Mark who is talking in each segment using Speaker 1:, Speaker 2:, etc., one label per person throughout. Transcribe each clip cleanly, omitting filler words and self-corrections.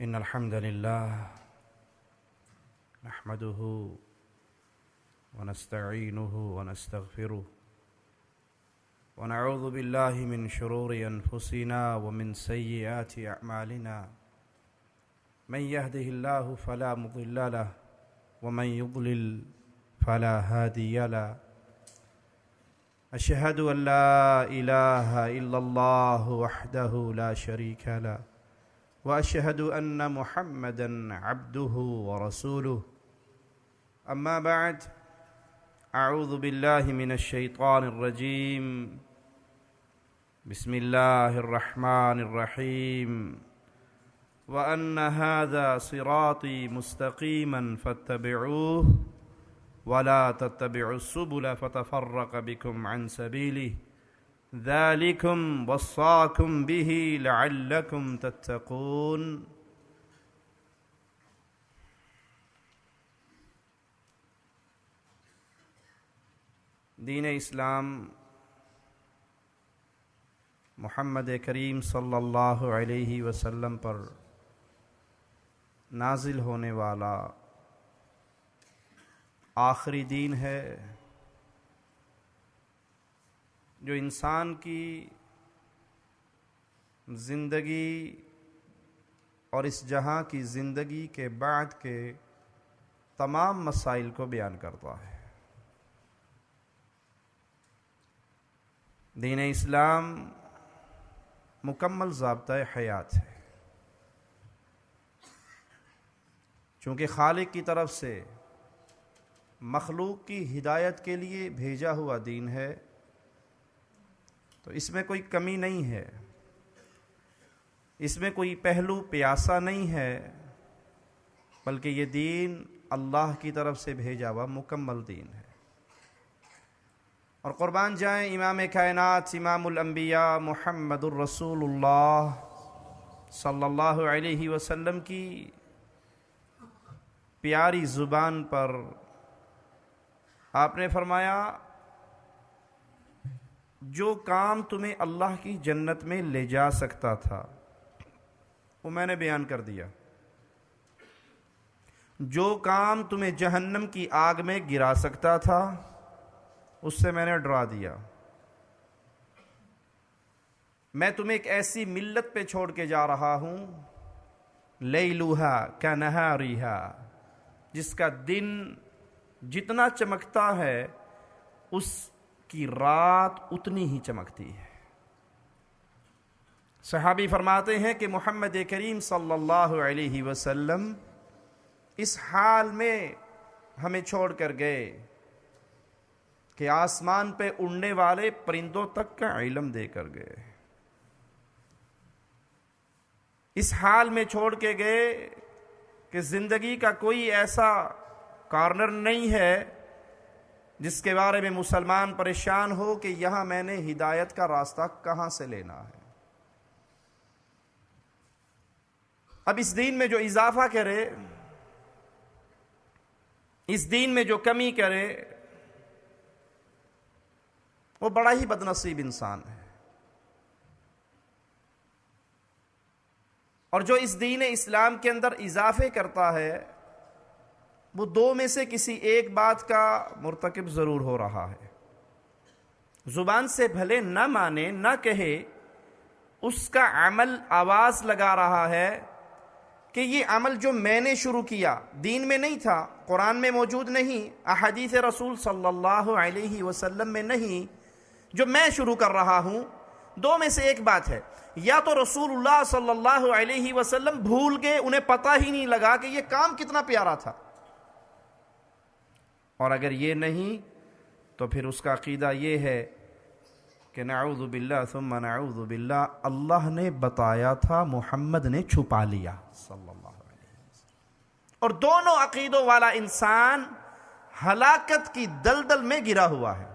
Speaker 1: إن الحمد لله نحمده ونستعينه ونستغفره ونعوذ بالله من شرور أنفسنا ومن سيئات أعمالنا من يهده الله فلا مضل له ومن يضلل فلا هادي له أشهد أن لا إله إلا الله وحده لا شريك له وأشهد أن محمدًا عبده ورسوله أما بعد أعوذ بالله من الشيطان الرجيم بسم الله الرحمن الرحيم وأن هذا صراطي مستقيما فاتبعوه ولا تتبعوا السبل فتفرق بكم عن سبيله ذلكم وصاكم به لعلكم تتقون۔ دین اسلام محمد کریم صلی اللہ علیہ وسلم پر نازل ہونے والا آخری دین ہے جو انسان کی زندگی اور اس جہاں کی زندگی کے بعد کے تمام مسائل کو بیان کرتا ہے۔ دین اسلام مکمل ضابطۂ حیات ہے، چونکہ خالق کی طرف سے مخلوق کی ہدایت کے لیے بھیجا ہوا دین ہے، تو اس میں کوئی کمی نہیں ہے، اس میں کوئی پہلو پیاسا نہیں ہے، بلکہ یہ دین اللہ کی طرف سے بھیجا ہوا مکمل دین ہے۔ اور قربان جائیں امام کائنات امام الانبیاء محمد الرسول اللہ صلی اللہ علیہ وسلم کی پیاری زبان پر آپ نے فرمایا، جو کام تمہیں اللہ کی جنت میں لے جا سکتا تھا وہ میں نے بیان کر دیا، جو کام تمہیں جہنم کی آگ میں گرا سکتا تھا اس سے میں نے ڈرا دیا۔ میں تمہیں ایک ایسی ملت پہ چھوڑ کے جا رہا ہوں، لیلوہا کنہاریہا، جس کا دن جتنا چمکتا ہے اس کی رات اتنی ہی چمکتی ہے۔ صحابی فرماتے ہیں کہ محمد کریم صلی اللہ علیہ وسلم اس حال میں ہمیں چھوڑ کر گئے کہ آسمان پہ اڑنے والے پرندوں تک کا علم دے کر گئے، اس حال میں چھوڑ کے گئے کہ زندگی کا کوئی ایسا کارنر نہیں ہے جس کے بارے میں مسلمان پریشان ہو کہ یہاں میں نے ہدایت کا راستہ کہاں سے لینا ہے۔ اب اس دین میں جو اضافہ کرے، اس دین میں جو کمی کرے، وہ بڑا ہی بد نصیب انسان ہے، اور جو اس دین اسلام کے اندر اضافے کرتا ہے وہ دو میں سے کسی ایک بات کا مرتکب ضرور ہو رہا ہے۔ زبان سے بھلے نہ مانے نہ کہے، اس کا عمل آواز لگا رہا ہے کہ یہ عمل جو میں نے شروع کیا دین میں نہیں تھا، قرآن میں موجود نہیں، احادیث رسول صلی اللہ علیہ وسلم میں نہیں، جو میں شروع کر رہا ہوں، دو میں سے ایک بات ہے، یا تو رسول اللہ صلی اللہ علیہ وسلم بھول گئے، انہیں پتہ ہی نہیں لگا کہ یہ کام کتنا پیارا تھا، اور اگر یہ نہیں تو پھر اس کا عقیدہ یہ ہے کہ نعوذ باللہ ثم نعوذ باللہ، اللہ نے بتایا تھا، محمد نے چھپا لیا صلی اللہ علیہ وسلم۔ اور دونوں عقیدوں والا انسان ہلاکت کی دلدل میں گرا ہوا ہے۔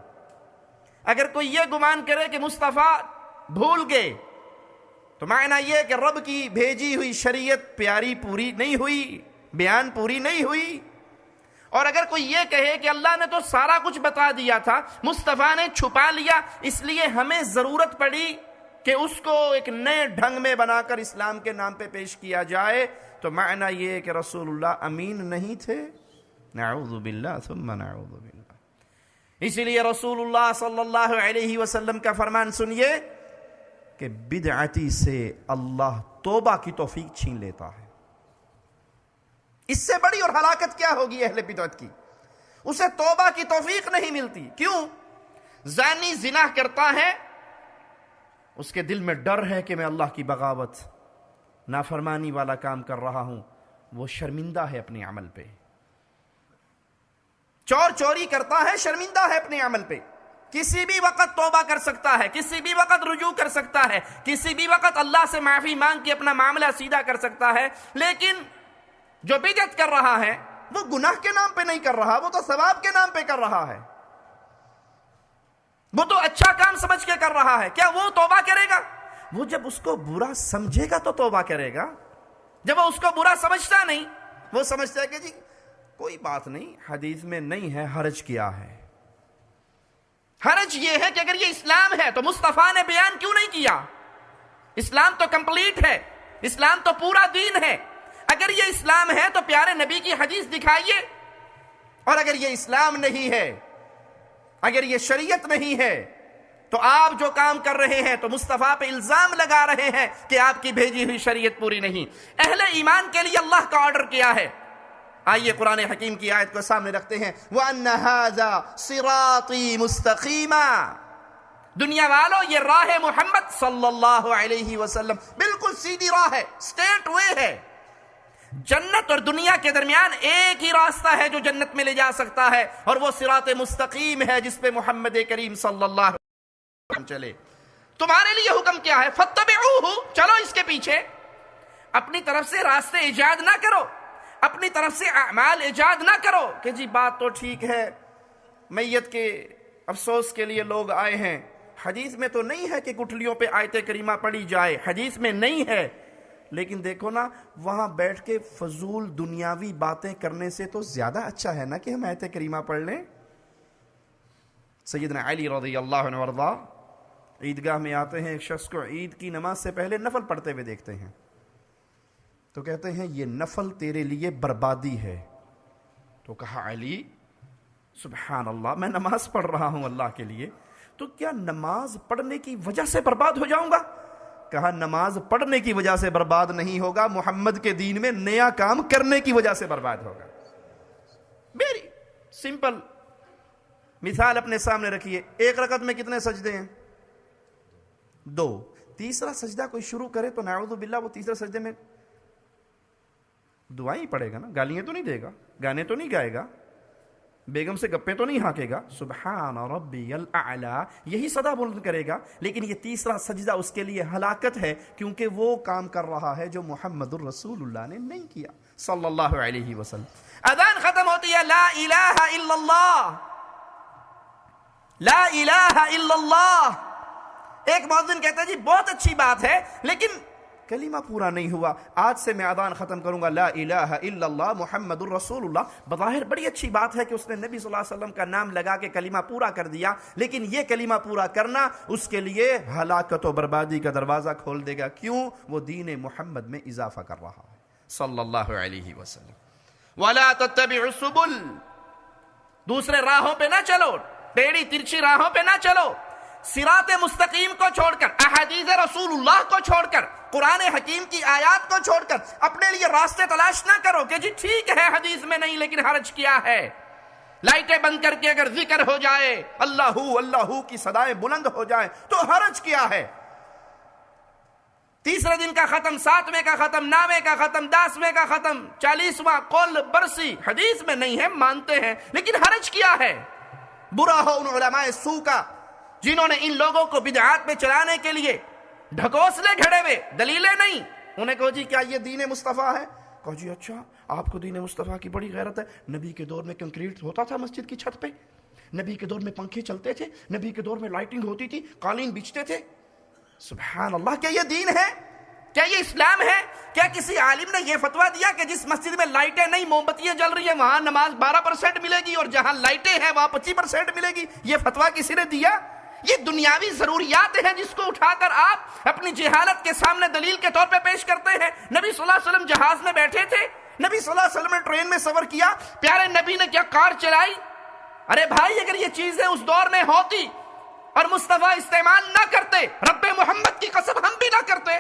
Speaker 1: اگر کوئی یہ گمان کرے کہ مصطفیٰ بھول گئے تو معنی یہ کہ رب کی بھیجی ہوئی شریعت پیاری پوری نہیں ہوئی، بیان پوری نہیں ہوئی، اور اگر کوئی یہ کہے کہ اللہ نے تو سارا کچھ بتا دیا تھا، مصطفیٰ نے چھپا لیا، اس لیے ہمیں ضرورت پڑی کہ اس کو ایک نئے ڈھنگ میں بنا کر اسلام کے نام پہ پیش کیا جائے، تو معنی یہ ہے کہ رسول اللہ امین نہیں تھے؟ نعوذ باللہ ثم نعوذ باللہ۔ اسی لیے رسول اللہ صلی اللہ علیہ وسلم کا فرمان سنیے کہ بدعتی سے اللہ توبہ کی توفیق چھین لیتا ہے۔ اس سے بڑی اور ہلاکت کیا ہوگی اہل بدعت کی؟ اسے توبہ کی توفیق نہیں ملتی۔ کیوں؟ زانی زنا کرتا ہے، اس کے دل میں ڈر ہے کہ میں اللہ کی بغاوت، نافرمانی والا کام کر رہا ہوں، وہ شرمندہ ہے اپنے عمل پہ۔ چور چوری کرتا ہے، شرمندہ ہے اپنے عمل پہ، کسی بھی وقت توبہ کر سکتا ہے، کسی بھی وقت رجوع کر سکتا ہے، کسی بھی وقت اللہ سے معافی مانگ کے اپنا معاملہ سیدھا کر سکتا ہے۔ لیکن جو بدعت کر رہا ہے وہ گناہ کے نام پہ نہیں کر رہا، وہ تو ثواب کے نام پہ کر رہا ہے، وہ تو اچھا کام سمجھ کے کر رہا ہے۔ کیا وہ توبہ کرے گا؟ وہ جب اس کو برا سمجھے گا تو توبہ کرے گا۔ جب وہ اس کو برا سمجھتا نہیں، وہ سمجھتا ہے کہ جی کوئی بات نہیں، حدیث میں نہیں ہے، حرج کیا ہے؟ حرج یہ ہے کہ اگر یہ اسلام ہے تو مصطفیٰ نے بیان کیوں نہیں کیا؟ اسلام تو کمپلیٹ ہے، اسلام تو پورا دین ہے۔ اگر یہ اسلام ہے تو پیارے نبی کی حدیث دکھائیے، اور اگر یہ اسلام نہیں ہے، اگر یہ شریعت نہیں ہے، تو آپ جو کام کر رہے ہیں تو مصطفیٰ پہ الزام لگا رہے ہیں کہ آپ کی بھیجی ہوئی شریعت پوری نہیں۔ اہل ایمان کے لیے اللہ کا آرڈر کیا ہے؟ آئیے قرآن حکیم کی آیت کو سامنے رکھتے ہیں، وَأَنَّ هَذَا صِرَاطِي مُسْتَقِيمًا۔ دنیا والو، یہ راہ محمد صلی اللہ علیہ وسلم بالکل سیدھی راہ ہے، سٹیٹ وے ہے۔ جنت اور دنیا کے درمیان ایک ہی راستہ ہے جو جنت میں لے جا سکتا ہے، اور وہ صراط مستقیم ہے جس پہ محمد کریم صلی اللہ علیہ وسلم چلے۔ تمہارے لیے حکم کیا ہے؟ فَاتَّبِعُوهُ، چلو اس کے پیچھے۔ اپنی طرف سے راستے ایجاد نہ کرو، اپنی طرف سے اعمال ایجاد نہ کرو کہ جی بات تو ٹھیک ہے، میت کے افسوس کے لیے لوگ آئے ہیں، حدیث میں تو نہیں ہے کہ گٹھلیوں پہ آیت کریمہ پڑھی جائے، حدیث میں نہیں ہے، لیکن دیکھو نا، وہاں بیٹھ کے فضول دنیاوی باتیں کرنے سے تو زیادہ اچھا ہے نا کہ ہم آیت کریمہ پڑھ لیں۔ سیدنا علی رضی اللہ عنہ وارضا عیدگاہ میں آتے ہیں، ایک شخص کو عید کی نماز سے پہلے نفل پڑھتے ہوئے دیکھتے ہیں، تو کہتے ہیں یہ نفل تیرے لیے بربادی ہے۔ تو کہا علی سبحان اللہ، میں نماز پڑھ رہا ہوں اللہ کے لیے، تو کیا نماز پڑھنے کی وجہ سے برباد ہو جاؤں گا؟ کہا نماز پڑھنے کی وجہ سے برباد نہیں ہوگا، محمد کے دین میں نیا کام کرنے کی وجہ سے برباد ہوگا۔ ویری سمپل مثال اپنے سامنے رکھیے، ایک رکعت میں کتنے سجدے ہیں؟ 2۔ تیسرا سجدہ کوئی شروع کرے تو نعوذ باللہ وہ تیسرے سجدے میں دعائیں ہی پڑھے گا نا، گالیاں تو نہیں دے گا، گانے تو نہیں گائے گا، بیگم سے گپیں تو نہیں ہانکے گا، سبحان ربی الاعلی یہی صدا بلند کرے گا۔ لیکن یہ تیسرا سجدہ اس کے لیے ہلاکت ہے، کیونکہ وہ کام کر رہا ہے جو محمد الرسول اللہ نے نہیں کیا صلی اللہ علیہ وسلم۔ اذان ختم ہوتی ہے، لا الہ الا اللہ، لا الہ الا اللہ۔ ایک مؤذن کہتا ہے جی بہت اچھی بات ہے، لیکن کلمہ پورا نہیں ہوا، آج سے میں اذان ختم کروں گا لا الہ الا اللہ محمد الرسول اللہ۔ بظاہر بڑی اچھی بات ہے کہ اس نے نبی صلی اللہ علیہ وسلم کا نام لگا کے کلمہ پورا کر دیا، لیکن یہ کلمہ پورا کرنا اس کے لیے ہلاکت و بربادی کا دروازہ کھول دے گا۔ کیوں؟ وہ دین محمد میں اضافہ کر رہا ہے صلی اللہ علیہ وسلم۔ وَلَا تَتَّبِعُوا السُّبُلَ، دوسرے راہوں پہ نہ چلو، ٹیڑھی ترچھی راہوں پہ نہ چلو، صراط مستقیم کو چھوڑ کر، احادیث رسول اللہ کو چھوڑ کر، قرآن حکیم کی آیات کو چھوڑ کر اپنے لیے راستے تلاش نہ کرو کہ جی ٹھیک ہے حدیث میں نہیں لیکن حرج کیا ہے۔ لائٹیں بند کر کے اگر ذکر ہو جائے، اللہ اللہ کی صدائیں بلند ہو جائیں تو حرج کیا ہے؟ تیسرے دن کا ختم، 7ویں کا ختم، 9ویں کا ختم، 10ویں کا ختم، 40واں قول برسی حدیث میں نہیں ہے، مانتے ہیں، لیکن حرج کیا ہے؟ برا ہو ان علماء سو کا جنہوں نے ان لوگوں کو بدعات میں چلانے کے لیے ڈھکوسلے گھڑے ہوئے، دلیلیں نہیں، انہیں کہو جی کیا یہ دین مصطفیٰ ہے؟ کہو جی اچھا آپ کو دین مصطفیٰ کی بڑی غیرت ہے۔ نبی کے دور میں کنکریٹ ہوتا تھا مسجد کی چھت پہ، نبی کے دور میں پنکھے چلتے تھے، نبی کے دور میں لائٹنگ ہوتی تھی، قالین بچھتے تھے۔ سبحان اللہ، کیا یہ دین ہے؟ کیا یہ اسلام ہے؟ کیا کسی عالم نے یہ فتویٰ دیا کہ جس مسجد میں لائٹیں نہیں، موم بتیاں جل رہی ہیں، وہاں نماز 12% ملے گی اور جہاں لائٹیں ہیں وہاں 25% ملے گی؟ یہ فتویٰ کسی نے دیا؟ یہ دنیاوی ضروریات ہیں جس کو اٹھا کر آپ اپنی جہالت کے سامنے دلیل کے طور پہ پیش کرتے ہیں۔ نبی صلی اللہ علیہ وسلم جہاز میں بیٹھے تھے، نبی صلی اللہ علیہ وسلم نے ٹرین میں سفر کیا، پیارے نبی نے کیا کار چلائی؟ ارے بھائی اگر یہ چیزیں اس دور میں ہوتی اور مصطفیٰ استعمال نہ کرتے، رب محمد کی قسم ہم بھی نہ کرتے۔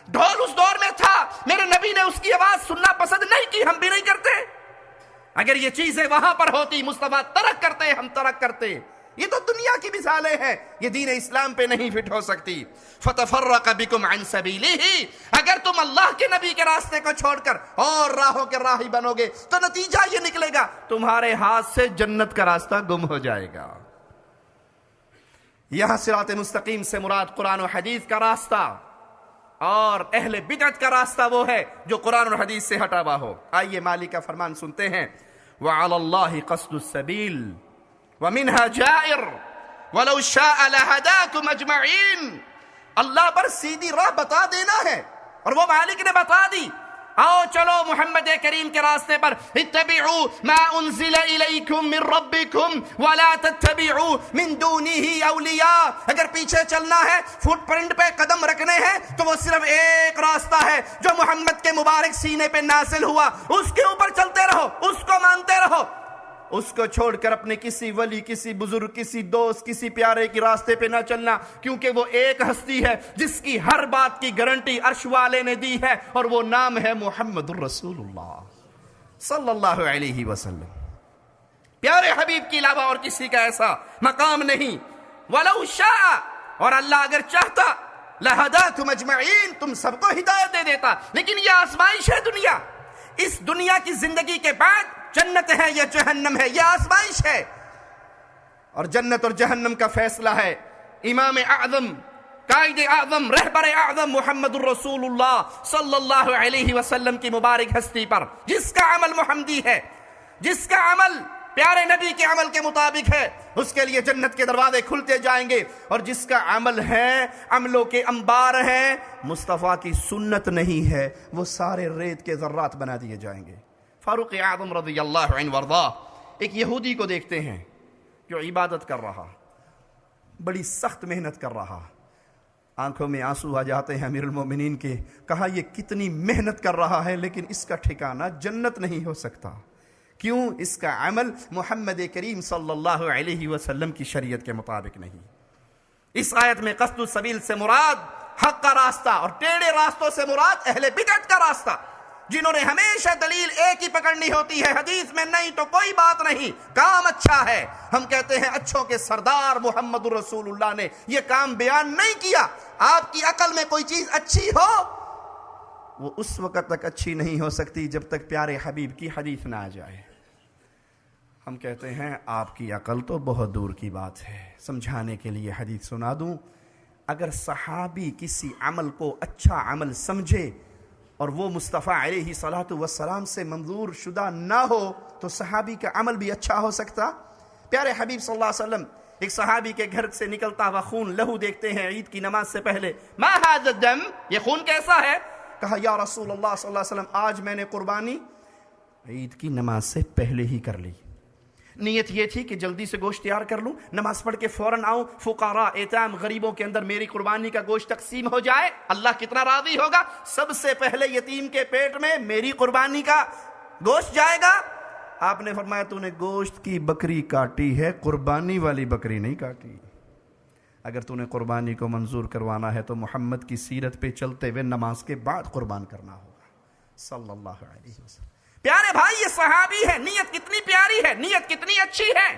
Speaker 1: ڈھول اس دور میں تھا، میرے نبی نے اس کی آواز سننا پسند نہیں کی، ہم بھی نہیں کرتے۔ اگر یہ چیزیں وہاں پر ہوتی، مصطفیٰ ترک کرتے، ہم ترک کرتے۔ یہ تو دنیا کی مثالیں ہیں، یہ دین اسلام پہ نہیں فٹ ہو سکتی۔ فَتَفَرَّقَ بِكُمْ عَنْ سَبِيلِهِ، اگر تم اللہ کے نبی کے راستے کو چھوڑ کر اور راہوں کے راہی بنو گے تو نتیجہ یہ نکلے گا تمہارے ہاتھ سے جنت کا راستہ گم ہو جائے گا۔ یہاں صراط مستقیم سے مراد قرآن و حدیث کا راستہ، اور اہل بدعت کا راستہ وہ ہے جو قرآن اور حدیث سے ہٹا ہوا ہو۔ آئیے مالک کا فرمان سنتے ہیں، وَعَلَى اللَّهِ قَصْدُ السَّبِيلِ وَمِنْهَا جَائِرٌ وَلَوْ شَاءَ لَهَدَاكُمْ أَجْمَعِينَ، اللہ پر سیدھی راہ بتا دینا ہے، اور وہ مالک نے بتا دی۔ آؤ چلو محمد کریم کے راستے پر، اتبعوا ما انزل الیکم من ربکم ولا تتبعوا من دونه اولیاء، اگر پیچھے چلنا ہے، فٹ پرنٹ پہ قدم رکھنے ہیں تو وہ صرف ایک راستہ ہے جو محمد کے مبارک سینے پہ نازل ہوا، اس کے اوپر چلتے رہو، اس کو مانتے رہو، اس کو چھوڑ کر اپنے کسی ولی، کسی بزرگ، کسی دوست، کسی پیارے کی راستے پہ نہ چلنا، کیونکہ وہ ایک ہستی ہے جس کی ہر بات کی گارنٹی عرش والے نے دی ہے، اور وہ نام ہے محمد الرسول اللہ صلی اللہ علیہ وسلم۔ پیارے حبیب کے علاوہ اور کسی کا ایسا مقام نہیں۔ وَلَوْ شَاءَ، اور اللہ اگر چاہتا، لَهَدَاكُمْ أَجْمَعِينَ، تم سب کو ہدایت دے دیتا، لیکن یہ آزمائش ہے دنیا۔ اس دنیا کی زندگی کے بعد جنت ہے یا جہنم ہے، یہ آزمائش ہے، اور جنت اور جہنم کا فیصلہ ہے امام اعظم، قائد اعظم، رہبر اعظم محمد الرسول اللہ صلی اللہ علیہ وسلم کی مبارک ہستی پر، جس کا عمل محمدی ہے، جس کا عمل پیارے نبی کے عمل کے مطابق ہے، اس کے لیے جنت کے دروازے کھلتے جائیں گے، اور جس کا عمل ہے، عملوں کے انبار ہیں، مصطفیٰ کی سنت نہیں ہے، وہ سارے ریت کے ذرات بنا دیے جائیں گے۔ فاروق اعظم رضی اللہ عنہ وارضاہ ایک یہودی کو دیکھتے ہیں جو عبادت کر رہا، بڑی سخت محنت کر رہا، آنکھوں میں آنسو آ جاتے ہیں امیر المومنین کے، کہا یہ کتنی محنت کر رہا ہے لیکن اس کا ٹھکانہ جنت نہیں ہو سکتا، کیوں؟ اس کا عمل محمد کریم صلی اللہ علیہ وسلم کی شریعت کے مطابق نہیں۔ اس آیت میں قصد السبیل سے مراد حق کا راستہ، اور ٹیڑھے راستوں سے مراد اہل بدعت کا راستہ، جنہوں نے ہمیشہ دلیل ایک ہی پکڑنی ہوتی ہے، حدیث میں نہیں تو کوئی بات نہیں، کام اچھا ہے، ہم کہتے ہیں اچھوں کے سردار محمد الرسول اللہ نے یہ کام بیان نہیں کیا۔ آپ کی عقل میں کوئی چیز اچھی ہو، وہ اس وقت تک اچھی نہیں ہو سکتی جب تک پیارے حبیب کی حدیث نہ آ جائے۔ ہم کہتے ہیں آپ کی عقل تو بہت دور کی بات ہے، سمجھانے کے لیے حدیث سنا دوں۔ اگر صحابی کسی عمل کو اچھا عمل سمجھے اور وہ مصطفیٰ علیہ الصلوۃ والسلام سے منظور شدہ نہ ہو تو صحابی کا عمل بھی اچھا ہو سکتا؟ پیارے حبیب صلی اللہ علیہ وسلم ایک صحابی کے گھر سے نکلتا ہوا خون لہو دیکھتے ہیں عید کی نماز سے پہلے، ما ھذا الدم، یہ خون کیسا ہے؟ کہا یا رسول اللہ صلی اللہ علیہ وسلم آج میں نے قربانی عید کی نماز سے پہلے ہی کر لی، نیت یہ تھی کہ جلدی سے گوشت تیار کر لوں، نماز پڑھ کے فوراً آؤں، فقراء، ایتام، غریبوں کے اندر میری قربانی کا گوشت تقسیم ہو جائے، اللہ کتنا راضی ہوگا، سب سے پہلے یتیم کے پیٹ میں میری قربانی کا گوشت جائے گا۔ آپ نے فرمایا تو نے گوشت کی بکری کاٹی ہے، قربانی والی بکری نہیں کاٹی۔ اگر تو نے قربانی کو منظور کروانا ہے تو محمد کی سیرت پہ چلتے ہوئے نماز کے بعد قربان کرنا ہوگا صلی اللہ علیہ وسلم۔ پیارے بھائی یہ صحابی ہے، نیت کتنی پیاری ہے، نیت کتنی اچھی ہے۔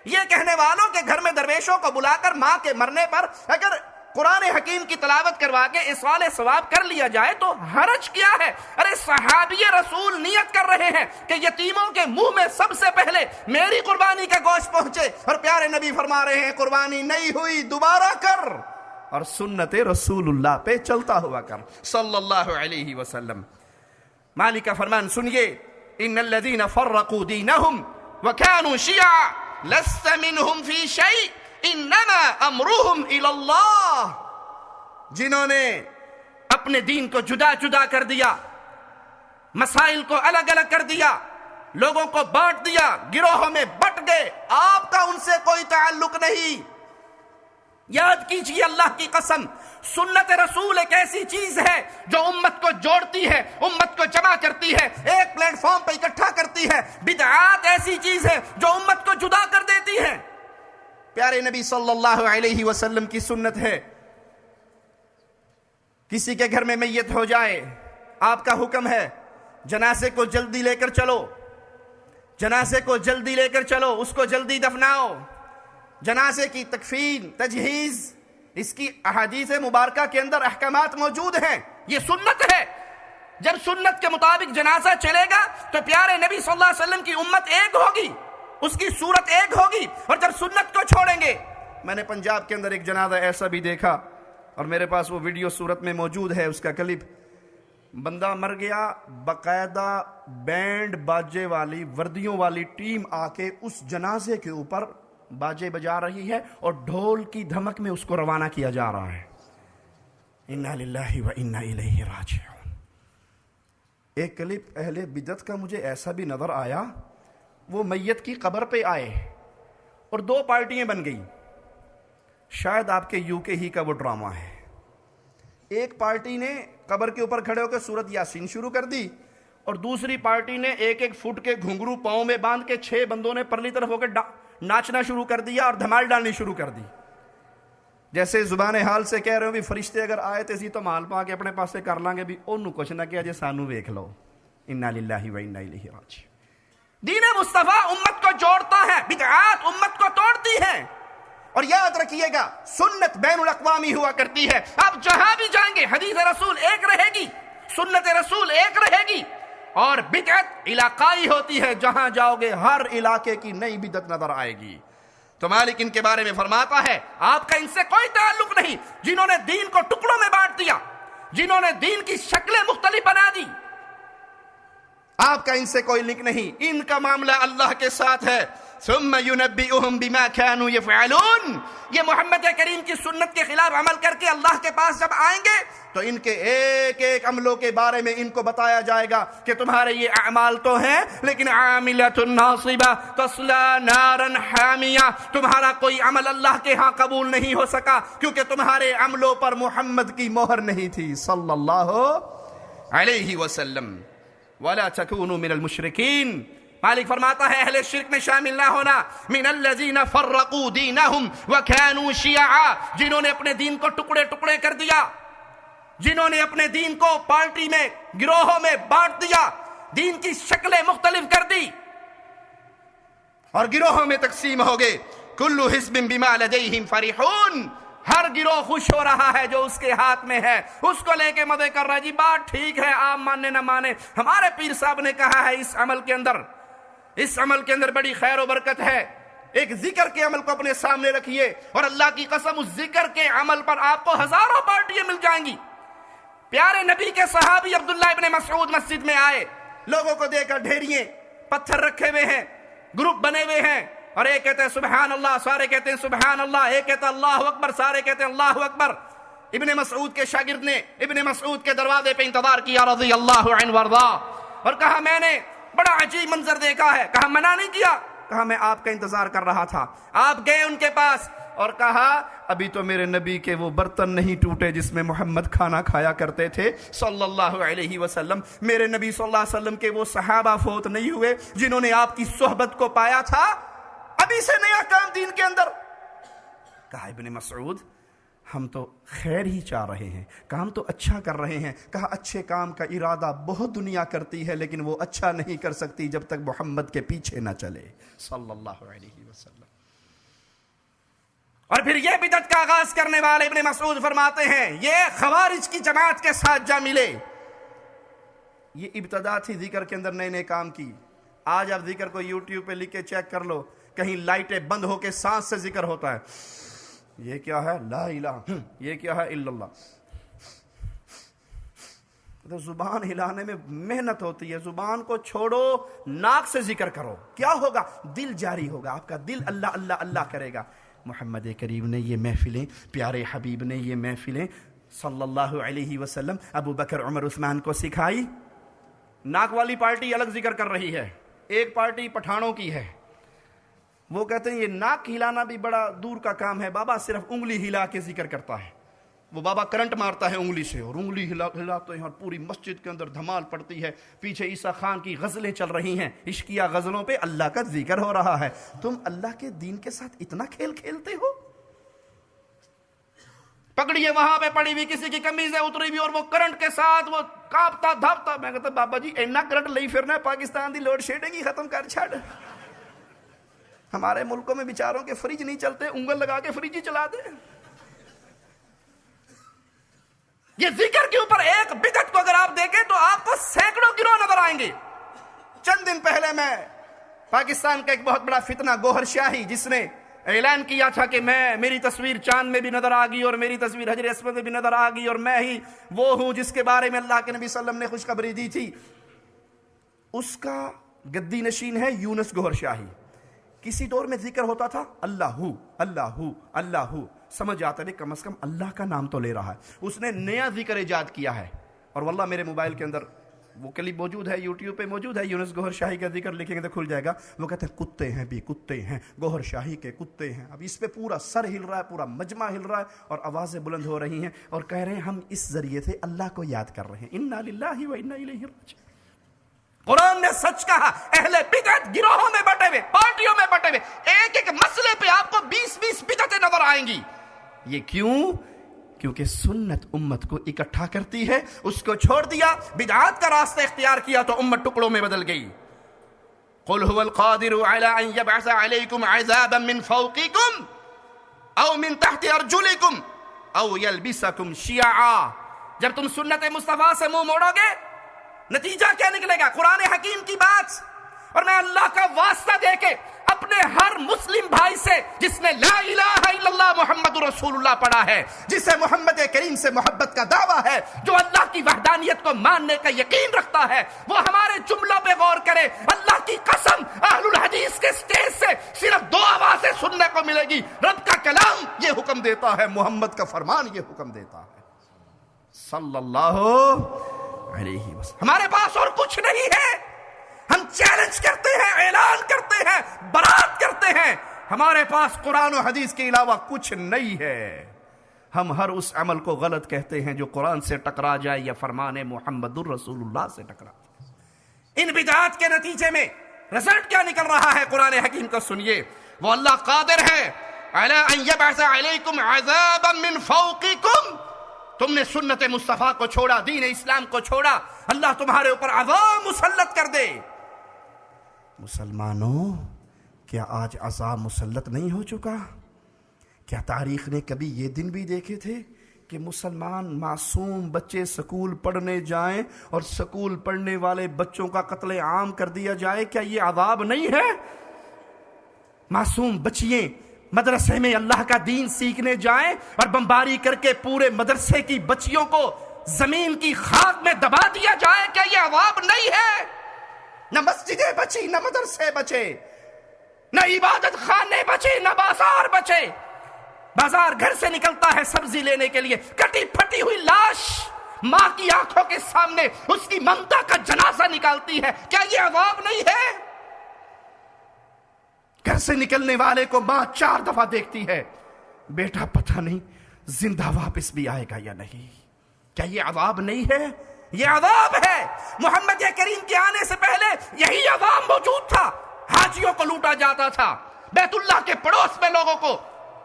Speaker 1: یہ کہنے والوں کے گھر میں درویشوں کو بلا کر ماں کے مرنے پر اگر قرآن حکیم کی تلاوت کروا کے ایصال ثواب کر لیا جائے تو حرج کیا ہے؟ ارے صحابی رسول نیت کر رہے ہیں کہ یتیموں کے منہ میں سب سے پہلے میری قربانی کا گوشت پہنچے، اور پیارے نبی فرما رہے ہیں قربانی نہیں ہوئی دوبارہ کر، اور سنت رسول اللہ پہ چلتا ہوا کر صلی اللہ علیہ وسلم۔ مالک کا فرمان سنیے، ان الذین فرقوا دینہم وکانوا شیعا لست منہم فی شیء انما امرہم الی اللہ، جنہوں نے اپنے دین کو جدا جدا کر دیا، مسائل کو الگ الگ کر دیا، لوگوں کو بانٹ دیا، گروہوں میں بٹ گئے، آپ کا ان سے کوئی تعلق نہیں۔ یاد کیجئے اللہ کی قسم، سنت رسول ایک ایسی چیز ہے جو امت کو جوڑتی ہے، امت کو جمع کرتی ہے، ایک پلیٹ فارم پہ اکٹھا کرتی ہے۔ بدعات ایسی چیز ہے جو امت کو جدا کر دیتی ہے۔ پیارے نبی صلی اللہ علیہ وسلم کی سنت ہے، کسی کے گھر میں میت ہو جائے، آپ کا حکم ہے جنازے کو جلدی لے کر چلو، جنازے کو جلدی لے کر چلو، اس کو جلدی دفناؤ۔ جنازے کی تکفین، تجہیز، اس کی احادیث مبارکہ کے اندر احکامات موجود ہیں، یہ سنت ہے۔ جب سنت کے مطابق جنازہ چلے گا تو پیارے نبی صلی اللہ علیہ وسلم کی امت ایک ہوگی، اس کی صورت ایک ہوگی۔ اور جب سنت کو چھوڑیں گے، میں نے پنجاب کے اندر ایک جنازہ ایسا بھی دیکھا اور میرے پاس وہ ویڈیو صورت میں موجود ہے، اس کا کلپ۔ بندہ مر گیا، باقاعدہ بینڈ باجے والی وردیوں والی ٹیم آ کے اس جنازے کے اوپر باجے بجا رہی ہے اور ڈھول کی دھمک میں اس کو روانہ کیا جا رہا ہے۔ انا للہ و انا الیہ راجعون۔ ایک کلپ اہل بدعت کا مجھے ایسا بھی نظر آیا، وہ میت کی قبر پہ آئے اور دو پارٹیاں بن گئی۔ شاید آپ کے یو کے ہی کا وہ ڈرامہ ہے۔ ایک پارٹی نے قبر کے اوپر کھڑے ہو کے سورت یاسین شروع کر دی اور دوسری پارٹی نے ایک ایک فٹ کے گھنگرو پاؤں میں باندھ کے 6 بندوں نے پرلی طرف ہو کے ناچنا شروع کر دیا اور دھمال ڈالنی شروع کر دی۔ جیسے زبان حال سے کہہ رہے ہو بھی فرشتے اگر آئے تو اسی تو مال پا کے اپنے پاس سے کر لیں گے بھی انہوں کچھ نہ کیا جے سانو ویکھ لو۔ انا للہ و انا الیہ راجعون۔ دین مصطفیٰ امت کو جوڑتا ہے، بدعات امت کو توڑتی ہے۔ اور یاد رکھیے گا، سنت بین الاقوامی ہوا کرتی ہے، آپ جہاں بھی جائیں گے حدیث رسول ایک رہے گی، سنت رسول ایک رہے گی۔ اور بدعت علاقائی ہوتی ہے، جہاں جاؤ گے ہر علاقے کی نئی بدعت نظر آئے گی۔ تو مالک ان کے بارے میں فرماتا ہے آپ کا ان سے کوئی تعلق نہیں، جنہوں نے دین کو ٹکڑوں میں بانٹ دیا، جنہوں نے دین کی شکلیں مختلف بنا دی، آپ کا ان سے کوئی لنک نہیں۔ ان کا معاملہ اللہ کے ساتھ ہے۔ ثم ينبئهم بما كانوا يفعلون۔ یہ محمد کریم کی سنت کے خلاف عمل کر کے اللہ کے پاس جب آئیں گے تو ان کے ایک ایک عملوں کے بارے میں ان کو بتایا جائے گا کہ تمہارے یہ اعمال تو ہیں لیکن عاملۃ ناصبہ تصلی نارا حامیہ، تمہارا کوئی عمل اللہ کے ہاں قبول نہیں ہو سکا کیونکہ تمہارے عملوں پر محمد کی مہر نہیں تھی صلی اللہ علیہ وسلم۔ وَلَا تَكُونُوا مِنَ الْمُشْرِكِينَ۔ مالک فرماتا ہے اہل شرک میں شامل نہ ہونا۔ من الذین فرقوا دینہم وکانوا شیعا، جنہوں نے اپنے دین کو ٹکڑے ٹکڑے کر دیا، جنہوں نے اپنے دین کو پارٹی میں، گروہوں میں بانٹ دیا، دین کی شکلیں مختلف کر دی اور گروہوں میں تقسیم ہو گئے۔ کل حزب بما لدیہم فرحون، ہر گروہ خوش ہو رہا ہے جو اس کے ہاتھ میں ہے، اس کو لے کے مزے کر رہا ہے۔ جی بات ٹھیک ہے، آپ ماننے نہ مانے، ہمارے پیر صاحب نے کہا ہے اس عمل کے اندر بڑی خیر و برکت ہے۔ ایک ذکر کے عمل کو اپنے سامنے رکھیے اور اللہ کی قسم اس ذکر کے عمل پر آپ کو ہزاروں پارٹیاں مل جائیں گی۔ پیارے نبی کے صحابی عبداللہ ابن مسعود مسجد میں آئے، لوگوں کو دیکھ کر ڈھیریے پتھر رکھے ہوئے ہیں، گروپ بنے ہوئے ہیں، اور ایک کہتے ہیں سبحان اللہ، سارے کہتے ہیں سبحان اللہ، ایک کہتا اللہ اکبر، سارے کہتے ہیں اللہ اکبر۔ ابن مسعود کے شاگرد نے ابن مسعود کے دروازے پہ انتظار کیا رضی اللہ عنہ وارضا، اور کہا میں نے بڑا عجیب منظر دیکھا ہے۔ کہا منع نہیں کیا، کہا میں آپ کا انتظار کر رہا تھا۔ آپ گئے ان کے پاس اور کہا ابھی تو میرے نبی کے وہ برتن نہیں ٹوٹے جس میں محمد کھانا کھایا کرتے تھے صلی اللہ علیہ وسلم، میرے نبی صلی اللہ علیہ وسلم کے وہ صحابہ فوت نہیں ہوئے جنہوں نے آپ کی صحبت کو پایا تھا، ابھی سے نیا کام دین کے اندر۔ کہا ابن مسعود ہم تو خیر ہی چاہ رہے ہیں، کام تو اچھا کر رہے ہیں۔ کہا اچھے کام کا ارادہ بہت دنیا کرتی ہے لیکن وہ اچھا نہیں کر سکتی جب تک محمد کے پیچھے نہ چلے صلی اللہ علیہ وسلم۔ اور پھر یہ بدعت کا آغاز کرنے والے ابن مسعود فرماتے ہیں یہ خوارج کی جماعت کے ساتھ جا ملے۔ یہ ابتدا تھی ذکر کے اندر نئے نئے کام کی۔ آج آپ ذکر کو یوٹیوب پہ لکھ کے چیک کر لو، کہیں لائٹیں بند ہو کے سانس سے ذکر ہوتا ہے۔ یہ کیا ہے؟ لا الہ، یہ کیا ہے؟ الا اللہ۔ تو زبان ہلانے میں محنت ہوتی ہے، زبان کو چھوڑو، ناک سے ذکر کرو، کیا ہوگا؟ دل جاری ہوگا، آپ کا دل اللہ اللہ اللہ کرے گا۔ محمد کریم نے یہ محفلیں، پیارے حبیب نے یہ محفلیں صلی اللہ علیہ وسلم ابو بکر عمر عثمان کو سکھائی۔ ناک والی پارٹی الگ ذکر کر رہی ہے، ایک پارٹی پٹھانوں کی ہے، وہ کہتے ہیں یہ ناک ہلانا بھی بڑا دور کا کام ہے، بابا صرف انگلی ہلا کے ذکر کرتا ہے۔ وہ بابا کرنٹ مارتا ہے انگلی سے، اور انگلی ہلاتے ہیں اور پوری مسجد کے اندر دھمال پڑتی ہے، پیچھے عیسیٰ خان کی غزلیں چل رہی ہیں، عشقیہ غزلوں پہ اللہ کا ذکر ہو رہا ہے۔ تم اللہ کے دین کے ساتھ اتنا کھیل کھیلتے ہو؟ پگڑیے وہاں پہ پڑی ہوئی، کسی کی قمیضیں اتری ہوئی، اور وہ کرنٹ کے ساتھ وہ کانپتا دھاپتا۔ میں کہتا بابا جی اینا کرنٹ لئی پھرنا ہے، پاکستان دی لوڈ شیڈنگ ہی ختم کر چھڑ۔ ہمارے ملکوں میں بیچاروں کے فریج نہیں چلتے، انگل لگا کے فریج ہی چلا دے۔ یہ ذکر کے اوپر ایک بدعت کو اگر آپ دیکھیں تو آپ کو سینکڑوں گروہ نظر آئیں گے۔ چند دن پہلے میں پاکستان کا ایک بہت بڑا فتنہ گوہر شاہی، جس نے اعلان کیا تھا کہ میری تصویر چاند میں بھی نظر آ گئی اور میری تصویر حجر اسود میں بھی نظر آ گئی، اور میں ہی وہ ہوں جس کے بارے میں اللہ کے نبی صلی اللہ علیہ وسلم نے خوشخبری دی تھی۔ اس کا گدی نشین ہے یونس گوہر شاہی۔ کسی دور میں ذکر ہوتا تھا اللہ ہو اللہ ہو اللہ ہو، سمجھ آتا ہے کم از کم اللہ کا نام تو لے رہا ہے۔ اس نے نیا ذکر ایجاد کیا ہے، اور واللہ میرے موبائل کے اندر وہ کلپ موجود ہے، یوٹیوب پہ موجود ہے، یونس گوہر شاہی کا ذکر لکھیں گے تو کھل جائے گا۔ وہ کہتے ہیں کتے ہیں بھی کتے ہیں، گوہر شاہی کے کتے ہیں۔ اب اس پہ پورا سر ہل رہا ہے، پورا مجمع ہل رہا ہے، اور آوازیں بلند ہو رہی ہیں، اور کہہ رہے ہیں ہم اس ذریعے سے اللہ کو یاد کر رہے ہیں۔ انا للہ و انا الیہ راجعون۔ قرآن نے سچ کہا، اہل بدعت گروہوں میں بٹے ہوئے، پارٹیوں میں بٹے ہوئے، ایک ایک مسئلے پہ آپ کو 20 بدعتیں نظر آئیں گی۔ یہ کیوں؟ کیونکہ سنت امت کو اکٹھا کرتی ہے، اس کو چھوڑ دیا، بدعات کا راستہ اختیار کیا تو امت ٹکڑوں میں بدل گئی۔ قل هو القادر على ان يبعث عليكم عذابا من فوقكم او من تحت ارجلكم او يلبسكم شيعا۔ جب تم سنت مصطفیٰ سے منہ موڑو گے، نتیجہ کیا نکلے گا؟ قرآن حکیم کی بات، اور میں اللہ کا واسطہ دے کے اپنے ہر مسلم بھائی سے جس نے لا الہ الا اللہ محمد رسول اللہ پڑھا ہے، جسے محمد کریم سے محبت کا دعویٰ ہے، جو اللہ کی وحدانیت کو ماننے کا یقین رکھتا ہے، وہ ہمارے جملوں پہ غور کرے۔ اللہ کی قسم، اہل الحدیث کے سٹیج سے صرف 2 آوازیں سننے کو ملے گی، رب کا کلام یہ حکم دیتا ہے، محمد کا فرمان یہ حکم دیتا ہے صلی اللہ علیہ وسلم۔ ہمارے پاس اور کچھ نہیں ہے۔ ہم چیلنج کرتے ہیں، اعلان کرتے ہیں، برات کرتے ہیں، ہمارے پاس قرآن و حدیث کے علاوہ کچھ نہیں ہے۔ ہم ہر اس عمل کو غلط کہتے ہیں جو قرآن سے ٹکرا جائے یا فرمان محمد الرسول اللہ سے ٹکرا جائے۔ ان بدعات کے نتیجے میں رزلٹ کیا نکل رہا ہے؟ قرآن حکیم کو سنیے، وہ اللہ قادر ہے علی ان یبعث علیکم عذابا من فوقکم۔ تم نے سنت مصطفیٰ کو چھوڑا، دین اسلام کو چھوڑا، اللہ تمہارے اوپر عذاب مسلط کر دے۔ مسلمانوں، کیا آج عذاب مسلط نہیں ہو چکا؟ کیا تاریخ نے کبھی یہ دن بھی دیکھے تھے کہ مسلمان معصوم بچے سکول پڑھنے جائیں اور سکول پڑھنے والے بچوں کا قتل عام کر دیا جائے؟ کیا یہ عذاب نہیں ہے؟ معصوم بچیاں مدرسے میں اللہ کا دین سیکھنے جائیں اور بمباری کر کے پورے مدرسے کی بچیوں کو زمین کی خاک میں دبا دیا جائے، کیا یہ عذاب نہیں ہے؟ نہ مسجدیں بچی، نہ مدرسے بچے، نہ عبادت خانے بچے، نہ بازار بچے۔ بازار گھر سے نکلتا ہے سبزی لینے کے لیے، کٹی پھٹی ہوئی لاش ماں کی آنکھوں کے سامنے اس کی ممتا کا جنازہ نکالتی ہے، کیا یہ عذاب نہیں ہے؟ گھر سے نکلنے والے کو ماں 4 دفعہ دیکھتی ہے، بیٹا پتہ نہیں زندہ واپس بھی آئے گا یا نہیں، کیا یہ عذاب نہیں ہے؟ یہ عذاب ہے۔ محمد کریم کے آنے سے پہلے یہی عذاب موجود تھا، حاجیوں کو لوٹا جاتا تھا، بیت اللہ کے پڑوس میں لوگوں کو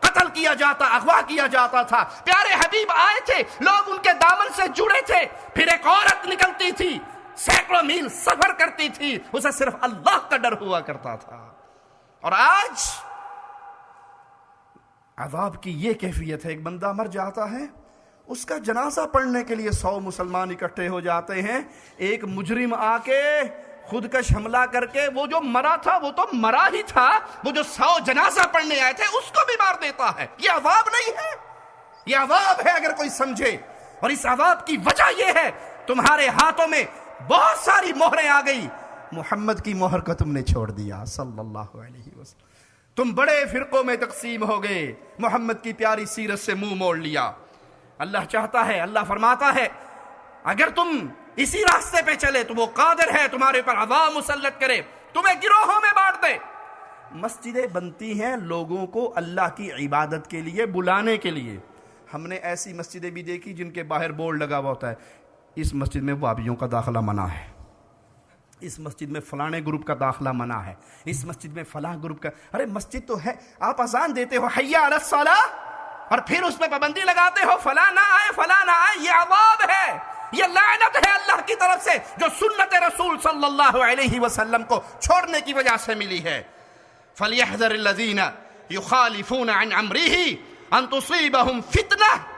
Speaker 1: قتل کیا جاتا، اغوا کیا جاتا تھا۔ پیارے حبیب آئے تھے، لوگ ان کے دامن سے جڑے تھے، پھر ایک عورت نکلتی تھی، سینکڑوں میل سفر کرتی تھی، اسے صرف اللہ کا ڈر ہوا کرتا تھا۔ اور آج عذاب کی یہ کیفیت ہے، ایک بندہ مر جاتا ہے، اس کا جنازہ پڑھنے کے لیے 100 مسلمان اکٹھے ہو جاتے ہیں، ایک مجرم آ کے خودکش حملہ کر کے وہ جو مرا تھا وہ تو مرا ہی تھا، وہ جو 100 جنازہ پڑھنے آئے تھے اس کو بھی مار دیتا ہے۔ یہ عذاب نہیں ہے، یہ عذاب ہے اگر کوئی سمجھے۔ اور اس عذاب کی وجہ یہ ہے تمہارے ہاتھوں میں بہت ساری مہریں آ گئی، محمد کی مہر کو تم نے چھوڑ دیا صلی اللہ علیہ وسلم، تم بڑے فرقوں میں تقسیم ہو گئے، محمد کی پیاری سیرت سے منہ موڑ لیا۔ اللہ چاہتا ہے، اللہ فرماتا ہے اگر تم اسی راستے پہ چلے تو وہ قادر ہے تمہارے اوپر عذاب مسلط کرے، تمہیں گروہوں میں بانٹ دے، مسجدیں بنتی ہیں لوگوں کو اللہ کی عبادت کے لیے بلانے کے لیے. ہم نے ایسی مسجدیں بھی دیکھی جن کے باہر بورڈ لگا ہوا ہوتا ہے اس مسجد میں وہابیوں کا داخلہ منع ہے, اس مسجد میں فلانے گروپ کا داخلہ منع ہے, اس مسجد میں فلاں گروپ کا. ارے مسجد تو ہے, آپ اذان دیتے ہو حی علی الصلاۃ اور پھر اس میں پابندی لگاتے ہو فلاں نہ آئے فلاں نہ آئے. یہ عذاب ہے, یہ لعنت ہے اللہ کی طرف سے جو سنت رسول صلی اللہ علیہ وسلم کو چھوڑنے کی وجہ سے ملی ہے. فَلْيَحْذَرِ الَّذِينَ يُخَالِفُونَ عَنْ أَمْرِهِ أَن تُصِيبَهُمْ فِتْنَةٌ.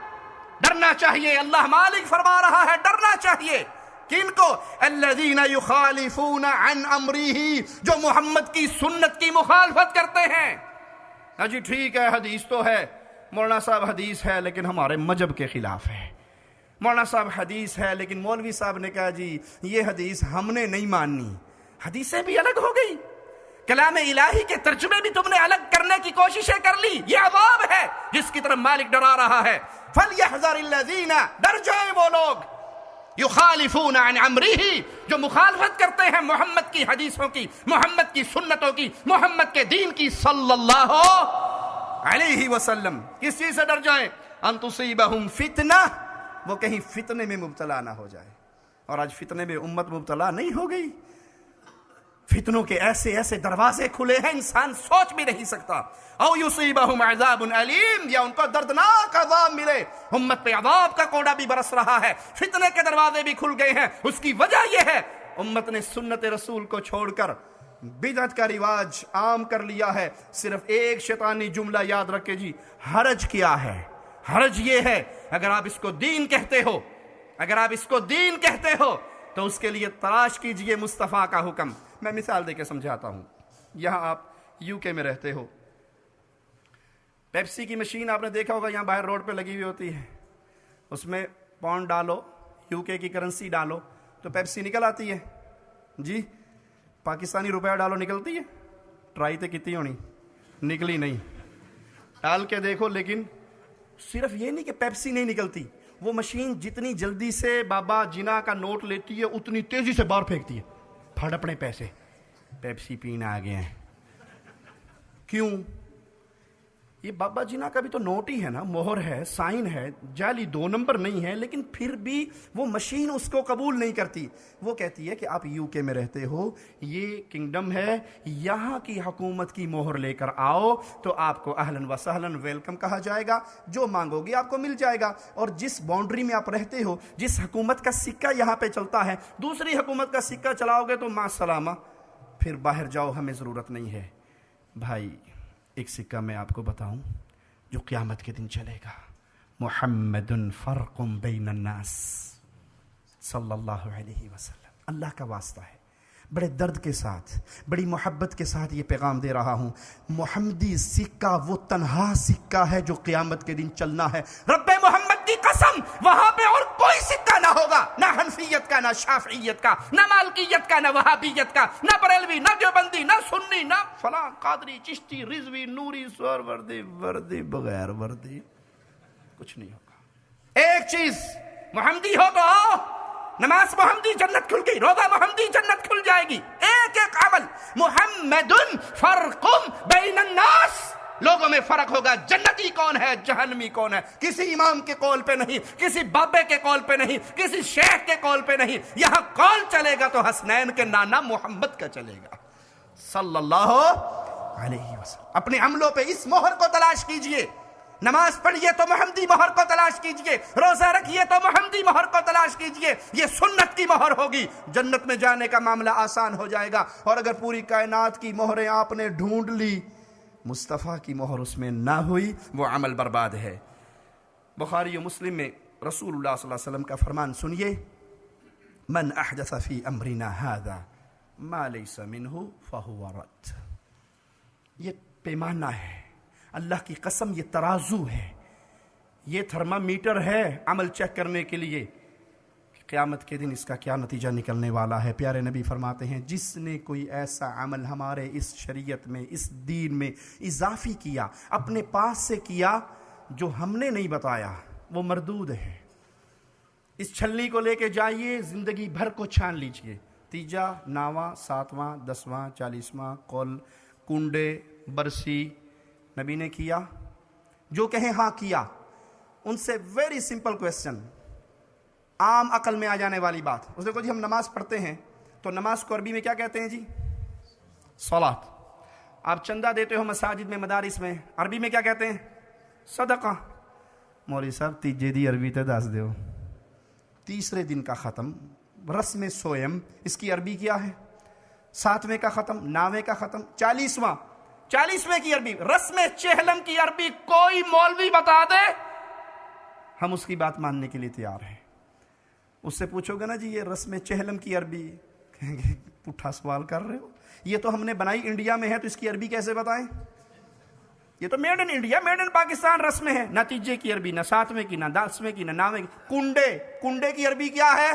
Speaker 1: ڈرنا چاہیے, اللہ مالک فرما رہا ہے ڈرنا چاہیے. کن کو؟ الذین یخالفون عن امرہ, جو محمد کی سنت کی مخالفت کرتے ہیں. ہاں جی ٹھیک ہے حدیث تو ہے, مولانا صاحب حدیث ہے لیکن ہمارے مذہب کے خلاف ہے. مولانا صاحب حدیث ہے لیکن مولوی صاحب نے کہا جی یہ حدیث ہم نے نہیں ماننی. حدیثیں بھی الگ ہو گئی, کلام الہی کے ترجمے بھی تم نے الگ کرنے کی کوششیں کر لی. یہ عذاب ہے جس کی طرف مالک ڈرا رہا ہے. فَلْيَحْذَرِ الَّذِينَ, ڈر جائیں وہ لوگ, یخالفون عن امرہ, جو مخالفت کرتے ہیں محمد کی حدیثوں کی, محمد کی سنتوں کی, محمد کے دین کی صلی اللہ علیہ وسلم. کس چیز سے ڈر جائیں؟ ان تصیبہم فتنہ, وہ کہیں فتنے میں مبتلا نہ ہو جائے. اور آج فتنے میں امت مبتلا نہیں ہو گئی. فتنوں کے ایسے ایسے دروازے کھلے ہیں انسان سوچ بھی نہیں سکتا. او یصیبہم عذاب علیم, یا ان کو دردناک عذاب ملے. امت پہ عذاب کا کوڑا بھی برس رہا ہے, فتنے کے دروازے بھی کھل گئے ہیں. اس کی وجہ یہ ہے امت نے سنت رسول کو چھوڑ کر بدعت کا رواج عام کر لیا ہے. صرف ایک شیطانی جملہ یاد رکھے جی, حرج کیا ہے. حرج یہ ہے اگر آپ اس کو دین کہتے ہو, اگر آپ اس کو دین کہتے ہو تو اس کے لیے تلاش کیجئے مصطفیٰ کا حکم. میں مثال دے کے سمجھاتا ہوں. یہاں آپ یو کے میں رہتے ہو, پیپسی کی مشین آپ نے دیکھا ہوگا یہاں باہر روڈ پہ لگی ہوئی ہوتی ہے. اس میں پاؤنڈ ڈالو, یو کے کی کرنسی ڈالو تو پیپسی نکل آتی ہے. جی پاکستانی روپیہ ڈالو نکلتی ہے؟ ٹرائی تو کتنی ہونی, نکلی نہیں. ڈال کے دیکھو, لیکن صرف یہ نہیں کہ پیپسی نہیں نکلتی, وہ مشین جتنی جلدی سے بابا جنا کا نوٹ لیتی ہے اتنی تیزی سے باہر پھینکتی ہے. پھڑ اپنے پیسے, پیپسی پینا آ گئے ہیں. کیوں؟ یہ بابا جنا کا بھی تو نوٹ ہی ہے نا, مہر ہے, سائن ہے, جعلی 2 نمبر نہیں ہے, لیکن پھر بھی وہ مشین اس کو قبول نہیں کرتی. وہ کہتی ہے کہ آپ یو کے میں رہتے ہو, یہ کنگڈم ہے, یہاں کی حکومت کی مہر لے کر آؤ تو آپ کو اہلاً و سہلاً ویلکم کہا جائے گا, جو مانگو گی آپ کو مل جائے گا. اور جس باؤنڈری میں آپ رہتے ہو, جس حکومت کا سکہ یہاں پہ چلتا ہے, دوسری حکومت کا سکہ چلاؤ گے تو مع السلامہ, پھر باہر جاؤ, ہمیں ضرورت نہیں ہے. بھائی ایک سکہ میں آپ کو بتاؤں جو قیامت کے دن چلے گا, محمد فرق بین الناس صلی اللہ علیہ وسلم. اللہ کا واسطہ ہے, بڑے درد کے ساتھ, بڑی محبت کے ساتھ یہ پیغام دے رہا ہوں. محمدی سکہ وہ تنہا سکہ ہے جو قیامت کے دن چلنا ہے. رب محمد کی قسم, وہاں پہ اور کوئی سکہ نہ ہوگا, نہ حنفیت کا, نہ شافعیت کا, نہ مالکیت کا, نہ وہابیت کا, نہ بریلوی, نہ دیوبندی, نہ سنی, نہ فلاں قادری, چشتی, رضوی, نوری, سور وردی, وردی بغیر وردی, کچھ نہیں ہوگا. ایک چیز, محمدی ہو تو آؤ, نماز محمدی جنت کھل گئی, روزہ محمدی جنت کھل جائے گی. ایک ایک عمل محمد فرق بین الناس, لوگوں میں فرق ہوگا. جنتی کون ہے, جہنمی کون ہے, کسی امام کے قول پہ نہیں, کسی بابے کے قول پہ نہیں, کسی شیخ کے قول پہ نہیں. یہاں کون چلے گا تو حسنین کے نانا محمد کا چلے گا صلی اللہ علیہ وسلم. اپنے عملوں پہ اس مہر کو تلاش کیجئے. نماز پڑھیے تو محمدی مہر کو تلاش کیجئے, روزہ رکھیے تو محمدی مہر کو تلاش کیجئے. یہ سنت کی مہر ہوگی, جنت میں جانے کا معاملہ آسان ہو جائے گا. اور اگر پوری کائنات کی مہریں آپ نے ڈھونڈ لی, مصطفیٰ کی مہر اس میں نہ ہوئی, وہ عمل برباد ہے. بخاری و مسلم میں رسول اللہ صلی اللہ علیہ وسلم کا فرمان سنیے, من احدث فی امرنا هذا ما لیس منہ فہو رد. یہ پیمانہ ہے, اللہ کی قسم یہ ترازو ہے, یہ تھرمامیٹر ہے عمل چیک کرنے کے لیے. قیامت کے دن اس کا کیا نتیجہ نکلنے والا ہے. پیارے نبی فرماتے ہیں, جس نے کوئی ایسا عمل ہمارے اس شریعت میں, اس دین میں اضافی کیا, اپنے پاس سے کیا, جو ہم نے نہیں بتایا, وہ مردود ہے. اس چھلنی کو لے کے جائیے, زندگی بھر کو چھان لیجئے, تیجا, ناواں, 7واں, 10واں, 40واں قول کنڈے برسی نبی نے کیا؟ جو کہیں ہاں کیا، ان سے ویری سمپل کویسچن، عام عقل میں آ جانے والی بات، اس نے کہا جی ہم نماز پڑھتے ہیں تو نماز کو عربی میں کیا کہتے ہیں جی؟ صلاۃ۔ آپ چندہ دیتے ہو مساجد میں مدارس میں، عربی میں کیا کہتے ہیں؟ صدقہ۔ مولوی صاحب تیجے دی عربی تے دس دیو۔ تیسرے دن کا ختم رسم سوئم، اس کی عربی کیا ہے؟ 7ویں کا ختم، 9ویں کا ختم، 40ویں کی عربی، رسم چہلم کی عربی کوئی مولوی بتا دے، ہم اس کی بات ماننے کے لیے تیار ہیں۔ اس سے پوچھو گے نا جی یہ رسم چہلم کی عربی، کہیں گے پٹھا سوال کر رہے ہو، یہ تو ہم نے بنائی انڈیا میں ہے تو اس کی عربی کیسے بتائیں؟ یہ تو made in India, made in Pakistan رسم ہے، نہ تیجے کی عربی، نہ 7ویں کی، نہ 10ویں کی، نہ 9ویں کی۔ کنڈے کی عربی کیا ہے؟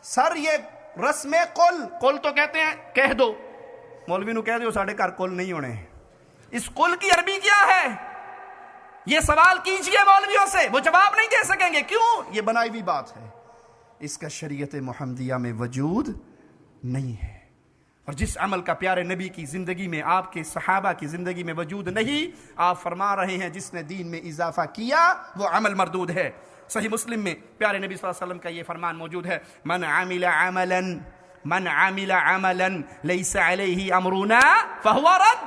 Speaker 1: سر یہ رسم قل تو کہتے ہیں کہہ دو، مولوی نو کہہ دو ساڑھے گھر قل نہیں ہونے، اس قل کی عربی کیا ہے؟ یہ سوال کیجئے مولویوں سے، وہ جواب نہیں دے سکیں گے۔ کیوں؟ یہ بنائی ہوئی بات ہے، اس کا شریعت محمدیہ میں وجود نہیں ہے۔ اور جس عمل کا پیارے نبی کی زندگی میں، آپ کے صحابہ کی زندگی میں وجود نہیں، آپ فرما رہے ہیں جس نے دین میں اضافہ کیا وہ عمل مردود ہے۔ صحیح مسلم میں پیارے نبی صلی اللہ علیہ وسلم کا یہ فرمان موجود ہے، من عمل عملا لیس علیہ امرنا فہو رد۔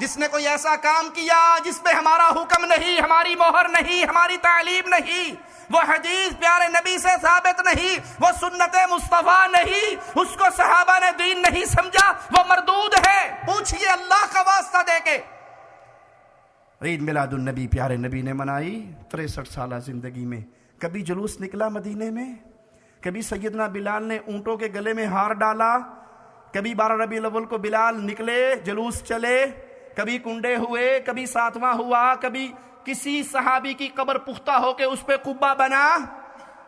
Speaker 1: جس نے کوئی ایسا کام کیا جس پہ ہمارا حکم نہیں، ہماری مہر نہیں، ہماری تعلیم نہیں، وہ حدیث پیارے نبی سے ثابت نہیں، وہ سنت مصطفیٰ نہیں، اس کو صحابہ نے دین نہیں سمجھا، وہ مردود ہے۔ پوچھئے اللہ کا واسطہ دے کے۔ عید میلاد النبی پیارے نبی نے منائی 63 سالہ زندگی میں، کبھی جلوس نکلا مدینے میں؟ کبھی سیدنا بلال نے اونٹوں کے گلے میں ہار ڈالا؟ کبھی 12 ربیع الاول کو بلال نکلے، جلوس چلے؟ کبھی کنڈے ہوئے، کبھی 7واں ہوا، کبھی کسی صحابی کی قبر پختہ ہو کے اس پہ قبہ بنا،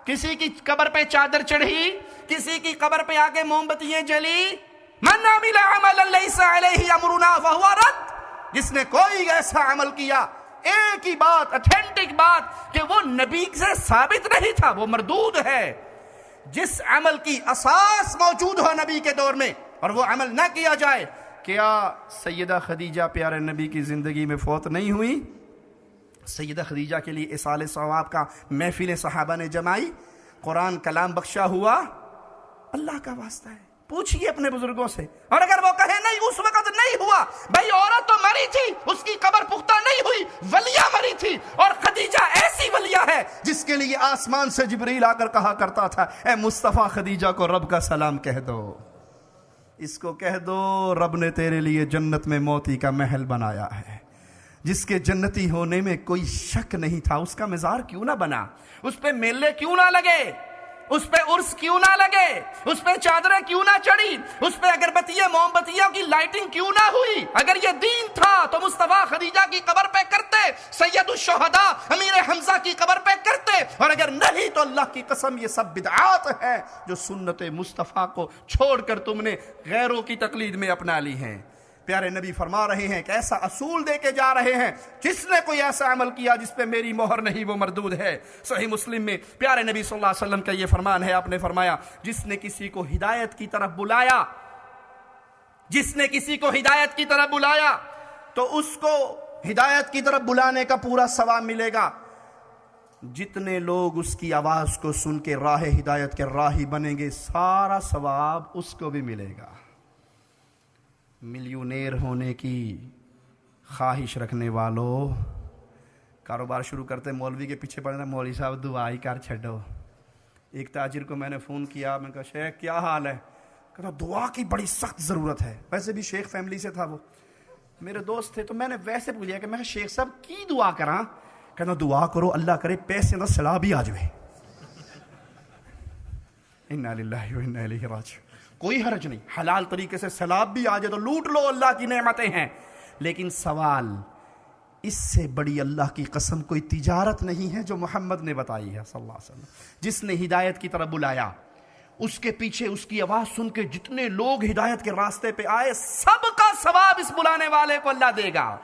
Speaker 1: کسی کی قبر پہ چادر چڑھی، کسی کی قبر پہ آگے موم بتیاں جلی۔ من عمل عملا لیس علیہ امرنا فہو رد۔ جس نے کوئی ایسا عمل کیا، ایک ہی بات، اتھینٹک بات کہ وہ نبی سے ثابت نہیں تھا، وہ مردود ہے۔ جس عمل کی اساس موجود ہو نبی کے دور میں اور وہ عمل نہ کیا جائے، کیا سیدہ خدیجہ پیارے نبی کی زندگی میں فوت نہیں ہوئی؟ سیدہ خدیجہ کے لیے اصال ثواب کا محفل صحابہ نے جمائی، قرآن کلام بخشا ہوا، اللہ کا واسطہ ہے۔ پوچھئے اپنے بزرگوں سے، اور اگر وہ کہے نہیں اس وقت نہیں ہوا، بھائی عورت تو مری تھی، اس کی قبر پختہ نہیں ہوئی، ولیہ مری تھی، اور خدیجہ ایسی ولیہ ہے جس کے لیے آسمان سے جبریل آ کر کہا کرتا تھا اے مصطفیٰ خدیجہ کو رب کا سلام کہہ دو، اس کو کہہ دو رب نے تیرے لیے جنت میں موتی کا محل بنایا ہے۔ جس کے جنتی ہونے میں کوئی شک نہیں تھا، اس کا مزار کیوں نہ بنا، اس پہ میلے کیوں نہ لگے، اس پہ عرس کیوں نہ لگے، اس پہ چادریں کیوں نہ چڑھی، اس پہ اگربتیاں موم بتیوں کی لائٹنگ کیوں نہ ہوئی؟ اگر یہ دین تھا تو مصطفیٰ خدیجہ کی قبر پہ کرتے، سید الشہداء امیر حمزہ کی قبر پہ کرتے، اور اگر نہیں تو اللہ کی قسم یہ سب بدعات ہے جو سنت مصطفیٰ کو چھوڑ کر تم نے غیروں کی تقلید میں اپنا لی ہیں۔ پیارے نبی فرما رہے ہیں کہ ایسا اصول دے کے جا رہے ہیں، جس نے کوئی ایسا عمل کیا جس پہ میری مہر نہیں وہ مردود ہے۔ صحیح مسلم میں پیارے نبی صلی اللہ علیہ وسلم کا یہ فرمان ہے، آپ نے فرمایا جس نے کسی کو ہدایت کی طرف بلایا، جس نے کسی کو ہدایت کی طرف بلایا تو اس کو ہدایت کی طرف بلانے کا پورا ثواب ملے گا۔ جتنے لوگ اس کی آواز کو سن کے راہ ہدایت کے راہی بنیں گے، سارا ثواب اس کو بھی ملے گا۔ ملیونیر ہونے کی خواہش رکھنے والوں، کاروبار شروع کرتے مولوی کے پیچھے پڑنا، مولوی صاحب دعا ہی کر چھڈو۔ ایک تاجر کو میں نے فون کیا، میں کہا شیخ کیا حال ہے؟ کہا دعا کی بڑی سخت ضرورت ہے۔ ویسے بھی شیخ فیملی سے تھا، وہ میرے دوست تھے، تو میں نے ویسے پوچھا کہ میں شیخ صاحب کی دعا کراں؟ کہنا دعا کرو اللہ کرے پیسے نہ سیلاب ہی آ جائے۔ انا للہ و انا الیہ راجعون۔ کوئی حرج نہیں، حلال طریقے سے سیلاب بھی آ جائے تو لوٹ لو، اللہ کی نعمتیں ہیں، لیکن سوال اس سے بڑی اللہ کی قسم کوئی تجارت نہیں ہے جو محمد نے بتائی ہے صلی اللہ علیہ وسلم۔ جس نے ہدایت کی طرف بلایا، اس کے پیچھے اس کی آواز سن کے جتنے لوگ ہدایت کے راستے پہ آئے، سب کا ثواب اس بلانے والے کو اللہ دے گا۔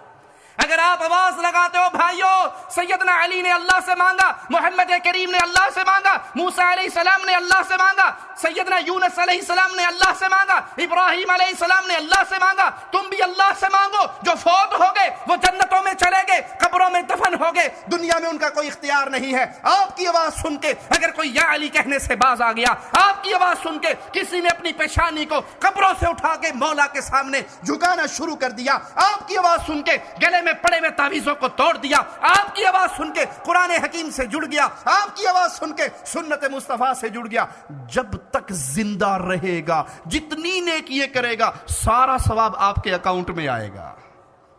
Speaker 1: اگر آپ آواز لگاتے ہو بھائیو سیدنا علی نے اللہ سے مانگا، محمد کریم نے اللہ سے مانگا، موسیٰ علیہ السلام نے اللہ سے مانگا، سیدنا یونس علیہ السلام نے اللہ سے مانگا، ابراہیم علیہ السلام نے اللہ سے مانگا، تم بھی اللہ سے مانگو۔ جو فوت ہو گئے وہ جنتوں میں چلے گئے، قبروں میں دفن ہو گئے، دنیا میں ان کا کوئی اختیار نہیں ہے۔ آپ کی آواز سن کے اگر کوئی یا علی کہنے سے باز آ گیا، آپ کی آواز سن کے کسی نے اپنی پیشانی کو قبروں سے اٹھا کے مولا کے سامنے جھکانا شروع کر دیا، آپ کی آواز سن کے گلے میں پڑے ہوئے تعویذوں کو توڑ دیا، آپ کی آواز سن کے قرآن حکیم سے جڑ گیا، آپ کی آواز سن کے سنت مصطفیٰ سے جڑ گیا، جب تک زندہ رہے گا جتنی نیکی کرے گا سارا ثواب آپ کے اکاؤنٹ میں آئے گا۔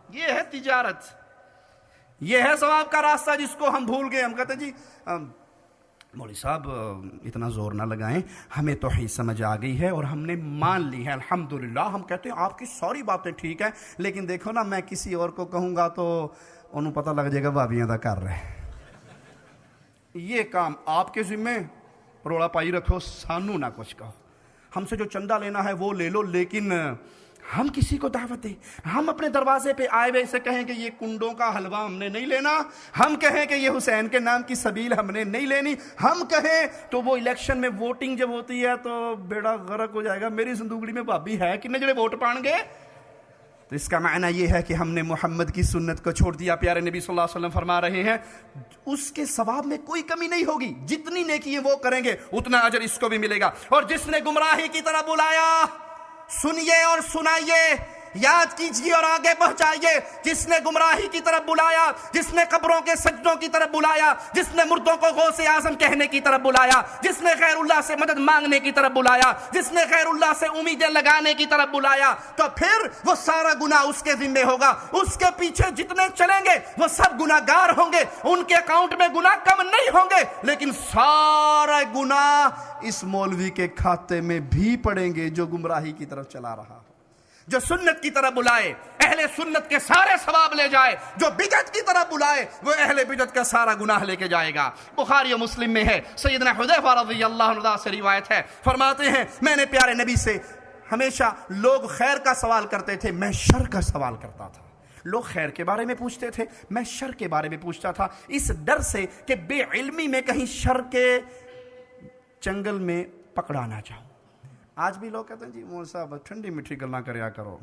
Speaker 1: یہ ہے تجارت، یہ ہے ثواب کا راستہ جس کو ہم بھول گئے۔ ہم کہتے ہیں جی مولوی صاحب اتنا زور نہ لگائیں، ہمیں توحید سمجھ آ گئی ہے اور ہم نے مان لی ہے الحمدللہ۔ ہم کہتے ہیں آپ کی ساری باتیں ٹھیک ہیں، لیکن دیکھو نا میں کسی اور کو کہوں گا تو انہوں پتہ لگ جائے گا بابیاں دا کر رہے ہیں۔ یہ کام آپ کے ذمہ، روڑا پائی رکھو، سانو نہ کچھ کہو، ہم سے جو چندہ لینا ہے وہ لے لو، لیکن ہم کسی کو دعوت دیں، ہم اپنے دروازے پہ آئے ہوئے سے کہیں کہ یہ کنڈوں کا حلوہ ہم نے نہیں لینا، ہم کہیں کہ یہ حسین کے نام کی سبیل ہم نے نہیں لینی، ہم کہیں تو وہ الیکشن میں ووٹنگ جب ہوتی ہے تو بیڑا غرق ہو جائے گا، میری زندگی میں بھابی ہے کنے جڑے ووٹ پان گے۔ تو اس کا معنی یہ ہے کہ ہم نے محمد کی سنت کو چھوڑ دیا۔ پیارے نبی صلی اللہ علیہ وسلم فرما رہے ہیں اس کے ثواب میں کوئی کمی نہیں ہوگی، جتنی نیکی وہ کریں گے اتنا اجر اس کو بھی ملے گا۔ اور جس نے گمراہی کی طرح بلایا، سنیے اور سنائیے، یاد کیجئے اور آگے پہنچائیے، جس نے گمراہی کی طرف بلایا، جس نے قبروں کے سجدوں کی طرف بلایا، جس نے مردوں کو غوث اعظم کہنے کی طرف بلایا، جس نے غیر اللہ سے مدد مانگنے کی طرف بلایا، جس نے غیر اللہ سے امیدیں لگانے کی طرف بلایا، تو پھر وہ سارا گناہ اس کے ذمہ ہوگا۔ اس کے پیچھے جتنے چلیں گے وہ سب گناہگار ہوں گے، ان کے اکاؤنٹ میں گناہ کم نہیں ہوں گے، لیکن سارا گناہ اس مولوی کے کھاتے میں بھی پڑیں گے جو گمراہی کی طرف چلا رہا۔ جو سنت کی طرف بلائے اہل سنت کے سارے ثواب لے جائے، جو بدعت کی طرف بلائے وہ اہل بدعت کا سارا گناہ لے کے جائے گا۔ بخاری و مسلم میں ہے، سیدنا حذیفہ رضی اللہ عنہ سے روایت ہے، فرماتے ہیں میں نے پیارے نبی سے ہمیشہ لوگ خیر کا سوال کرتے تھے، میں شر کا سوال کرتا تھا۔ لوگ خیر کے بارے میں پوچھتے تھے، میں شر کے بارے میں پوچھتا تھا، اس ڈر سے کہ بے علمی میں کہیں شر کے چنگل میں پکڑا نہ جاؤں۔ آج بھی لوگ کہتے ہیں جی مول صاحب ٹھنڈی میٹھی گلاں کریا کرو،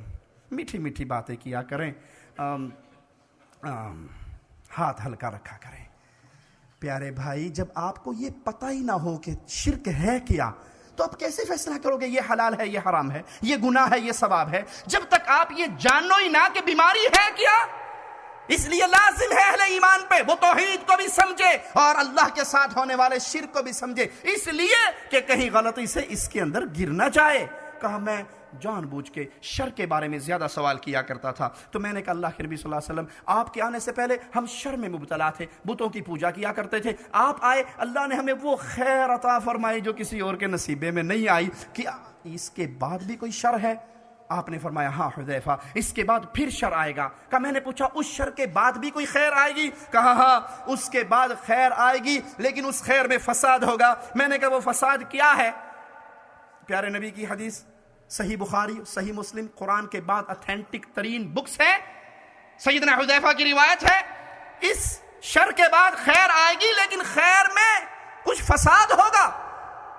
Speaker 1: میٹھی میٹھی باتیں کیا کریں، ہاتھ ہلکا رکھا کریں۔ پیارے بھائی جب آپ کو یہ پتہ ہی نہ ہو کہ شرک ہے کیا تو آپ کیسے فیصلہ کرو گے یہ حلال ہے، یہ حرام ہے، یہ گناہ ہے، یہ ثواب ہے، جب تک آپ یہ جانو ہی نہ کہ بیماری ہے کیا۔ اس لیے لازم ہے اہل ایمان پہ وہ توحید کو بھی سمجھے اور اللہ کے ساتھ ہونے والے شرک کو بھی سمجھے، اس لیے کہ کہیں غلطی سے اس کے اندر گر نہ جائے۔ کہا میں جان بوجھ کے شر کے بارے میں زیادہ سوال کیا کرتا تھا، تو میں نے کہا اللہ کے نبی صلی اللہ علیہ وسلم آپ کے آنے سے پہلے ہم شر میں مبتلا تھے، بتوں کی پوجا کیا کرتے تھے، آپ آئے اللہ نے ہمیں وہ خیر عطا فرمائی جو کسی اور کے نصیبے میں نہیں آئی، کہ اس کے بعد بھی کوئی شر ہے؟ آپ نے فرمایا ہاں حذیفہ اس کے بعد پھر شر آئے گا۔ کہا میں نے پوچھا اس شر کے بعد بھی کوئی خیر آئے گی؟ کہا ہاں اس کے بعد خیر آئے گی، لیکن اس خیر میں فساد ہوگا۔ میں نے کہا وہ فساد کیا ہے؟ پیارے نبی کی حدیث صحیح بخاری صحیح مسلم قرآن کے بعد اتھینٹک ترین بکس ہے، سیدنا حذیفہ کی روایت ہے اس شر کے بعد خیر آئے گی لیکن خیر میں کچھ فساد ہوگا۔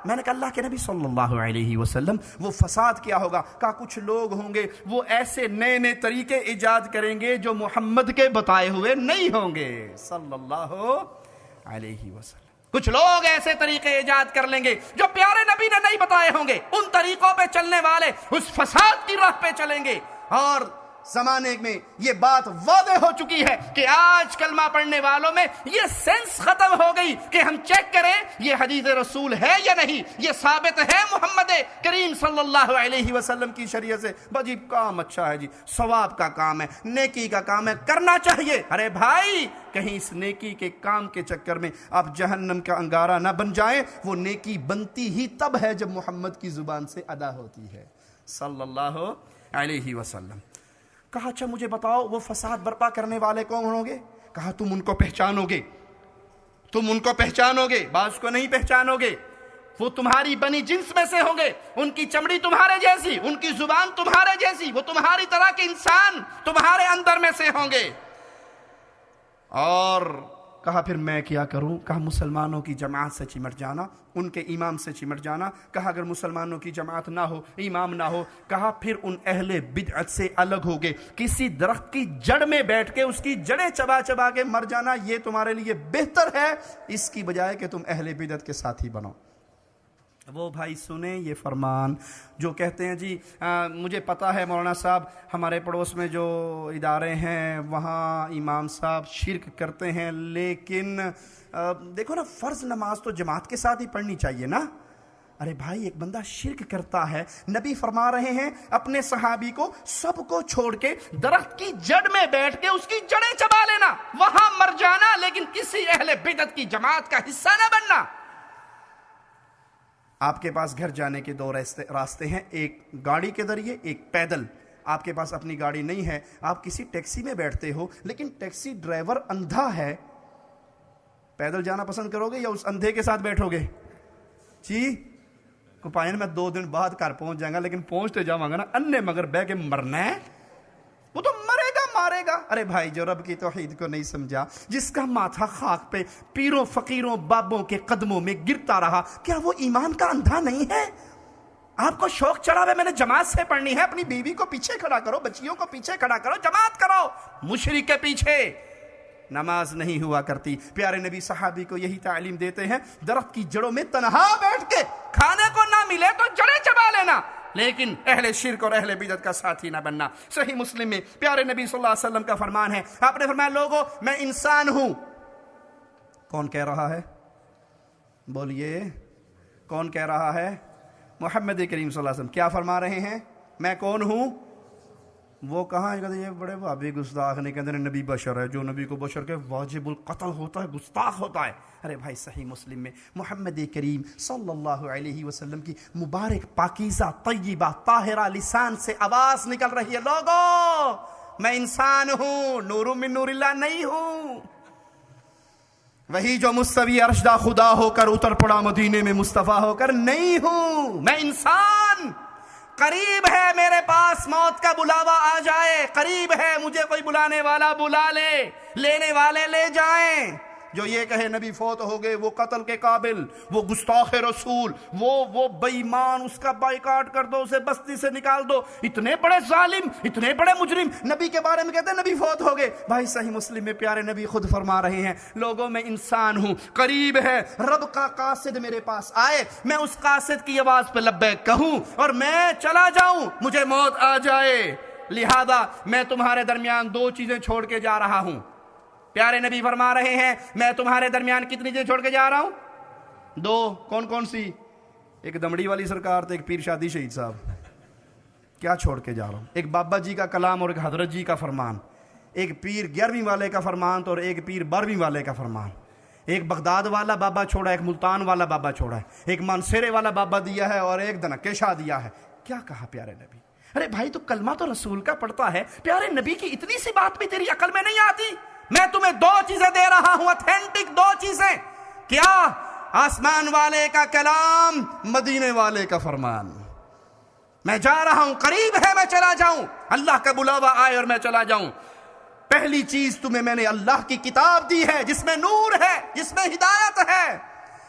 Speaker 1: میں نے کہا اللہ کے نبی صلی اللہ علیہ وسلم وہ فساد کیا ہوگا؟ کہا کچھ لوگ ہوں گے وہ ایسے نئے نئے طریقے ایجاد کریں گے جو محمد کے بتائے ہوئے نہیں ہوں گے صلی اللہ علیہ وسلم۔ کچھ لوگ ایسے طریقے ایجاد کر لیں گے جو پیارے نبی نے نہیں بتائے ہوں گے، ان طریقوں پہ چلنے والے اس فساد کی راہ پہ چلیں گے۔ اور زمانے میں یہ بات واضح ہو چکی ہے کہ آج کلمہ پڑھنے والوں میں یہ سینس ختم ہو گئی کہ ہم چیک کریں یہ حدیث رسول ہے یا نہیں، یہ ثابت ہے محمد کریم صلی اللہ علیہ وسلم کی شریعت سے۔ بجی کام اچھا ہے جی، ثواب کا کام ہے، نیکی کا کام ہے، کرنا چاہیے۔ ارے بھائی کہیں اس نیکی کے کام کے چکر میں آپ جہنم کا انگارہ نہ بن جائیں۔ وہ نیکی بنتی ہی تب ہے جب محمد کی زبان سے ادا ہوتی ہے صلی اللہ علیہ وسلم۔ کہا اچھا مجھے بتاؤ وہ فساد برپا کرنے والے کون ہوں گے؟ کہا تم ان کو پہچانو گے، تم ان کو پہچانو گے، بعض کو نہیں پہچانو گے، وہ تمہاری بنی جنس میں سے ہوں گے، ان کی چمڑی تمہارے جیسی، ان کی زبان تمہارے جیسی، وہ تمہاری طرح کے انسان تمہارے اندر میں سے ہوں گے۔ اور کہا پھر میں کیا کروں؟ کہا مسلمانوں کی جماعت سے چمٹ جانا، ان کے امام سے چمٹ جانا۔ کہا اگر مسلمانوں کی جماعت نہ ہو، امام نہ ہو، کہا پھر ان اہل بدعت سے الگ ہوگے، کسی درخت کی جڑ میں بیٹھ کے اس کی جڑیں چبا چبا کے مر جانا، یہ تمہارے لیے بہتر ہے اس کی بجائے کہ تم اہل بدعت کے ساتھی بنو۔ وہ بھائی سنیں یہ فرمان جو کہتے ہیں جی مجھے پتا ہے مولانا صاحب ہمارے پڑوس میں جو ادارے ہیں وہاں امام صاحب شرک کرتے ہیں، لیکن دیکھو نا فرض نماز تو جماعت کے ساتھ ہی پڑھنی چاہیے نا۔ ارے بھائی ایک بندہ شرک کرتا ہے، نبی فرما رہے ہیں اپنے صحابی کو سب کو چھوڑ کے درخت کی جڑ میں بیٹھ کے اس کی جڑیں چبا لینا، وہاں مر جانا، لیکن کسی اہل بدعت کی جماعت کا حصہ نہ بننا۔ آپ کے پاس گھر جانے کے دو راستے ہیں، ایک گاڑی کے ذریعے، ایک پیدل۔ آپ کے پاس اپنی گاڑی نہیں ہے، آپ کسی ٹیکسی میں بیٹھتے ہو لیکن ٹیکسی ڈرائیور اندھا ہے، پیدل جانا پسند کرو گے یا اس اندھے کے ساتھ بیٹھو گے؟ جی کوپائن میں 2 دن بعد گھر پہنچ جائیں گا، لیکن پہنچتے جاؤں گا نا انے مگر بہ کے مرنا ہے، وہ تو مرے گا مارے گا۔ ارے بھائی جو رب کی توحید کو نہیں سمجھا، جس کا ماتھا خاک پہ پیروں فقیروں بابوں کے قدموں میں گرتا رہا، کیا وہ ایمان کا اندھا نہیں ہے؟ آپ کو شوق چڑھا ہوئے میں نے جماعت سے پڑھنی ہے، اپنی بیوی کو پیچھے کھڑا کرو، بچیوں کو پیچھے کھڑا کرو، جماعت کرو۔ مشرک کے پیچھے نماز نہیں ہوا کرتی۔ پیارے نبی صحابی کو یہی تعلیم دیتے ہیں، درخت کی جڑوں میں تنہا بیٹھ کے کھانے کو نہ ملے تو جڑیں چبا لینا، لیکن اہل شرک اور اہل بدعت کا ساتھی نہ بننا۔ صحیح مسلم میں پیارے نبی صلی اللہ علیہ وسلم کا فرمان ہے، آپ نے فرمایا لوگوں میں انسان ہوں۔ کون کہہ رہا ہے؟ بولیے کون کہہ رہا ہے؟ محمد کریم صلی اللہ علیہ وسلم کیا فرما رہے ہیں؟ میں کون ہوں؟ وہ کہاں کہتے یہ بڑے بھابی گستاخ نہیں کہتے نبی بشر ہے، جو نبی کو بشر کے واجب القتل ہوتا ہے گستاخ ہوتا ہے۔ ارے بھائی صحیح مسلم میں محمد کریم صلی اللہ علیہ وسلم کی مبارک پاکیزہ طیبہ طاہرہ لسان سے آواز نکل رہی ہے، لوگوں میں انسان ہوں، نور من نور اللہ نہیں ہوں۔ وہی جو مستوی ارشدہ خدا ہو کر اتر پڑا مدینے میں مصطفیٰ ہو کر نہیں ہوں، میں انسان۔ قریب ہے میرے پاس موت کا بلاوا آ جائے، قریب ہے مجھے کوئی بلانے والا بلا لے، لینے والے لے جائیں۔ جو یہ کہے نبی فوت ہو گئے، وہ قتل کے قابل، وہ گستاخ رسول، وہ بے ایمان، اس کا بائیکاٹ کر دو، اسے بستی سے نکال دو۔ اتنے بڑے ظالم، اتنے بڑے مجرم نبی کے بارے میں کہتے ہیں نبی فوت ہو گئے۔ بھائی صحیح مسلم میں پیارے نبی خود فرما رہے ہیں، لوگوں میں انسان ہوں، قریب ہے رب کا قاصد میرے پاس آئے، میں اس قاصد کی آواز پہ لبیک کہوں اور میں چلا جاؤں، مجھے موت آ جائے۔ لہذا میں تمہارے درمیان 2 چیزیں چھوڑ کے جا رہا ہوں۔ پیارے نبی فرما رہے ہیں میں تمہارے درمیان کتنی چیزیں چھوڑ کے جا رہا ہوں؟ 2۔ کون کون سی؟ ایک دمڑی والی سرکار تو ایک پیر شادی شہید صاحب۔ کیا چھوڑ کے جا رہا ہوں؟ ایک بابا جی کا کلام اور ایک حضرت جی کا فرمان، ایک پیر 11ویں والے کا فرمان تو اور ایک پیر 12ویں والے کا فرمان۔ ایک بغداد والا بابا چھوڑا، ایک ملتان والا بابا چھوڑا ہے، ایک مانسیرے والا بابا دیا ہے اور ایک دنکے شاہ دیا ہے۔ کیا کہا پیارے نبی؟ ارے بھائی تو کلمہ تو رسول کا پڑھتا ہے، پیارے نبی کی اتنی سی بات بھی تیری عقل میں نہیں آتی؟ میں تمہیں 2 چیزیں دے رہا ہوں، اتھینٹک 2 چیزیں۔ کیا؟ آسمان والے کا کلام، مدینے والے کا فرمان۔ میں جا رہا ہوں، قریب ہے میں چلا جاؤں، اللہ کا بلاوا آئے اور میں چلا جاؤں۔ پہلی چیز تمہیں میں نے اللہ کی کتاب دی ہے جس میں نور ہے، جس میں ہدایت ہے۔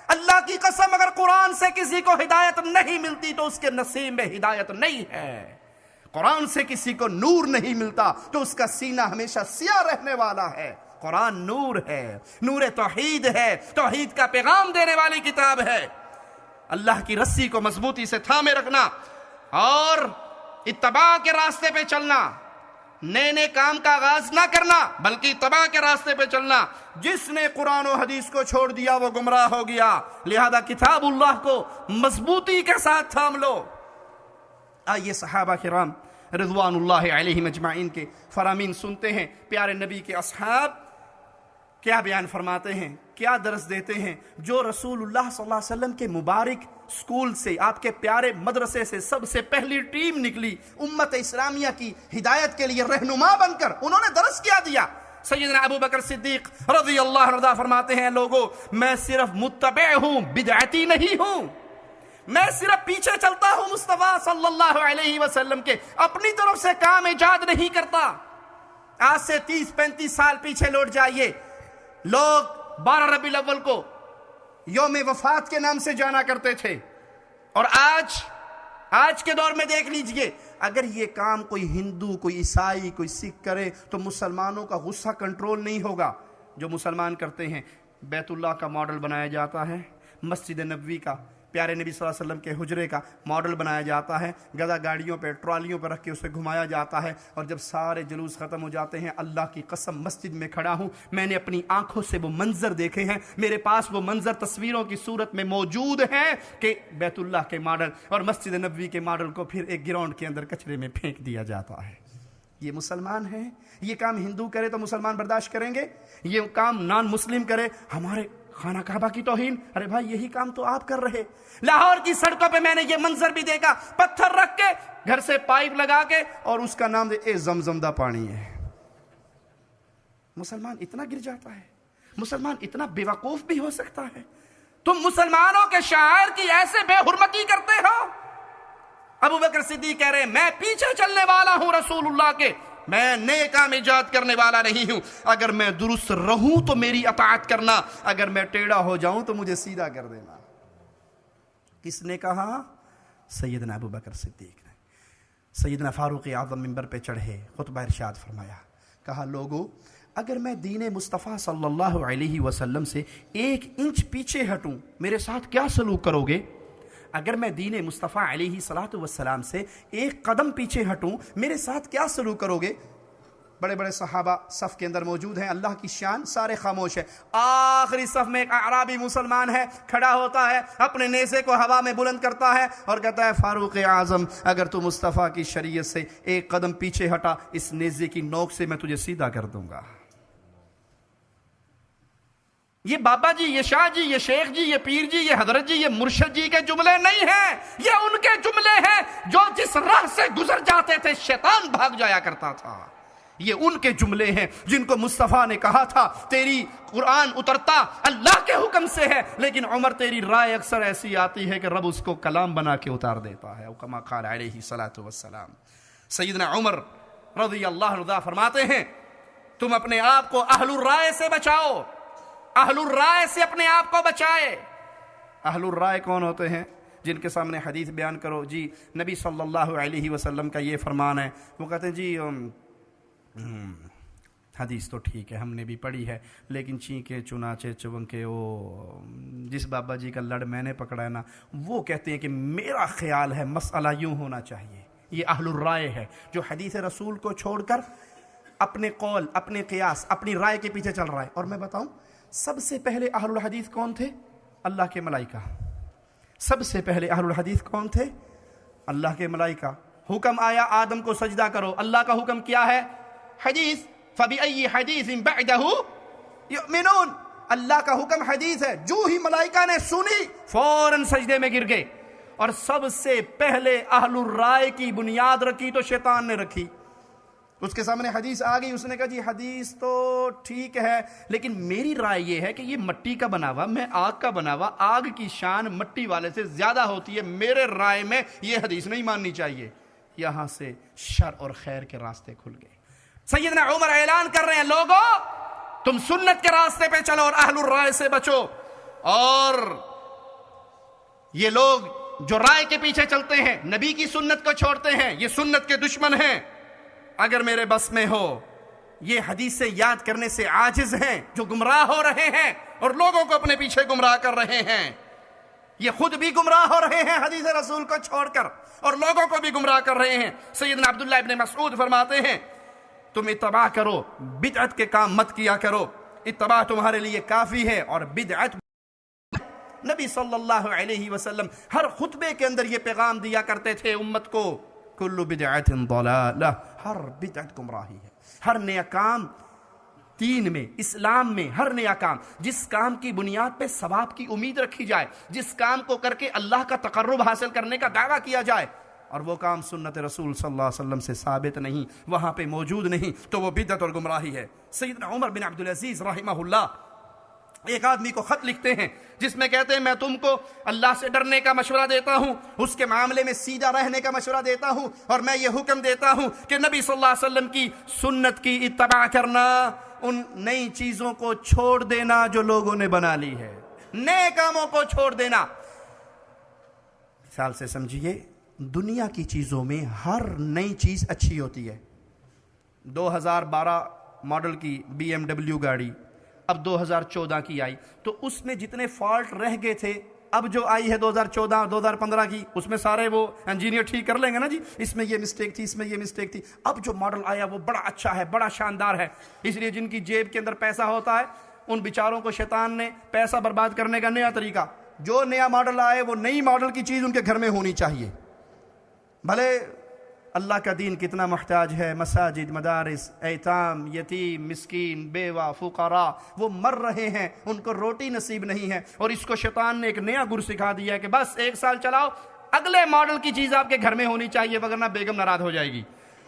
Speaker 1: اللہ کی قسم اگر قرآن سے کسی کو ہدایت نہیں ملتی تو اس کے نصیب میں ہدایت نہیں ہے۔ قرآن سے کسی کو نور نہیں ملتا تو اس کا سینہ ہمیشہ سیاہ رہنے والا ہے۔ قرآن نور ہے، نور توحید ہے، توحید کا پیغام دینے والی کتاب ہے۔ اللہ کی رسی کو مضبوطی سے تھامے رکھنا اور اتباع کے راستے پہ چلنا، نئے نئے کام کا آغاز نہ کرنا بلکہ اتباع کے راستے پہ چلنا۔ جس نے قرآن و حدیث کو چھوڑ دیا وہ گمراہ ہو گیا، لہذا کتاب اللہ کو مضبوطی کے ساتھ تھام لو۔ آئیے صحابہ کرام رضوان اللہ علیہم اجمعین کے فرامین سنتے ہیں، پیارے نبی کے اصحاب کیا بیان فرماتے ہیں، کیا درس دیتے ہیں۔ جو رسول اللہ صلی اللہ علیہ وسلم کے مبارک سکول سے، آپ کے پیارے مدرسے سے سب سے پہلی ٹیم نکلی امت اسلامیہ کی ہدایت کے لیے رہنما بن کر، انہوں نے درس کیا دیا۔ سیدنا ابو بکر صدیق رضی اللہ عنہ فرماتے ہیں، لوگوں میں صرف متبع ہوں، بدعتی نہیں ہوں، میں صرف پیچھے چلتا ہوں مصطفیٰ صلی اللہ علیہ وسلم کے، اپنی طرف سے کام ایجاد نہیں کرتا۔ آج سے 30-35 سال پیچھے لوٹ جائیے، لوگ 12 ربیع الاول کو یوم وفات کے نام سے جانا کرتے تھے، اور آج کے دور میں دیکھ لیجئے، اگر یہ کام کوئی ہندو، کوئی عیسائی، کوئی سکھ کرے تو مسلمانوں کا غصہ کنٹرول نہیں ہوگا۔ جو مسلمان کرتے ہیں، بیت اللہ کا ماڈل بنایا جاتا ہے، مسجد نبوی کا، پیارے نبی صلی اللہ علیہ وسلم کے حجرے کا ماڈل بنایا جاتا ہے، گدا گاڑیوں پہ، ٹرالیوں پہ رکھ کے اسے گھمایا جاتا ہے، اور جب سارے جلوس ختم ہو جاتے ہیں، اللہ کی قسم مسجد میں کھڑا ہوں، میں نے اپنی آنکھوں سے وہ منظر دیکھے ہیں، میرے پاس وہ منظر تصویروں کی صورت میں موجود ہیں کہ بیت اللہ کے ماڈل اور مسجد نبوی کے ماڈل کو پھر ایک گراؤنڈ کے اندر کچرے میں پھینک دیا جاتا ہے۔ یہ مسلمان ہیں؟ یہ کام ہندو کرے تو مسلمان برداشت کریں گے؟ یہ کام نان مسلم کرے، ہمارے خانہ کعبہ کی توہین، ارے بھائی یہی کام تو آپ کر رہے۔ لاہور کی سڑکوں پہ میں نے یہ منظر بھی دیکھا، پتھر رکھ کے گھر سے پائپ لگا کے اور اس کا نام دے اے زمزم دا پانی ہے۔ مسلمان اتنا گر جاتا ہے؟ مسلمان اتنا بیوقوف بھی ہو سکتا ہے؟ تم مسلمانوں کے شاعر کی ایسے بے حرمتی کرتے ہو۔ ابو بکر صدیق کہہ رہے ہیں میں پیچھے چلنے والا ہوں رسول اللہ کے، میں نئے کام ایجاد کرنے والا نہیں ہوں، اگر میں درست رہوں تو میری اطاعت کرنا، اگر میں ٹیڑھا ہو جاؤں تو مجھے سیدھا کر دینا۔ کس نے کہا؟ سیدنا ابو بکر صدیق نے۔ سیدنا فاروق اعظم منبر پہ چڑھے، خطبہ ارشاد فرمایا، کہا لوگو اگر میں دین مصطفیٰ صلی اللہ علیہ وسلم سے 1 انچ پیچھے ہٹوں میرے ساتھ کیا سلوک کرو گے؟ اگر میں دین مصطفیٰ علیہ السلام سے 1 قدم پیچھے ہٹوں میرے ساتھ کیا سلوک کرو گے؟ بڑے بڑے صحابہ صف کے اندر موجود ہیں، اللہ کی شان، سارے خاموش ہیں۔ آخری صف میں ایک اعرابی مسلمان ہے، کھڑا ہوتا ہے، اپنے نیزے کو ہوا میں بلند کرتا ہے اور کہتا ہے فاروق اعظم اگر تو مصطفیٰ کی شریعت سے 1 قدم پیچھے ہٹا، اس نیزے کی نوک سے میں تجھے سیدھا کر دوں گا۔ یہ بابا جی، یہ شاہ جی، یہ شیخ جی، یہ پیر جی، یہ حضرت جی، یہ مرشد جی کے جملے نہیں ہیں، یہ ان کے جملے ہیں جو جس راہ سے گزر جاتے تھے شیطان بھاگ جایا کرتا تھا۔ یہ ان کے جملے ہیں جن کو مصطفیٰ نے کہا تھا تیری قرآن اترتا اللہ کے حکم سے ہے، لیکن عمر تیری رائے اکثر ایسی آتی ہے کہ رب اس کو کلام بنا کے اتار دیتا ہے، کما قال علیہ الصلوۃ والسلام۔ سیدنا عمر رضی اللہ عنہ فرماتے ہیں تم اپنے آپ کو اہل الرائے سے بچاؤ، اہل الرائے سے اپنے آپ کو بچائے۔ اہل الرائے کون ہوتے ہیں؟ جن کے سامنے حدیث بیان کرو، جی نبی صلی اللہ علیہ وسلم کا یہ فرمان ہے، وہ کہتے ہیں جی حدیث تو ٹھیک ہے ہم نے بھی پڑھی ہے، لیکن چینکے چنانچے چونکے وہ جس بابا جی کا لڑ میں نے پکڑا ہے نا، وہ کہتے ہیں کہ میرا خیال ہے مسئلہ یوں ہونا چاہیے۔ یہ اہل الرائے ہے جو حدیث رسول کو چھوڑ کر اپنے قول، اپنے قیاس، اپنی رائے کے پیچھے چل رہا ہے۔ اور میں بتاؤں سب سے پہلے اہل الحدیث کون تھے؟ اللہ کے ملائکہ۔ سب سے پہلے اہل الحدیث کون تھے؟ اللہ کے ملائکہ۔ حکم آیا آدم کو سجدہ کرو، اللہ کا حکم کیا ہے؟ حدیث فَبِأَيِّ حَدِيثٍ بَعْدَهُ يُؤْمِنُونَ، اللہ کا حکم حدیث ہے، جو ہی ملائکہ نے سنی فوراً سجدے میں گر گئے۔ اور سب سے پہلے اہل الرائے کی بنیاد رکھی تو شیطان نے رکھی۔ اس کے سامنے حدیث آ گئی، اس نے کہا جی حدیث تو ٹھیک ہے لیکن میری رائے یہ ہے کہ یہ مٹی کا بنا ہوا، میں آگ کا بنا ہوا، آگ کی شان مٹی والے سے زیادہ ہوتی ہے، میرے رائے میں یہ حدیث نہیں ماننی چاہیے۔ یہاں سے شر اور خیر کے راستے کھل گئے۔ سیدنا عمر اعلان کر رہے ہیں لوگو تم سنت کے راستے پہ چلو اور اہل الرائے سے بچو۔ اور یہ لوگ جو رائے کے پیچھے چلتے ہیں، نبی کی سنت کو چھوڑتے ہیں، یہ سنت کے دشمن ہیں۔ اگر میرے بس میں ہو، یہ حدیثیں یاد کرنے سے عاجز ہیں جو گمراہ ہو رہے ہیں اور لوگوں کو اپنے پیچھے گمراہ کر رہے ہیں، یہ خود بھی گمراہ ہو رہے ہیں حدیث رسول کو چھوڑ کر اور لوگوں کو بھی گمراہ کر رہے ہیں۔ سیدنا عبداللہ ابن مسعود فرماتے ہیں تم اتباع کرو، بدعت کے کام مت کیا کرو، اتباع تمہارے لیے کافی ہے اور بدعت۔ نبی صلی اللہ علیہ وسلم ہر خطبے کے اندر یہ پیغام دیا کرتے تھے امت کو، کل بدعت ضلالہ، ہر بدعت گمراہی ہے۔ ہر نیا کام دین میں، اسلام میں، ہر نیا کام جس کام کی بنیاد پہ ثواب کی امید رکھی جائے، جس کام کو کر کے اللہ کا تقرب حاصل کرنے کا دعویٰ کیا جائے اور وہ کام سنت رسول صلی اللہ علیہ وسلم سے ثابت نہیں، وہاں پہ موجود نہیں، تو وہ بدعت اور گمراہی ہے۔ سیدنا عمر بن عبدالعزیز رحمہ اللہ ایک آدمی کو خط لکھتے ہیں جس میں کہتے ہیں میں تم کو اللہ سے ڈرنے کا مشورہ دیتا ہوں، اس کے معاملے میں سیدھا رہنے کا مشورہ دیتا ہوں، اور میں یہ حکم دیتا ہوں کہ نبی صلی اللہ علیہ وسلم کی سنت کی اتباع کرنا، ان نئی چیزوں کو چھوڑ دینا جو لوگوں نے بنا لی ہے، نئے کاموں کو چھوڑ دینا۔ مثال سے سمجھیے، دنیا کی چیزوں میں ہر نئی چیز اچھی ہوتی ہے۔ 2012 ماڈل کی BMW گاڑی اب 2014 کی آئی، تو اس میں جتنے فالٹ رہ گئے تھے اب جو آئی ہے 2014 2015 کی، اس میں سارے وہ انجینئر ٹھیک کر لیں گے نا جی، اس میں یہ مسٹیک تھی، اس میں یہ مسٹیک تھی۔ اب جو ماڈل آیا وہ بڑا اچھا ہے، بڑا شاندار ہے، اس لیے جن کی جیب کے اندر پیسہ ہوتا ہے ان بیچاروں کو شیطان نے پیسہ برباد کرنے کا نیا طریقہ، جو نیا ماڈل آئے وہ نئی ماڈل کی چیز ان کے گھر میں ہونی چاہیے۔ بھلے اللہ کا دین کتنا محتاج ہے، مساجد، مدارس، ایتام، یتیم، مسکین، بیوہ، فقراء وہ مر رہے ہیں، ان کو روٹی نصیب نہیں ہے، اور اس کو شیطان نے ایک نیا گر سکھا دیا ہے کہ بس 1 سال چلاؤ، اگلے ماڈل کی چیز آپ کے گھر میں ہونی چاہیے ورنہ بیگم ناراض ہو جائے گی۔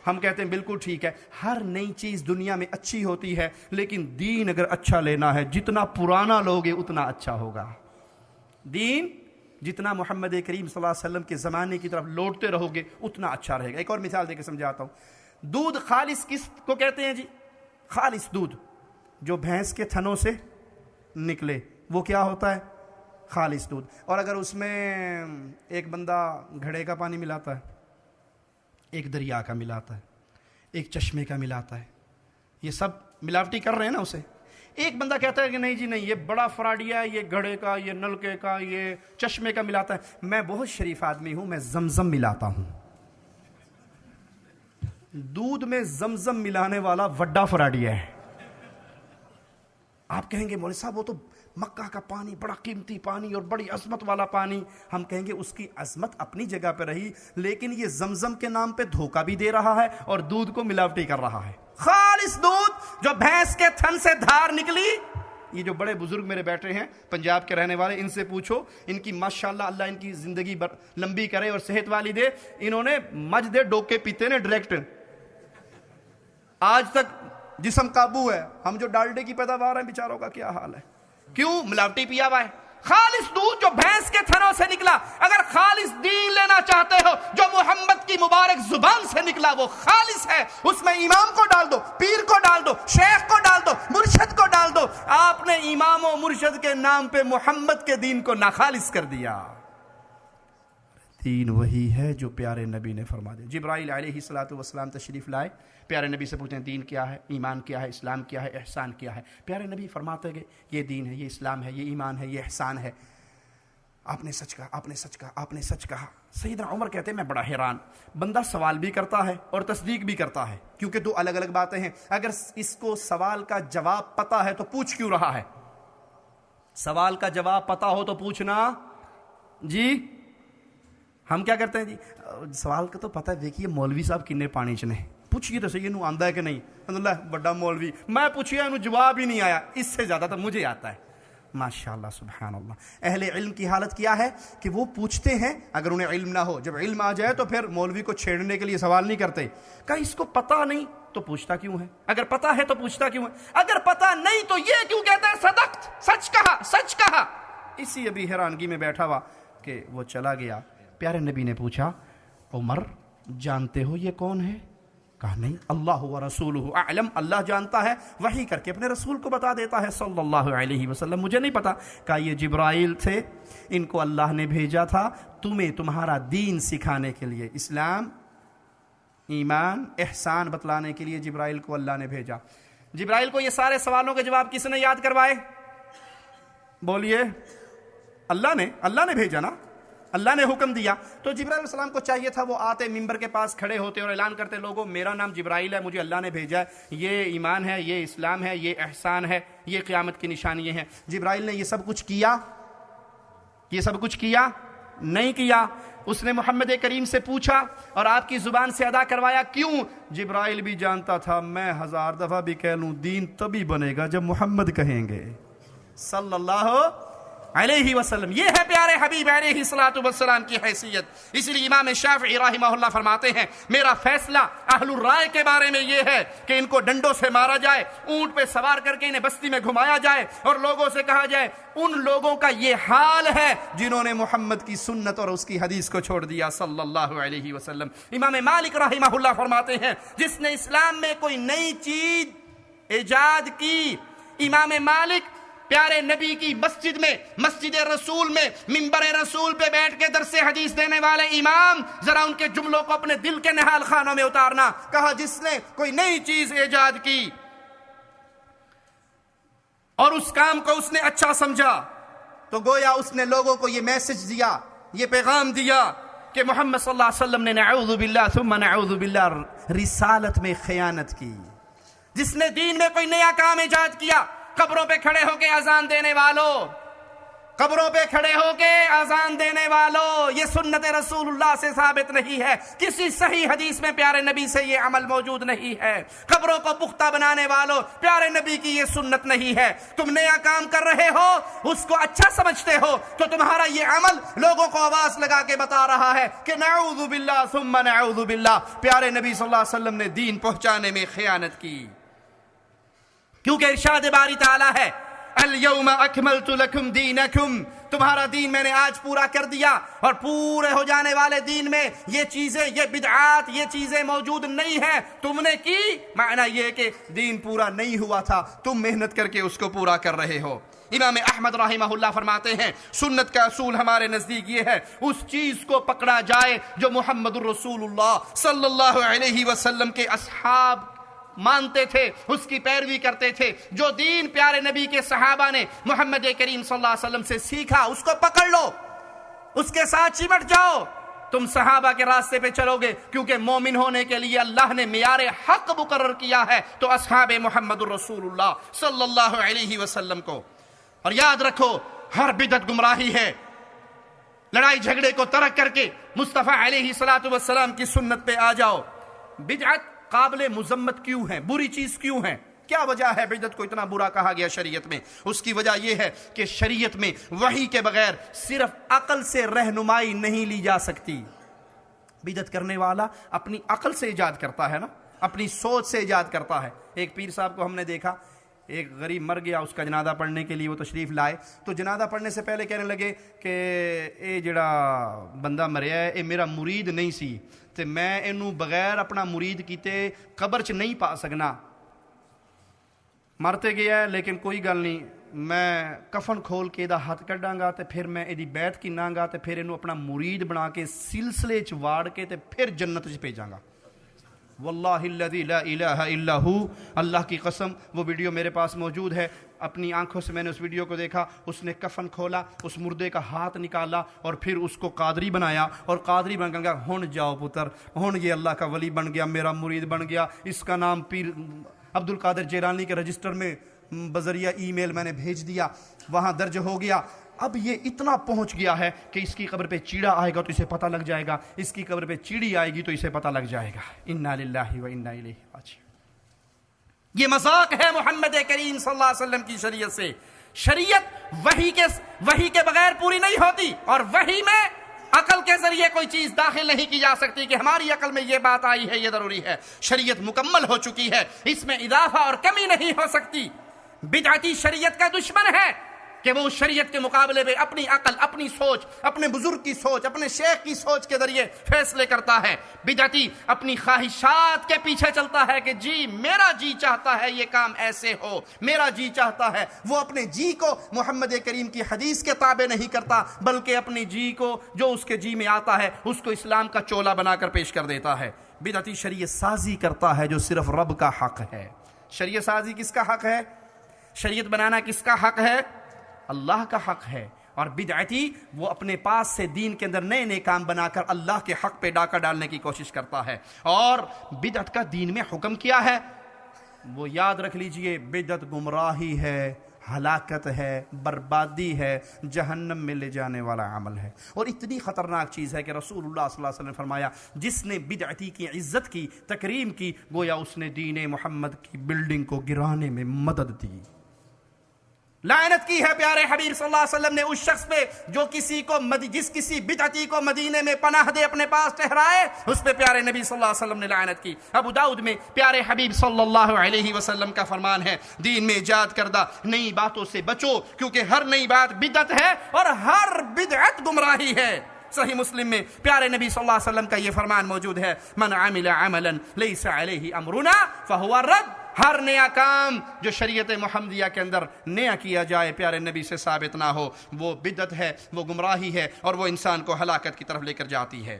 Speaker 1: ہم کہتے ہیں بالکل ٹھیک ہے، ہر نئی چیز دنیا میں اچھی ہوتی ہے، لیکن دین اگر اچھا لینا ہے جتنا پرانا لوگے اتنا اچھا ہوگا۔ دین جتنا محمد کریم صلی اللہ علیہ وسلم کے زمانے کی طرف لوٹتے رہو گے اتنا اچھا رہے گا۔ ایک اور مثال دے کے سمجھاتا ہوں۔ دودھ خالص کس کو کہتے ہیں جی؟ خالص دودھ جو بھینس کے تھنوں سے نکلے وہ کیا ہوتا ہے؟ خالص دودھ۔ اور اگر اس میں ایک بندہ گھڑے کا پانی ملاتا ہے، ایک دریا کا ملاتا ہے، ایک چشمے کا ملاتا ہے، یہ سب ملاوٹی کر رہے ہیں نا اسے۔ ایک بندہ کہتا ہے کہ نہیں جی نہیں، یہ بڑا فراڈیا ہے، یہ گھڑے کا، یہ نلکے کا، یہ چشمے کا ملاتا ہے، میں بہت شریف آدمی ہوں، میں زمزم ملاتا ہوں۔ دودھ میں زمزم ملانے والا وڈا فراڈیا ہے۔ آپ کہیں گے مولوی صاحب وہ تو مکہ کا پانی بڑا قیمتی پانی اور بڑی عظمت والا پانی، ہم کہیں گے اس کی عظمت اپنی جگہ پہ رہی، لیکن یہ زمزم کے نام پہ دھوکہ بھی دے رہا ہے اور دودھ کو ملاوٹی کر رہا ہے۔ خالص دودھ جو بھینس کے تھن سے دھار نکلی، یہ جو بڑے بزرگ میرے بیٹھے ہیں پنجاب کے رہنے والے، ان سے پوچھو، ان کی ماشاءاللہ اللہ ان کی زندگی لمبی کرے اور صحت والی دے، انہوں نے مجھ دے ڈوکے پیتے نے ڈائریکٹ، آج تک جسم قابو ہے۔ ہم جو ڈالڈے کی پیداوار ہیں بیچاروں کا کیا حال ہے؟ کیوں؟ ملاوٹی پیا ہوا ہے۔ خالص دودھ جو بھینس کے تھنوں سے نکلا، اگر خالص دین لینا چاہتے ہو جو محمد کی مبارک زبان سے نکلا وہ خالص ہے، اس میں امام کو ڈال دو، پیر کو ڈال دو، شیخ کو ڈال دو، مرشد کو ڈال دو، آپ نے امام و مرشد کے نام پہ محمد کے دین کو ناخالص کر دیا۔ دین وہی ہے جو پیارے نبی نے فرما دیا۔ جبرائیل علیہ السلام تشریف لائے، پیارے نبی سے پوچھیں دین کیا ہے، ایمان کیا ہے، اسلام کیا ہے، احسان کیا ہے۔ پیارے نبی فرماتے گئے یہ دین ہے، یہ اسلام ہے، یہ ایمان ہے، یہ احسان ہے۔ آپ نے سچ کہا، آپ نے سچ کہا، آپ نے سچ کہا۔ سیدنا عمر کہتے ہیں میں بڑا حیران، بندہ سوال بھی کرتا ہے اور تصدیق بھی کرتا ہے، کیونکہ دو الگ الگ باتیں ہیں۔ اگر اس کو سوال کا جواب پتہ ہے تو پوچھ کیوں رہا ہے؟ سوال کا جواب پتہ ہو تو پوچھنا جی۔ ہم کیا کرتے ہیں جی، سوال کا تو پتہ ہے، دیکھیے مولوی صاحب کنے پانی چنے، پوچھئے تو صحیح انہوں آندہ ہے کہ نہیں، اللہ بڑا مولوی، میں پوچھیا انہوں جواب ہی نہیں آیا، اس سے زیادہ تو مجھے آتا ہے۔ ماشاءاللہ سبحان اللہ۔ اہل علم کی حالت کیا ہے کہ وہ پوچھتے ہیں اگر انہیں علم نہ ہو، جب علم آ جائے تو پھر مولوی کو چھیڑنے کے لیے سوال نہیں کرتے، کہ اس کو پتہ نہیں تو پوچھتا کیوں ہے، اگر پتہ ہے تو پوچھتا کیوں ہے، اگر پتہ نہیں تو یہ کیوں کہتا ہے صدقت، سچ کہا، سچ کہا۔ اسی ابھی حیرانگی میں بیٹھا ہوا کہ وہ چلا گیا، پیارے نبی نے پوچھا عمر جانتے ہو یہ کون ہے؟ کہا نہیں، اللہ و رسولہ اعلم، اللہ جانتا ہے، وحی کر کے اپنے رسول کو بتا دیتا ہے صلی اللہ علیہ وسلم، مجھے نہیں پتا۔ کہا یہ جبرائیل تھے، ان کو اللہ نے بھیجا تھا تمہیں تمہارا دین سکھانے کے لیے، اسلام، ایمان، احسان بتلانے کے لیے جبرائیل کو اللہ نے بھیجا۔ جبرائیل کو یہ سارے سوالوں کے جواب کس نے یاد کروائے؟ بولیے، اللہ نے بھیجا نا، اللہ نے حکم دیا۔ تو جبرائیل علیہ السلام کو چاہیے تھا وہ آتے ممبر کے پاس کھڑے ہوتے اور اعلان کرتے لوگوں میرا نام جبرائیل ہے، مجھے اللہ نے بھیجا ہے، یہ ایمان ہے، یہ اسلام ہے، یہ احسان ہے، یہ قیامت کی نشانیاں ہیں۔ جبرائیل نے یہ سب کچھ کیا؟ یہ سب کچھ کیا؟ نہیں کیا۔ اس نے محمد کریم سے پوچھا اور آپ کی زبان سے ادا کروایا، کیوں؟ جبرائیل بھی جانتا تھا میں 1000 دفعہ بھی کہہ لوں دین تبھی بنے گا جب محمد کہیں گے صلی اللہ علیہ وسلم۔ یہ ہے پیارے حبیب علیہ السلام کی حیثیت۔ اس لیے امام شافعی رحمہ اللہ فرماتے ہیں میرا فیصلہ اہل الرائے کے بارے میں یہ ہے کہ ان کو ڈنڈوں سے مارا جائے، اونٹ پہ سوار کر کے انہیں بستی میں گھمایا جائے اور لوگوں سے کہا جائے ان لوگوں کا یہ حال ہے جنہوں نے محمد کی سنت اور اس کی حدیث کو چھوڑ دیا صلی اللہ علیہ وسلم۔ امام مالک رحمہ اللہ فرماتے ہیں جس نے اسلام میں کوئی نئی چیز ایجاد کی۔ امام مالک پیارے نبی کی مسجد میں، مسجد رسول میں، منبر رسول پہ بیٹھ کے درس حدیث دینے والے امام، ذرا ان کے جملوں کو اپنے دل کے نہال خانوں میں اتارنا۔ کہا جس نے کوئی نئی چیز ایجاد کی اور اس کام کو اس نے اچھا سمجھا تو گویا اس نے لوگوں کو یہ میسج دیا، یہ پیغام دیا کہ محمد صلی اللہ علیہ وسلم نے نعوذ باللہ ثم نعوذ باللہ رسالت میں خیانت کی۔ جس نے دین میں کوئی نیا کام ایجاد کیا، قبروں پہ کھڑے ہو کے اذان دینے والوں، قبروں پہ کھڑے ہو کے اذان دینے والوں، یہ سنت رسول اللہ سے ثابت نہیں ہے، کسی صحیح حدیث میں پیارے نبی سے یہ عمل موجود نہیں ہے۔ قبروں کو پختہ بنانے والوں، پیارے نبی کی یہ سنت نہیں ہے۔ تم نیا کام کر رہے ہو، اس کو اچھا سمجھتے ہو تو تمہارا یہ عمل لوگوں کو آواز لگا کے بتا رہا ہے کہ نعوذ باللہ ثم نعوذ باللہ، پیارے نبی صلی اللہ علیہ وسلم نے دین پہنچانے میں خیانت کی۔ کیونکہ ارشاد باری تعالیٰ ہے اليوم اکملت لکم دینکم، تمہارا دین میں نے آج پورا کر دیا، اور پورے ہو جانے والے دین میں یہ چیزیں، یہ بدعات، یہ چیزیں موجود نہیں ہیں۔ تم نے کی، معنی یہ کہ دین پورا نہیں ہوا تھا، تم محنت کر کے اس کو پورا کر رہے ہو۔ امام احمد رحمہ اللہ فرماتے ہیں سنت کا اصول ہمارے نزدیک یہ ہے، اس چیز کو پکڑا جائے جو محمد الرسول اللہ صلی اللہ علیہ وسلم کے اصحاب مانتے تھے، اس کی پیروی کرتے تھے۔ جو دین پیارے نبی کے صحابہ نے محمد کریم صلی اللہ علیہ وسلم سے سیکھا، اس کو پکڑ لو، اس کے ساتھ چمٹ جاؤ، تم صحابہ کے راستے پہ چلو گے۔ کیونکہ مومن ہونے کے لیے اللہ نے معیار حق مقرر کیا ہے تو اصحاب محمد الرسول اللہ صلی اللہ علیہ وسلم کو۔ اور یاد رکھو، ہر بدعت گمراہی ہے۔ لڑائی جھگڑے کو ترک کر کے مصطفیٰ علیہ السلام کی سنت پہ آ جاؤ۔ بدعت قابل مذمت کیوں ہے؟ بری چیز کیوں ہے؟ کیا وجہ ہے بدعت کو اتنا برا کہا گیا شریعت میں؟ اس کی وجہ یہ ہے کہ شریعت میں وحی کے بغیر صرف عقل سے رہنمائی نہیں لی جا سکتی۔ بدعت کرنے والا اپنی عقل سے ایجاد کرتا ہے نا، اپنی سوچ سے ایجاد کرتا ہے۔ ایک پیر صاحب کو ہم نے دیکھا، ایک غریب مر گیا، اس کا جنازہ پڑھنے کے لیے وہ تشریف لائے، تو جنازہ پڑھنے سے پہلے کہنے لگے کہ اے جڑا بندہ مریا ہے اے میرا مرید نہیں سی تے میں اینو بغیر اپنا مرید کیتے قبر چ نہیں پا سکنا۔ مرتے گیا ہے لیکن کوئی گل نہیں، میں کفن کھول کے دا ہاتھ کڈاں گا تے پھر میں ایدی بیعت کیناں گا تے پھر اینو اپنا مرید بنا کے سلسلے چ واڑ کے تے پھر جنت چ بھیجاں گا۔ واللہ الذی لا الہ الا ہو، اللہ کی قسم وہ ویڈیو میرے پاس موجود ہے، اپنی آنکھوں سے میں نے اس ویڈیو کو دیکھا۔ اس نے کفن کھولا، اس مردے کا ہاتھ نکالا اور پھر اس کو قادری بنایا، اور قادری بن گیا ہن جاؤ پتر، ہن یہ اللہ کا ولی بن گیا، میرا مرید بن گیا، اس کا نام پیر عبد القادر جیلانی کے رجسٹر میں بذریعہ ای میل میں نے بھیج دیا، وہاں درج ہو گیا۔ اب یہ اتنا پہنچ گیا ہے کہ اس کی قبر پہ چیڑا آئے گا تو اسے پتہ لگ جائے گا، اس کی قبر پہ چیڑی آئے گی تو اسے پتہ لگ جائے گا۔ انا للہ و انا الیہ راجعون۔ یہ مذاق ہے محمد کریم صلی اللہ علیہ وسلم کی شریعت سے۔ شریعت وحی کے بغیر پوری نہیں ہوتی، اور وحی میں عقل کے ذریعے کوئی چیز داخل نہیں کی جا سکتی کہ ہماری عقل میں یہ بات آئی ہے، یہ ضروری ہے۔ شریعت مکمل ہو چکی ہے، اس میں اضافہ اور کمی نہیں ہو سکتی۔ بدعتی شریعت کا دشمن ہے کہ وہ شریعت کے مقابلے میں اپنی عقل، اپنی سوچ، اپنے بزرگ کی سوچ، اپنے شیخ کی سوچ کے ذریعے فیصلے کرتا ہے۔ بدعتی اپنی خواہشات کے پیچھے چلتا ہے کہ جی میرا جی چاہتا ہے یہ کام ایسے ہو، میرا جی چاہتا ہے۔ وہ اپنے جی کو محمد کریم کی حدیث کے تابع نہیں کرتا، بلکہ اپنی جی کو جو اس کے جی میں آتا ہے اس کو اسلام کا چولا بنا کر پیش کر دیتا ہے۔ بدعتی شریعت سازی کرتا ہے جو صرف رب کا حق ہے۔ شریعت سازی کس کا حق ہے؟ شریعت بنانا کس کا حق ہے؟ اللہ کا حق ہے۔ اور بدعتی وہ اپنے پاس سے دین کے اندر نئے نئے کام بنا کر اللہ کے حق پہ ڈاکہ ڈالنے کی کوشش کرتا ہے۔ اور بدعت کا دین میں حکم کیا ہے وہ یاد رکھ لیجئے، بدعت گمراہی ہے، ہلاکت ہے، بربادی ہے، جہنم میں لے جانے والا عمل ہے، اور اتنی خطرناک چیز ہے کہ رسول اللہ صلی اللہ علیہ وسلم نے فرمایا جس نے بدعتی کی عزت کی، تکریم کی، گویا اس نے دین محمد کی بلڈنگ کو گرانے میں مدد دی۔ لعنت کی ہے پیارے حبیب صلی اللہ علیہ وسلم نے اس شخص پہ جو جس کسی بدعتی کو مدینے میں پناہ دے اپنے پاس ٹھہرائے، اس پہ پیارے نبی صلی اللہ علیہ وسلم نے لعنت کی۔ ابو داؤد میں پیارے حبیب صلی اللہ علیہ وسلم کا فرمان ہے دین میں ایجاد کردہ نئی باتوں سے بچو، کیونکہ ہر نئی بات بدعت ہے اور ہر بدعت گمراہی ہے۔ صحیح مسلم میں پیارے نبی صلی اللہ علیہ وسلم کا یہ فرمان موجود ہے، من عمل عملا لیس علیہ امرنا فہو رد۔ ہر نیا کام جو شریعت محمدیہ کے اندر نیا کیا جائے پیارے نبی سے ثابت نہ ہو وہ بدعت ہے، وہ گمراہی ہے، اور وہ انسان کو ہلاکت کی طرف لے کر جاتی ہے۔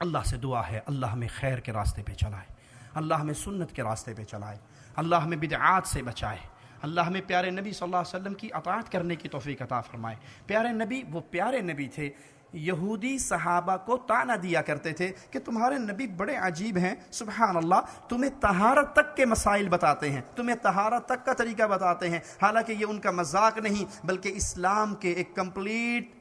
Speaker 1: اللہ سے دعا ہے اللہ ہمیں خیر کے راستے پہ چلائے، اللہ ہمیں سنت کے راستے پہ چلائے، اللہ ہمیں بدعات سے بچائے، اللہ ہمیں پیارے نبی صلی اللہ علیہ وسلم کی اطاعت کرنے کی توفیق عطا فرمائے۔ پیارے نبی وہ پیارے نبی تھے، یہودی صحابہ کو طعنہ دیا کرتے تھے کہ تمہارے نبی بڑے عجیب ہیں، سبحان اللہ، تمہیں طہارت تک کے مسائل بتاتے ہیں، تمہیں طہارت تک کا طریقہ بتاتے ہیں، حالانکہ یہ ان کا مذاق نہیں بلکہ اسلام کے ایک کمپلیٹ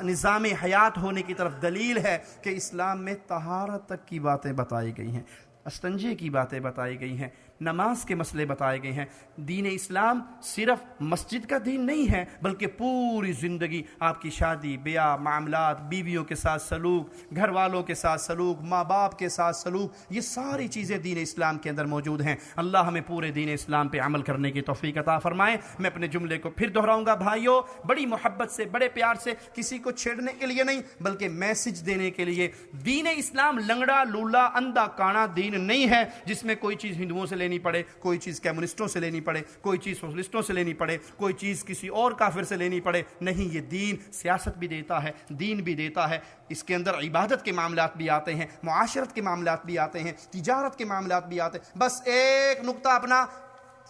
Speaker 1: نظام حیات ہونے کی طرف دلیل ہے کہ اسلام میں طہارت تک کی باتیں بتائی گئی ہیں، استنجے کی باتیں بتائی گئی ہیں، نماز کے مسئلے بتائے گئے ہیں۔ دین اسلام صرف مسجد کا دین نہیں ہے بلکہ پوری زندگی آپ کی شادی بیاہ، معاملات، بیویوں کے ساتھ سلوک، گھر والوں کے ساتھ سلوک، ماں باپ کے ساتھ سلوک، یہ ساری چیزیں دین اسلام کے اندر موجود ہیں۔ اللہ ہمیں پورے دین اسلام پہ عمل کرنے کی توفیق عطا فرمائے۔ میں اپنے جملے کو پھر دہراؤں گا، بھائیوں، بڑی محبت سے، بڑے پیار سے، کسی کو چھیڑنے کے لیے نہیں بلکہ میسج دینے کے لیے۔ دین اسلام لنگڑا لولا اندھا کانا دین نہیں ہے جس میں کوئی چیز ہندوؤں سے لینی پڑے، کوئی چیز کمیونسٹوں سے لینی پڑے، کوئی چیز سوشلسٹوں سے لینی پڑے، کوئی چیز کسی اور کافر سے لینی پڑے۔ نہیں، یہ دین سیاست بھی دیتا ہے، دین بھی دیتا ہے، اس کے اندر عبادت کے معاملات بھی آتے ہیں، معاشرت کے معاملات بھی آتے ہیں، تجارت کے معاملات بھی آتے ہیں۔ بس ایک نقطہ اپنا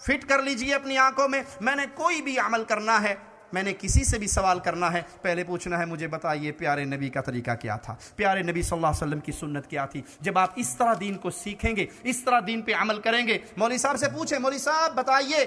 Speaker 1: فٹ کر لیجئے اپنی آنکھوں میں، میں نے کوئی بھی عمل کرنا ہے، میں نے کسی سے بھی سوال کرنا ہے، پہلے پوچھنا ہے مجھے بتائیے پیارے نبی کا طریقہ کیا تھا، پیارے نبی صلی اللہ علیہ وسلم کی سنت کیا تھی۔ جب آپ اس طرح دین کو سیکھیں گے، اس طرح دین پہ عمل کریں گے، مولوی صاحب سے پوچھیں، مولوی صاحب بتائیے،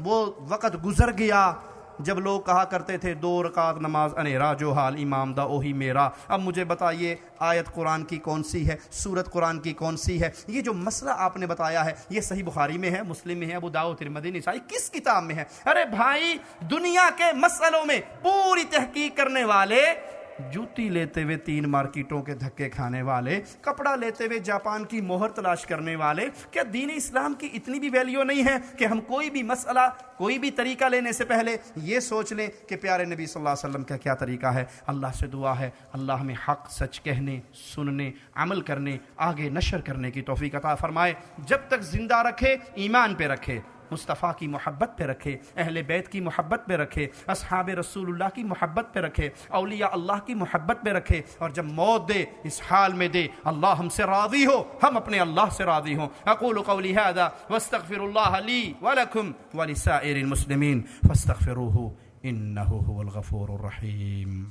Speaker 1: وہ وقت گزر گیا جب لوگ کہا کرتے تھے 2 رکعت نماز انیرا جو حال امام دا اوہی میرا۔ اب مجھے بتائیے آیت قرآن کی کون سی ہے، سورت قرآن کی کون سی ہے؟ یہ جو مسئلہ آپ نے بتایا ہے یہ صحیح بخاری میں ہے، مسلم میں ہے، ابو داؤد، ترمذی، نسائی، کس کتاب میں ہے؟ ارے بھائی، دنیا کے مسئلوں میں پوری تحقیق کرنے والے، جوتی لیتے ہوئے 3 مارکیٹوں کے دھکے کھانے والے، کپڑا لیتے ہوئے جاپان کی مہر تلاش کرنے والے، کیا دین اسلام کی اتنی بھی ویلیو نہیں ہے کہ ہم کوئی بھی مسئلہ، کوئی بھی طریقہ لینے سے پہلے یہ سوچ لیں کہ پیارے نبی صلی اللہ علیہ وسلم کا کیا طریقہ ہے؟ اللہ سے دعا ہے اللہ ہمیں حق سچ کہنے، سننے، عمل کرنے، آگے نشر کرنے کی توفیق عطا فرمائے۔ جب تک زندہ رکھے، ایمان پہ رکھے، مصطفیٰ کی محبت پہ رکھے، اہل بیت کی محبت پہ رکھے، اصحاب رسول اللہ کی محبت پہ رکھے، اولیاء اللہ کی محبت پہ رکھے، اور جب موت دے اس حال میں دے اللہ ہم سے راضی ہو، ہم اپنے اللہ سے راضی ہوں۔ اقول قولی ھذا واستغفر اللہ لی ولکم ولسائر المسلمین فاستغفروہ انہ هو الغفور الرحیم۔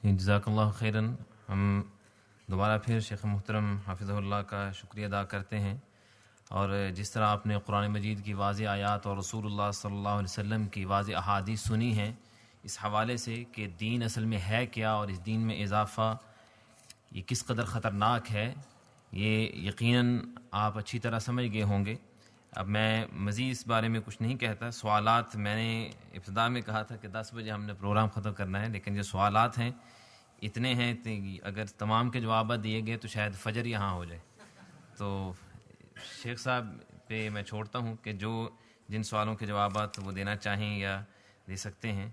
Speaker 2: جزاک اللہ خیراً۔ ہم دوبارہ پھر شیخ محترم حافظہ اللہ کا شکریہ ادا کرتے ہیں، اور جس طرح آپ نے قرآن مجید کی واضح آیات اور رسول اللہ صلی اللہ علیہ وسلم کی واضح احادیث سنی ہیں اس حوالے سے کہ دین اصل میں ہے کیا اور اس دین میں اضافہ یہ کس قدر خطرناک ہے، یہ یقیناً آپ اچھی طرح سمجھ گئے ہوں گے۔ اب میں مزید اس بارے میں کچھ نہیں کہتا۔ سوالات میں نے ابتدا میں کہا تھا کہ 10 بجے ہم نے پروگرام ختم کرنا ہے، لیکن جو سوالات ہیں اتنے ہیں، اگر تمام کے جوابات دیے گئے تو شاید فجر یہاں ہو جائے۔ تو شیخ صاحب پہ میں چھوڑتا ہوں کہ جو جن سوالوں کے جوابات وہ دینا چاہیں یا دے سکتے ہیں۔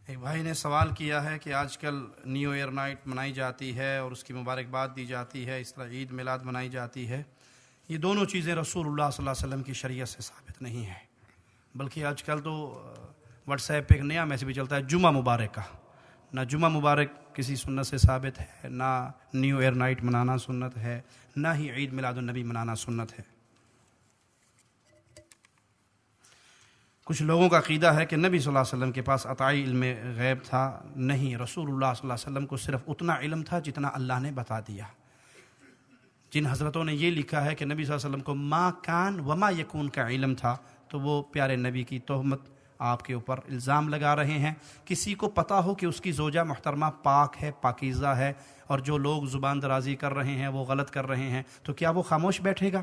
Speaker 1: ایک بھائی نے سوال کیا ہے کہ آج کل نیو ایئر نائٹ منائی جاتی ہے اور اس کی مبارکباد دی جاتی ہے، اس طرح عید میلاد منائی جاتی ہے، یہ دونوں چیزیں رسول اللہ صلی اللہ علیہ وسلم کی شریعت سے ثابت نہیں ہے، بلکہ آج کل تو واٹس ایپ پہ ایک نیا میسج بھی چلتا ہے جمعہ مبارک کا۔ نہ جمعہ مبارک کسی سنت سے ثابت ہے، نہ نیو ایئر نائٹ منانا سنت ہے، نہ ہی عید میلاد النبی منانا سنت ہے۔ کچھ لوگوں کا عقیدہ ہے کہ نبی صلی اللہ علیہ وسلم کے پاس عطائی علم غیب تھا، نہیں، رسول اللہ صلی اللہ علیہ وسلم کو صرف اتنا علم تھا جتنا اللہ نے بتا دیا۔ جن حضرتوں نے یہ لکھا ہے کہ نبی صلی اللہ علیہ وسلم کو ما کان وما یکون کا علم تھا، تو وہ پیارے نبی کی تہمت آپ کے اوپر الزام لگا رہے ہیں۔ کسی کو پتہ ہو کہ اس کی زوجہ محترمہ پاک ہے، پاکیزہ ہے، اور جو لوگ زبان درازی کر رہے ہیں وہ غلط کر رہے ہیں، تو کیا وہ خاموش بیٹھے گا؟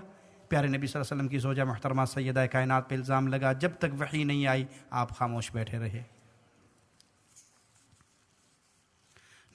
Speaker 1: پیارے نبی صلی اللہ علیہ وسلم کی زوجہ محترمہ سیدہ کائنات پہ الزام لگا، جب تک وحی نہیں آئی آپ خاموش بیٹھے رہے۔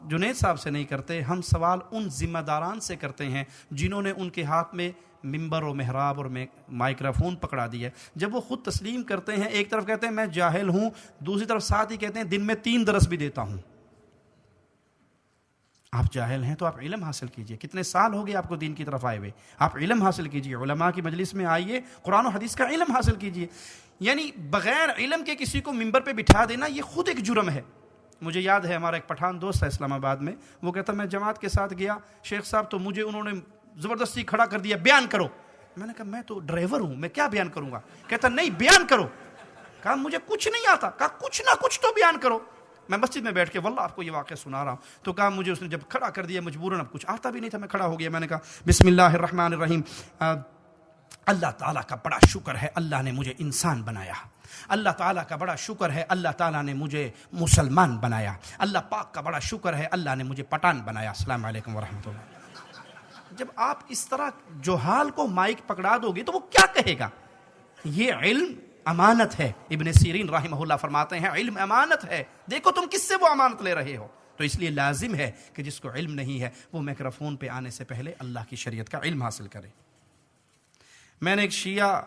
Speaker 1: جنید صاحب سے نہیں کرتے، ہم سوال ان ذمہ داران سے کرتے ہیں جنہوں نے ان کے ہاتھ میں ممبر و محراب اور مائکروفون پکڑا دیا. جب وہ خود تسلیم کرتے ہیں، ایک طرف کہتے ہیں میں جاہل ہوں، دوسری طرف ساتھ ہی کہتے ہیں دن میں 3 درس بھی دیتا ہوں. آپ جاہل ہیں تو آپ علم حاصل کیجئے. کتنے سال ہو گئے آپ کو دین کی طرف آئے ہوئے، آپ علم حاصل کیجئے، علماء کی مجلس میں آئیے، قرآن و حدیث کا علم حاصل کیجئے. یعنی بغیر علم کے کسی کو ممبر پہ بٹھا دینا یہ خود ایک جرم ہے. مجھے یاد ہے ہمارا ایک پٹھان دوست ہے اسلام آباد میں، وہ کہتا میں جماعت کے ساتھ گیا شیخ صاحب تو مجھے انہوں نے زبردستی کھڑا کر دیا، بیان کرو. میں نے کہا میں تو ڈرائیور ہوں، میں کیا بیان کروں گا؟ کہتا نہیں بیان کرو. کہا مجھے کچھ نہیں آتا. کہا کچھ نہ کچھ تو بیان کرو. میں مسجد میں بیٹھ کے واللہ آپ کو یہ واقعہ سنا رہا ہوں. تو کہا مجھے اس نے جب کھڑا کر دیا مجبوراً، اب کچھ آتا بھی نہیں تھا، میں کھڑا ہو گیا. میں نے کہا بسم اللہ الرحمن الرحیم، اللہ تعالیٰ کا بڑا شکر ہے اللہ نے مجھے انسان بنایا. اللہ تعالیٰ کا بڑا شکر ہے اللہ تعالیٰ نے مجھے مسلمان بنایا. اللہ پاک کا بڑا شکر ہے اللہ نے مجھے پٹھان بنایا. السلام علیکم ورحمۃ اللہ. جب آپ اس طرح جوہال کو مائک پکڑا دو گے تو وہ کیا کہے گا؟ یہ علم امانت ہے. ابن سیرین رحمہ اللہ فرماتے ہیں علم امانت ہے، دیکھو تم کس سے وہ امانت لے رہے ہو. تو اس لیے لازم ہے کہ جس کو علم نہیں ہے وہ میکروفون پہ آنے سے پہلے اللہ کی شریعت کا علم حاصل کرے. میں نے ایک شیعہ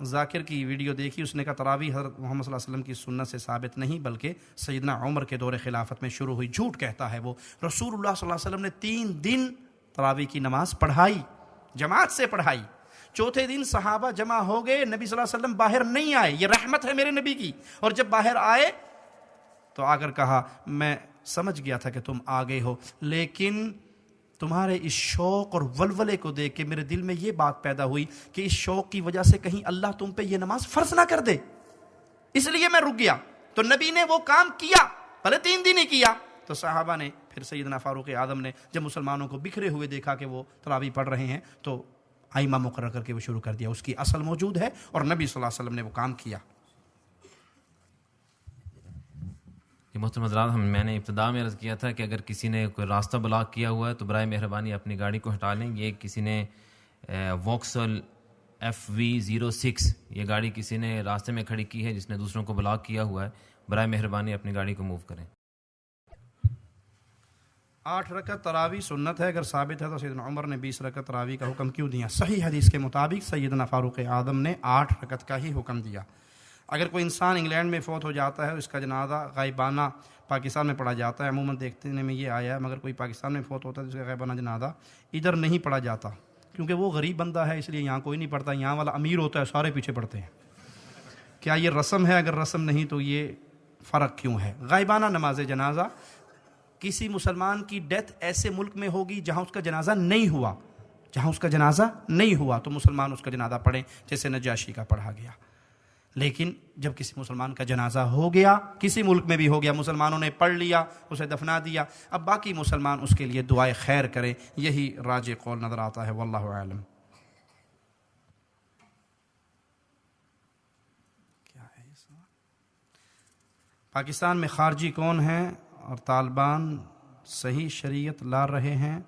Speaker 1: ذاکر کی ویڈیو دیکھی، اس نے کہا تراویح حضرت محمد صلی اللہ علیہ وسلم کی سنت سے ثابت نہیں بلکہ سیدنا عمر کے دور خلافت میں شروع ہوئی. جھوٹ کہتا ہے وہ. رسول اللہ صلی اللہ علیہ وسلم نے 3 دن تراویح کی نماز پڑھائی، جماعت سے پڑھائی. چوتھے دن صحابہ جمع ہو گئے، نبی صلی اللہ علیہ وسلم باہر نہیں آئے. یہ رحمت ہے میرے نبی کی. اور جب باہر آئے تو آ کر کہا میں سمجھ گیا تھا کہ تم آ گئے ہو، لیکن تمہارے اس شوق اور ولولے کو دیکھ کے میرے دل میں یہ بات پیدا ہوئی کہ اس شوق کی وجہ سے کہیں اللہ تم پہ یہ نماز فرض نہ کر دے، اس لیے میں رک گیا. تو نبی نے وہ کام کیا، بھلے 3 دن ہی کیا. تو صحابہ نے پھر سیدنا فاروق اعظم نے جب مسلمانوں کو بکھرے ہوئے دیکھا کہ وہ تراویح پڑھ رہے ہیں تو ائمہ مقرر کر کے وہ شروع کر دیا. اس کی اصل موجود ہے اور نبی صلی اللہ علیہ وسلم نے وہ کام کیا.
Speaker 2: یہ محترم حضرات، میں نے ابتدا میں عرض کیا تھا کہ اگر کسی نے کوئی راستہ بلاک کیا ہوا ہے تو برائے مہربانی اپنی گاڑی کو ہٹا لیں. یہ کسی نے ووکسل FV06 یہ گاڑی کسی نے راستے میں کھڑی کی ہے جس نے دوسروں کو بلاک کیا ہوا ہے. برائے مہربانی اپنی گاڑی کو موو کریں.
Speaker 1: 8 رکعت تراویح سنت ہے. اگر ثابت ہے تو سیدنا عمر نے 20 رکعت تراویح کا حکم کیوں دیا؟ صحیح حدیث کے مطابق سیدنا فاروق اعظم نے 8 رکعت کا ہی حکم دیا. اگر کوئی انسان انگلینڈ میں فوت ہو جاتا ہے، اس کا جنازہ غائبانہ پاکستان میں پڑھا جاتا ہے. عموماً دیکھنے میں یہ آیا ہے، مگر کوئی پاکستان میں فوت ہوتا ہے تو اس کا غائبانہ جنازہ ادھر نہیں پڑھا جاتا کیونکہ وہ غریب بندہ ہے، اس لیے یہاں کوئی نہیں پڑھتا. یہاں والا امیر ہوتا ہے، سارے پیچھے پڑھتے ہیں. کیا یہ رسم ہے؟ اگر رسم نہیں تو یہ فرق کیوں ہے؟ غائبانہ نماز جنازہ کسی مسلمان کی ڈیتھ ایسے ملک میں ہوگی جہاں اس کا جنازہ نہیں ہوا، تو مسلمان اس کا جنازہ پڑھیں جیسے نجاشی کا پڑھا گیا. لیکن جب کسی مسلمان کا جنازہ ہو گیا، کسی ملک میں بھی ہو گیا، مسلمانوں نے پڑھ لیا، اسے دفنا دیا، اب باقی مسلمان اس کے لیے دعائے خیر کریں. یہی راجح قول نظر آتا ہے، واللہ اعلم. کیا ہے یہ سوال؟ پاکستان میں خارجی کون ہیں اور طالبان صحیح شریعت لا رہے ہیں؟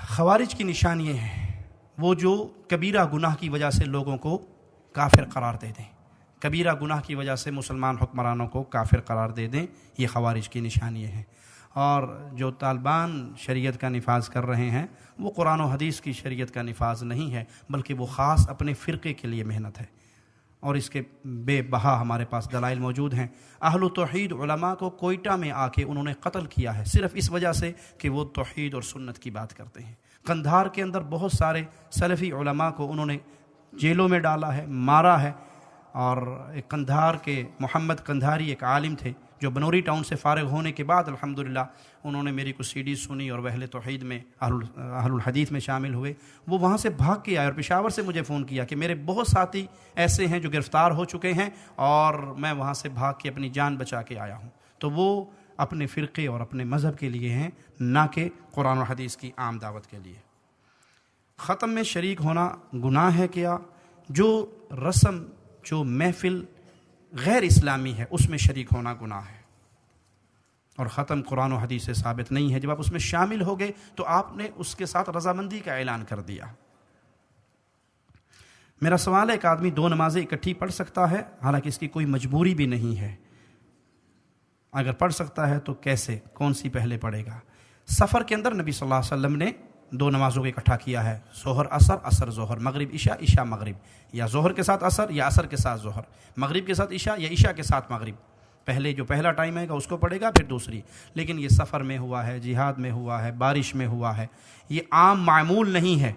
Speaker 1: خوارج کی نشان یہ ہے وہ جو کبیرہ گناہ کی وجہ سے لوگوں کو کافر قرار دے دیں، کبیرہ گناہ کی وجہ سے مسلمان حکمرانوں کو کافر قرار دے دیں، یہ خوارج کی نشان یہ ہے. اور جو طالبان شریعت کا نفاذ کر رہے ہیں وہ قرآن و حدیث کی شریعت کا نفاذ نہیں ہے بلکہ وہ خاص اپنے فرقے کے لیے محنت ہے، اور اس کے بے بہا ہمارے پاس دلائل موجود ہیں. اہل توحید علماء کو کوئٹہ میں آ کے انہوں نے قتل کیا ہے صرف اس وجہ سے کہ وہ توحید اور سنت کی بات کرتے ہیں. قندھار کے اندر بہت سارے سلفی علماء کو انہوں نے جیلوں میں ڈالا ہے، مارا ہے. اور ایک قندھار کے محمد قندھاری ایک عالم تھے جو بنوری ٹاؤن سے فارغ ہونے کے بعد الحمدللہ انہوں نے میری کچھ CD سنی اور وہ اہل توحید میں اہل الحدیث میں شامل ہوئے. وہ وہاں سے بھاگ کے آئے اور پشاور سے مجھے فون کیا کہ میرے بہت ساتھی ایسے ہیں جو گرفتار ہو چکے ہیں اور میں وہاں سے بھاگ کے اپنی جان بچا کے آیا ہوں. تو وہ اپنے فرقے اور اپنے مذہب کے لیے ہیں، نہ کہ قرآن و حدیث کی عام دعوت کے لیے. ختم میں شریک ہونا گناہ ہے کیا؟ جو رسم جو محفل غیر اسلامی ہے اس میں شریک ہونا گناہ ہے، اور ختم قرآن و حدیث سے ثابت نہیں ہے. جب آپ اس میں شامل ہو گئے تو آپ نے اس کے ساتھ رضامندی کا اعلان کر دیا. میرا سوال ہے، ایک آدمی 2 نمازیں اکٹھی پڑھ سکتا ہے حالانکہ اس کی کوئی مجبوری بھی نہیں ہے؟ اگر پڑھ سکتا ہے تو کیسے، کون سی پہلے پڑھے گا؟ سفر کے اندر نبی صلی اللہ علیہ وسلم نے 2 نمازوں کو اکٹھا کیا ہے، ظہر عصر، عصر ظہر، مغرب عشاء، عشاء مغرب، یا ظہر کے ساتھ عصر یا عصر کے ساتھ ظہر، مغرب کے ساتھ عشاء یا عشاء کے ساتھ مغرب. پہلے جو پہلا ٹائم ہے گا اس کو پڑھے گا، پھر دوسری. لیکن یہ سفر میں ہوا ہے، جہاد میں ہوا ہے، بارش میں ہوا ہے، یہ عام معمول نہیں ہے.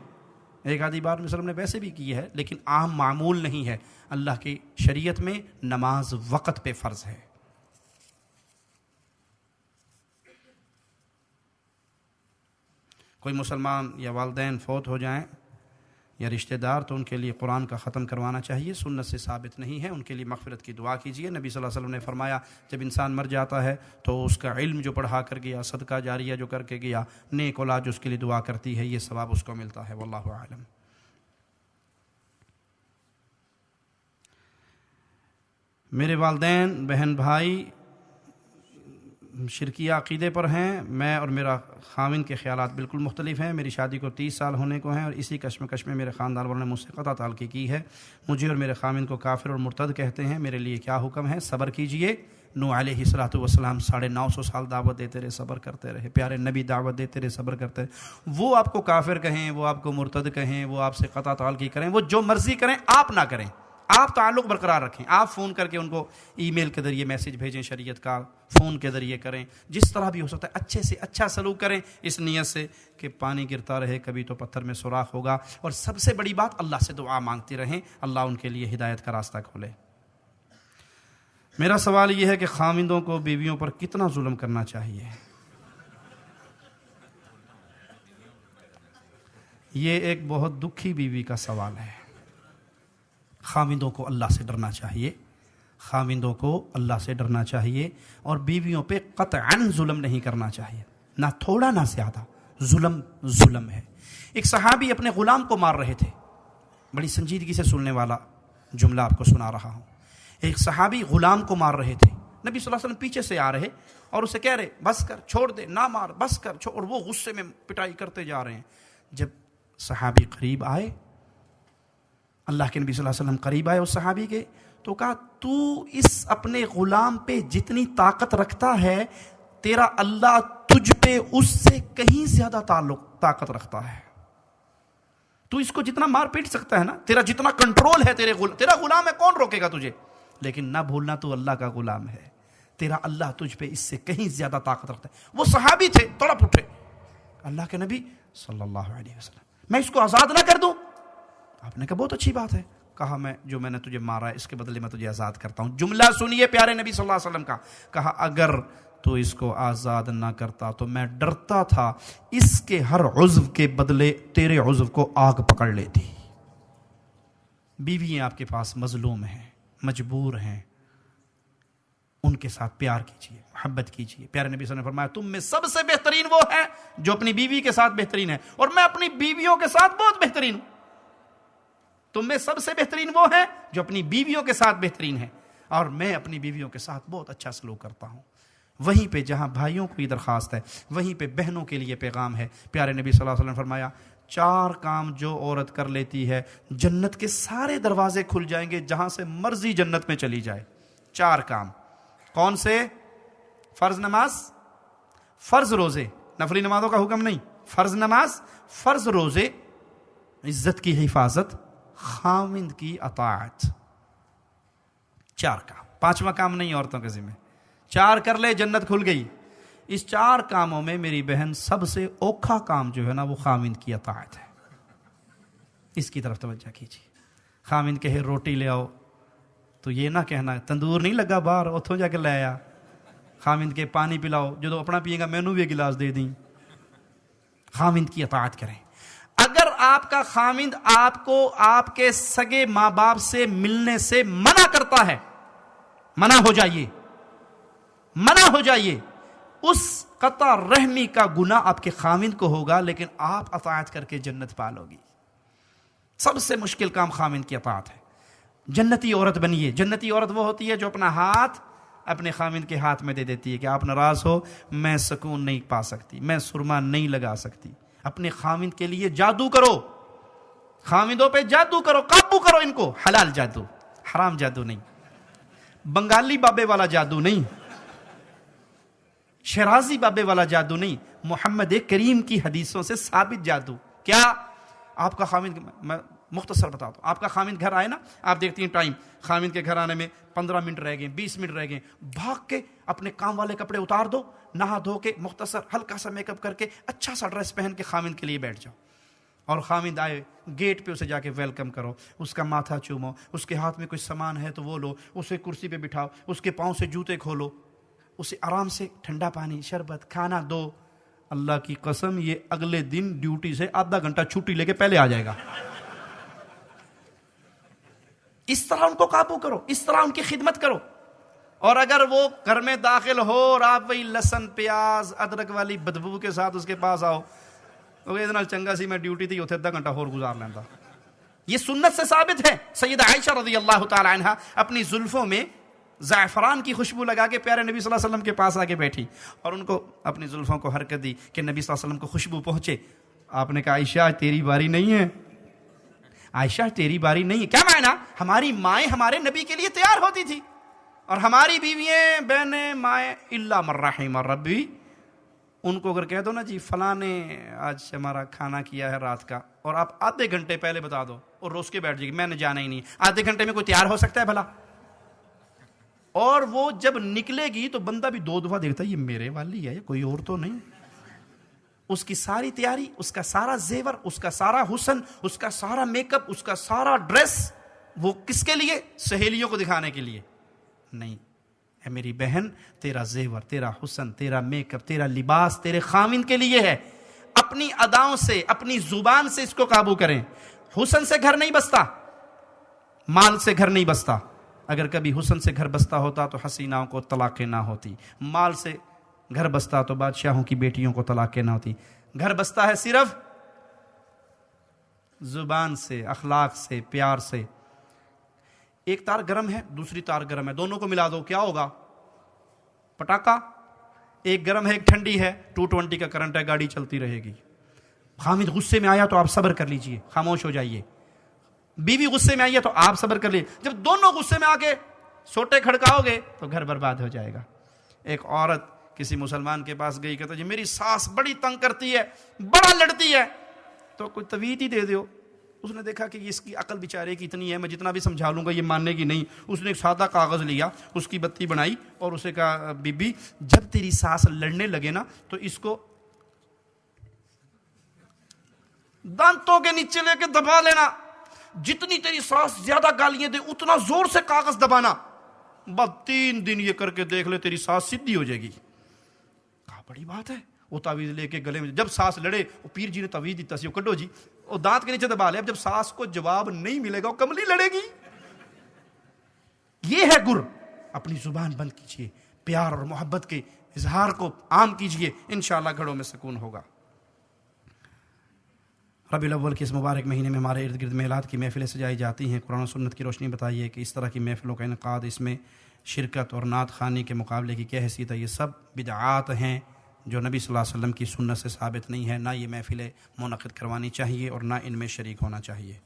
Speaker 1: ایک آدھی بار نبی صلی اللہ علیہ وسلم نے ویسے بھی کی ہے، لیکن عام معمول نہیں ہے. اللہ کی شریعت میں نماز وقت پہ فرض ہے. کوئی مسلمان یا والدین فوت ہو جائیں یا رشتہ دار، تو ان کے لیے قرآن کا ختم کروانا چاہیے. سنت سے ثابت نہیں ہے. ان کے لیے مغفرت کی دعا کیجیے. نبی صلی اللہ علیہ وسلم نے فرمایا جب انسان مر جاتا ہے تو اس کا علم جو پڑھا کر گیا، صدقہ جاریہ جو کر کے گیا، نیک اولاد جو اس کے لیے دعا کرتی ہے، یہ ثواب اس کو ملتا ہے. واللہ اعلم. میرے والدین بہن بھائی شرکیہ عقیدے پر ہیں. میں اور میرا خاوند کے خیالات بالکل مختلف ہیں. میری شادی کو 30 سال ہونے کو ہیں اور اسی کشمکش میں میرے خاندان والوں نے مجھ سے قطع تعلقی کی ہے. مجھے اور میرے خاوند کو کافر اور مرتد کہتے ہیں. میرے لیے کیا حکم ہے؟ صبر کیجئے. نوح علیہ الصلوۃ والسلام 950 سال دعوت دیتے رہے، صبر کرتے رہے. پیارے نبی دعوت دیتے رہے، صبر کرتے رہے. وہ آپ کو کافر کہیں، وہ آپ کو مرتد کہیں، وہ آپ سے قطع تعلقی کریں، وہ جو مرضی کریں، آپ نہ کریں. آپ تعلق برقرار رکھیں. آپ فون کر کے ان کو ای میل کے ذریعے میسج بھیجیں، شریعت کا فون کے ذریعے کریں، جس طرح بھی ہو سکتا ہے. اچھے سے اچھا سلوک کریں اس نیت سے کہ پانی گرتا رہے، کبھی تو پتھر میں سوراخ ہوگا. اور سب سے بڑی بات، اللہ سے دعا مانگتے رہیں، اللہ ان کے لیے ہدایت کا راستہ کھولے. میرا سوال یہ ہے کہ خاوندوں کو بیویوں پر کتنا ظلم کرنا چاہیے؟ یہ ایک بہت دکھی بیوی کا سوال ہے. خاوندوں کو اللہ سے ڈرنا چاہیے. خاوندوں کو اللہ سے ڈرنا چاہیے اور بیویوں پہ قطعاً ظلم نہیں کرنا چاہیے. نہ تھوڑا نہ زیادہ. ظلم ظلم ہے. ایک صحابی اپنے غلام کو مار رہے تھے. بڑی سنجیدگی سے سننے والا جملہ آپ کو سنا رہا ہوں. ایک صحابی غلام کو مار رہے تھے. نبی صلی اللہ علیہ وسلم پیچھے سے آ رہے اور اسے کہہ رہے بس کر، چھوڑ دے، نہ مار، بس کر، چھوڑ. اور وہ غصے میں پٹائی کرتے جا رہے ہیں. جب صحابی قریب آئے، اللہ کے نبی صلی اللہ علیہ وسلم قریب آئے اس صحابی کے، تو کہا تو اس اپنے غلام پہ جتنی طاقت رکھتا ہے، تیرا اللہ تجھ پہ اس سے کہیں زیادہ طاقت رکھتا ہے. تو اس کو جتنا مار پیٹ سکتا ہے نا، تیرا جتنا کنٹرول ہے، تیرا غلام ہے، کون روکے گا تجھے؟ لیکن نہ بھولنا تو اللہ کا غلام ہے. تیرا اللہ تجھ پہ اس سے کہیں زیادہ طاقت رکھتا ہے. وہ صحابی تھے، تڑپ اٹھے. اللہ کے نبی صلی اللہ علیہ وسلم، میں اس کو آزاد نہ کر دوں؟ آپ نے کہا بہت اچھی بات ہے. کہا جو میں نے تجھے مارا ہے، اس کے بدلے میں تجھے آزاد کرتا ہوں. جملہ سنیے پیارے نبی صلی اللہ علیہ وسلم کا. کہا اگر تو اس کو آزاد نہ کرتا تو میں ڈرتا تھا اس کے ہر عضو کے بدلے تیرے عضو کو آگ پکڑ لیتی. بیویاں آپ کے پاس مظلوم ہیں، مجبور ہیں، ان کے ساتھ پیار کیجیے، محبت کیجیے. پیارے نبی صلی اللہ علیہ وسلم نے فرمایا تم میں سب سے بہترین وہ ہے جو اپنی بیوی کے ساتھ بہترین ہے، اور میں اپنی بیویوں کے ساتھ بہت بہترین ہوں. تم میں سب سے بہترین وہ ہے جو اپنی بیویوں کے ساتھ بہترین ہے، اور میں اپنی بیویوں کے ساتھ بہت اچھا سلوک کرتا ہوں. وہیں پہ جہاں بھائیوں کو یہ درخواست ہے، وہیں پہ بہنوں کے لیے پیغام ہے. پیارے نبی صلی اللہ علیہ وسلم نے فرمایا 4 کام جو عورت کر لیتی ہے، جنت کے سارے دروازے کھل جائیں گے، جہاں سے مرضی جنت میں چلی جائے. 4 کام کون سے؟ فرض نماز، فرض روزے، نفلی نمازوں کا حکم نہیں، فرض نماز، فرض روزے، عزت کی حفاظت، خاوند کی اطاعت. 4 کام. 5واں کام نہیں عورتوں کے ذمہ. 4 کر لے جنت کھل گئی. اس 4 کاموں میں میری بہن سب سے اوکھا کام جو ہے نا، وہ خاوند کی اطاعت ہے. اس کی طرف توجہ کیجیے. خاوند کہے روٹی لے آؤ تو یہ نہ کہنا تندور نہیں لگا باہر اتھوں جا کے لے آیا. خاوند کے پانی پلاؤ، جو اپنا پیے گا مینوں بھی گلاس دے دیں. خاوند کی اطاعت کریں. اگر آپ کا خاوند آپ کو آپ کے سگے ماں باپ سے ملنے سے منع کرتا ہے، منع ہو جائیے، منع ہو جائیے. اس قطع رحمی کا گناہ آپ کے خاوند کو ہوگا، لیکن آپ اطاعت کر کے جنت پالو گی. سب سے مشکل کام خاوند کی اطاعت ہے. جنتی عورت بنیے. جنتی عورت وہ ہوتی ہے جو اپنا ہاتھ اپنے خاوند کے ہاتھ میں دے دیتی ہے کہ آپ ناراض ہو، میں سکون نہیں پا سکتی، میں سرما نہیں لگا سکتی. اپنے خاوند کے لیے جادو کرو، خاوندوں پہ جادو کرو، قابو کرو ان کو. حلال جادو، حرام جادو نہیں، بنگالی بابے والا جادو نہیں. شرازی بابے والا جادو نہیں، محمد کریم کی حدیثوں سے ثابت جادو. کیا آپ کا خامد، میں مختصر بتا دوں، آپ کا خامد گھر آئے نا، آپ دیکھتی ہیں ٹائم، خامد کے گھر آنے میں 15 منٹ رہ گئے، 20 منٹ رہ گئے، بھاگ کے اپنے کام والے کپڑے اتار دو، نہا دھو کے مختصر ہلکا سا میک اپ کر کے اچھا سا ڈریس پہن کے خامد کے لیے بیٹھ جاؤ. اور خامد آئے گیٹ پہ اسے جا کے ویلکم کرو، اس کا ماتھا چومو، اس کے ہاتھ میں کوئی سامان ہے تو وہ لو، اسے کرسی پہ بٹھاؤ، اس کے پاؤں سے جوتے کھولو، اسے آرام سے ٹھنڈا پانی، شربت، کھانا دو. اللہ کی قسم یہ اگلے دن ڈیوٹی سے آدھا گھنٹہ چھٹی لے کے پہلے آ جائے گا. اس طرح ان کو قابو کرو، اس طرح ان کی خدمت کرو. اور اگر وہ گھر میں داخل ہو اور آپ وہی لہسن پیاز ادرک والی بدبو کے ساتھ اس کے پاس آؤ، چنگا سی میں ڈیوٹی تھی اتنے آدھا گھنٹہ اور گزار لینا. یہ سنت سے ثابت ہے. سیدہ عائشہ رضی اللہ تعالی عنہ اپنی زلفوں میں زعفران کی خوشبو لگا کے پیارے نبی صلی اللہ علیہ وسلم کے پاس آ کے بیٹھی اور ان کو اپنی زلفوں کو حرکت دی کہ نبی صلی اللہ علیہ وسلم کو خوشبو پہنچے. آپ نے کہا عائشہ تیری باری نہیں ہے، عائشہ تیری باری نہیں ہے. کیا معنی؟ ہماری مائیں ہمارے نبی کے لیے تیار ہوتی تھی اور ہماری بیوییں، بہنیں، مائیں الا من رحم ربی، ان کو اگر کہہ دو نا جی فلاں نے آج ہمارا کھانا کیا ہے رات کا، اور آپ آدھے گھنٹے پہلے بتا دو اور روز کے بیٹھ جائے گی میں نے جانا ہی نہیں. آدھے گھنٹے میں کوئی تیار ہو سکتا ہے بھلا؟ اور وہ جب نکلے گی تو بندہ بھی 2 دفعہ دیکھتا ہے یہ میرے والی ہے کوئی اور تو نہیں. اس کی ساری تیاری، اس کا سارا زیور، اس کا سارا حسن، اس کا سارا میک اپ، اس کا سارا ڈریس، وہ کس کے لیے؟ سہیلیوں کو دکھانے کے لیے نہیں. اے میری بہن، تیرا زیور، تیرا حسن، تیرا میک اپ، تیرا لباس تیرے خاوند کے لیے ہے. اپنی اداؤں سے، اپنی زبان سے اس کو قابو کریں. حسن سے گھر نہیں بستا، مال سے گھر نہیں بستا. اگر کبھی حسن سے گھر بستا ہوتا تو حسیناؤں کو طلاقیں نہ ہوتی. مال سے گھر بستا تو بادشاہوں کی بیٹیوں کو طلاقیں نہ ہوتی. گھر بستا ہے صرف زبان سے، اخلاق سے، پیار سے. ایک تار گرم ہے، دوسری تار گرم ہے، دونوں کو ملا دو کیا ہوگا؟ پٹاخہ. ایک گرم ہے، ایک ٹھنڈی ہے، 220 کا کرنٹ ہے، گاڑی چلتی رہے گی. خامد غصے میں آیا تو آپ صبر کر لیجئے، خاموش ہو جائیے. بیوی غصے میں آئی ہے تو آپ صبر کر لیجئے. جب دونوں غصے میں آ کے سوٹے کھڑکاؤ گے تو گھر برباد ہو جائے گا. ایک عورت کسی مسلمان کے پاس گئی، کہتا جی میری ساس بڑی تنگ کرتی ہے، بڑا لڑتی ہے، تو کوئی تویت ہی دے دیو. اس نے دیکھا کہ اس کی عقل بیچارے کی اتنی ہے، میں جتنا بھی سمجھا لوں گا یہ ماننے کی نہیں. اس نے ایک سادہ کاغذ لیا، اس کی بتی بنائی اور اسے کہا بی بی جب تیری ساس لڑنے لگے نا تو اس کو دانتوں کے نیچے لے کے دبا لینا، جتنی تیری ساس زیادہ گالیاں دے اتنا زور سے کاغذ دبانا. بس 3 دن یہ کر کے دیکھ لے تیری ساس سیدھی ہو جائے گی. کہا بڑی بات ہے. وہ تعویذ لے کے گلے میں، جب ساس لڑے وہ پیر جی نے تعویذ دیتا سی، وہ کڈو جی، وہ دانت کے نیچے دبا لے. اب جب ساس کو جواب نہیں ملے گا وہ کملی لڑے گی. یہ ہے گر. اپنی زبان بند کیجئے، پیار اور محبت کے اظہار کو عام کیجئے، انشاءاللہ گھروں میں سکون ہوگا. ربیع الاول کے اس مبارک مہینے میں ہمارے ارد گرد میلاد کی محفلیں سجائی جاتی ہیں. قرآن و سنت کی روشنی بتائیے کہ اس طرح کی محفلوں کا انعقاد، اس میں شرکت اور نعت خوانی کے مقابلے کی کیا حیثیت ہے؟ یہ سب بدعات ہیں جو نبی صلی اللہ علیہ وسلم کی سنت سے ثابت نہیں ہے. نہ یہ محفلیں منعقد کروانی چاہیے اور نہ ان میں شریک ہونا چاہیے.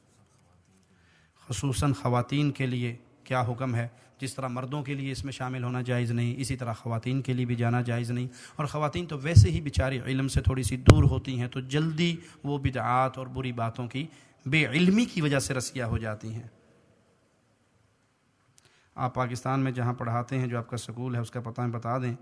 Speaker 1: خصوصاً خواتین کے لیے کیا حکم ہے؟ جس طرح مردوں کے لیے اس میں شامل ہونا جائز نہیں، اسی طرح خواتین کے لیے بھی جانا جائز نہیں. اور خواتین تو ویسے ہی بیچاری علم سے تھوڑی سی دور ہوتی ہیں تو جلدی وہ بدعات اور بری باتوں کی بے علمی کی وجہ سے رسیہ ہو جاتی ہیں. آپ پاکستان میں جہاں پڑھاتے ہیں، جو آپ کا سکول ہے اس کا پتہ بتا دیں.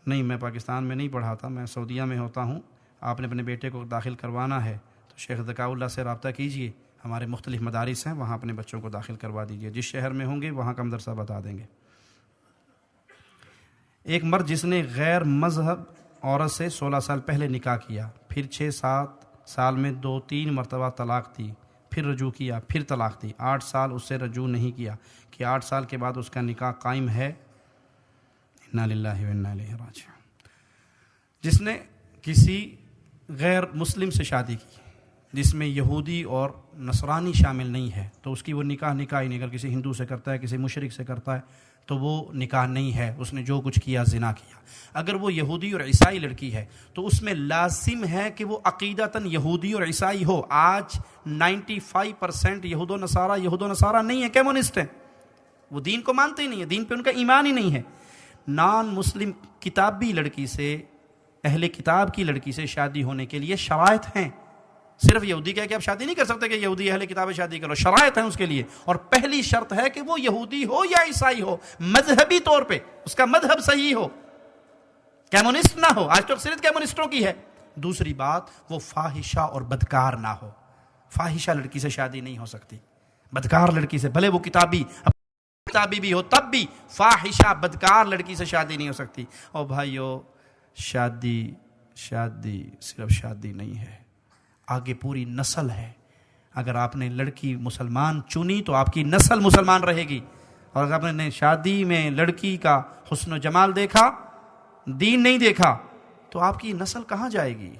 Speaker 1: نہیں، میں پاکستان میں نہیں پڑھاتا، میں سعودیہ میں ہوتا ہوں. آپ نے اپنے بیٹے کو داخل کروانا ہے تو شیخ ذکاء اللہ سے رابطہ کیجئے. ہمارے مختلف مدارس ہیں، وہاں اپنے بچوں کو داخل کروا دیجئے. جس شہر میں ہوں گے وہاں کا مدرسہ بتا دیں گے. ایک مرد جس نے غیر مذہب عورت سے 16 سال پہلے نکاح کیا، پھر 6-7 سال میں 2-3 مرتبہ طلاق دی، پھر رجوع کیا، پھر طلاق دی، 8 سال اس سے رجوع نہیں کیا، کہ 8 سال کے بعد اس کا نکاح قائم ہے؟ انا للہ و انا الیہ راجعون. جس نے کسی غیر مسلم سے شادی کی جس میں یہودی اور نصرانی شامل نہیں ہے تو اس کی وہ نکاح ہی نہیں. اگر کسی ہندو سے کرتا ہے، کسی مشرک سے کرتا ہے تو وہ نکاح نہیں ہے، اس نے جو کچھ کیا زنا کیا. اگر وہ یہودی اور عیسائی لڑکی ہے تو اس میں لازم ہے کہ وہ عقیدتاً یہودی اور عیسائی ہو. آج 95% یہود و نصارہ نہیں ہے، کمیونسٹ ہیں. وہ دین کو مانتے ہی نہیں ہے، دین پہ ان کا ایمان ہی نہیں ہے. نان مسلم کتابی لڑکی سے، اہل کتاب کی لڑکی سے شادی ہونے کے لیے شرائط ہیں. صرف یہودی کہہ کہ آپ شادی نہیں کر سکتے کہ یہودی اہل کتاب شادی کرو، شرائط ہیں اس کے لیے. اور پہلی شرط ہے کہ وہ یہودی ہو یا عیسائی ہو، مذہبی طور پہ اس کا مذہب صحیح ہو، کمیونسٹ نہ ہو. آج تو اکثریت کمیونسٹوں کی ہے. دوسری بات، وہ فاحشہ اور بدکار نہ ہو. فاحشہ لڑکی سے شادی نہیں ہو سکتی، بدکار لڑکی سے، بھلے وہ کتابی بھی ہو تب بھی فاحشہ بدکار لڑکی سے شادی نہیں ہو سکتی. اور بھائیو، شادی صرف شادی نہیں ہے، آگے پوری نسل ہے. اگر آپ نے لڑکی مسلمان چنی تو آپ کی نسل مسلمان رہے گی، اور اگر آپ نے شادی میں لڑکی کا حسن و جمال دیکھا، دین نہیں دیکھا، تو آپ کی نسل کہاں جائے گی؟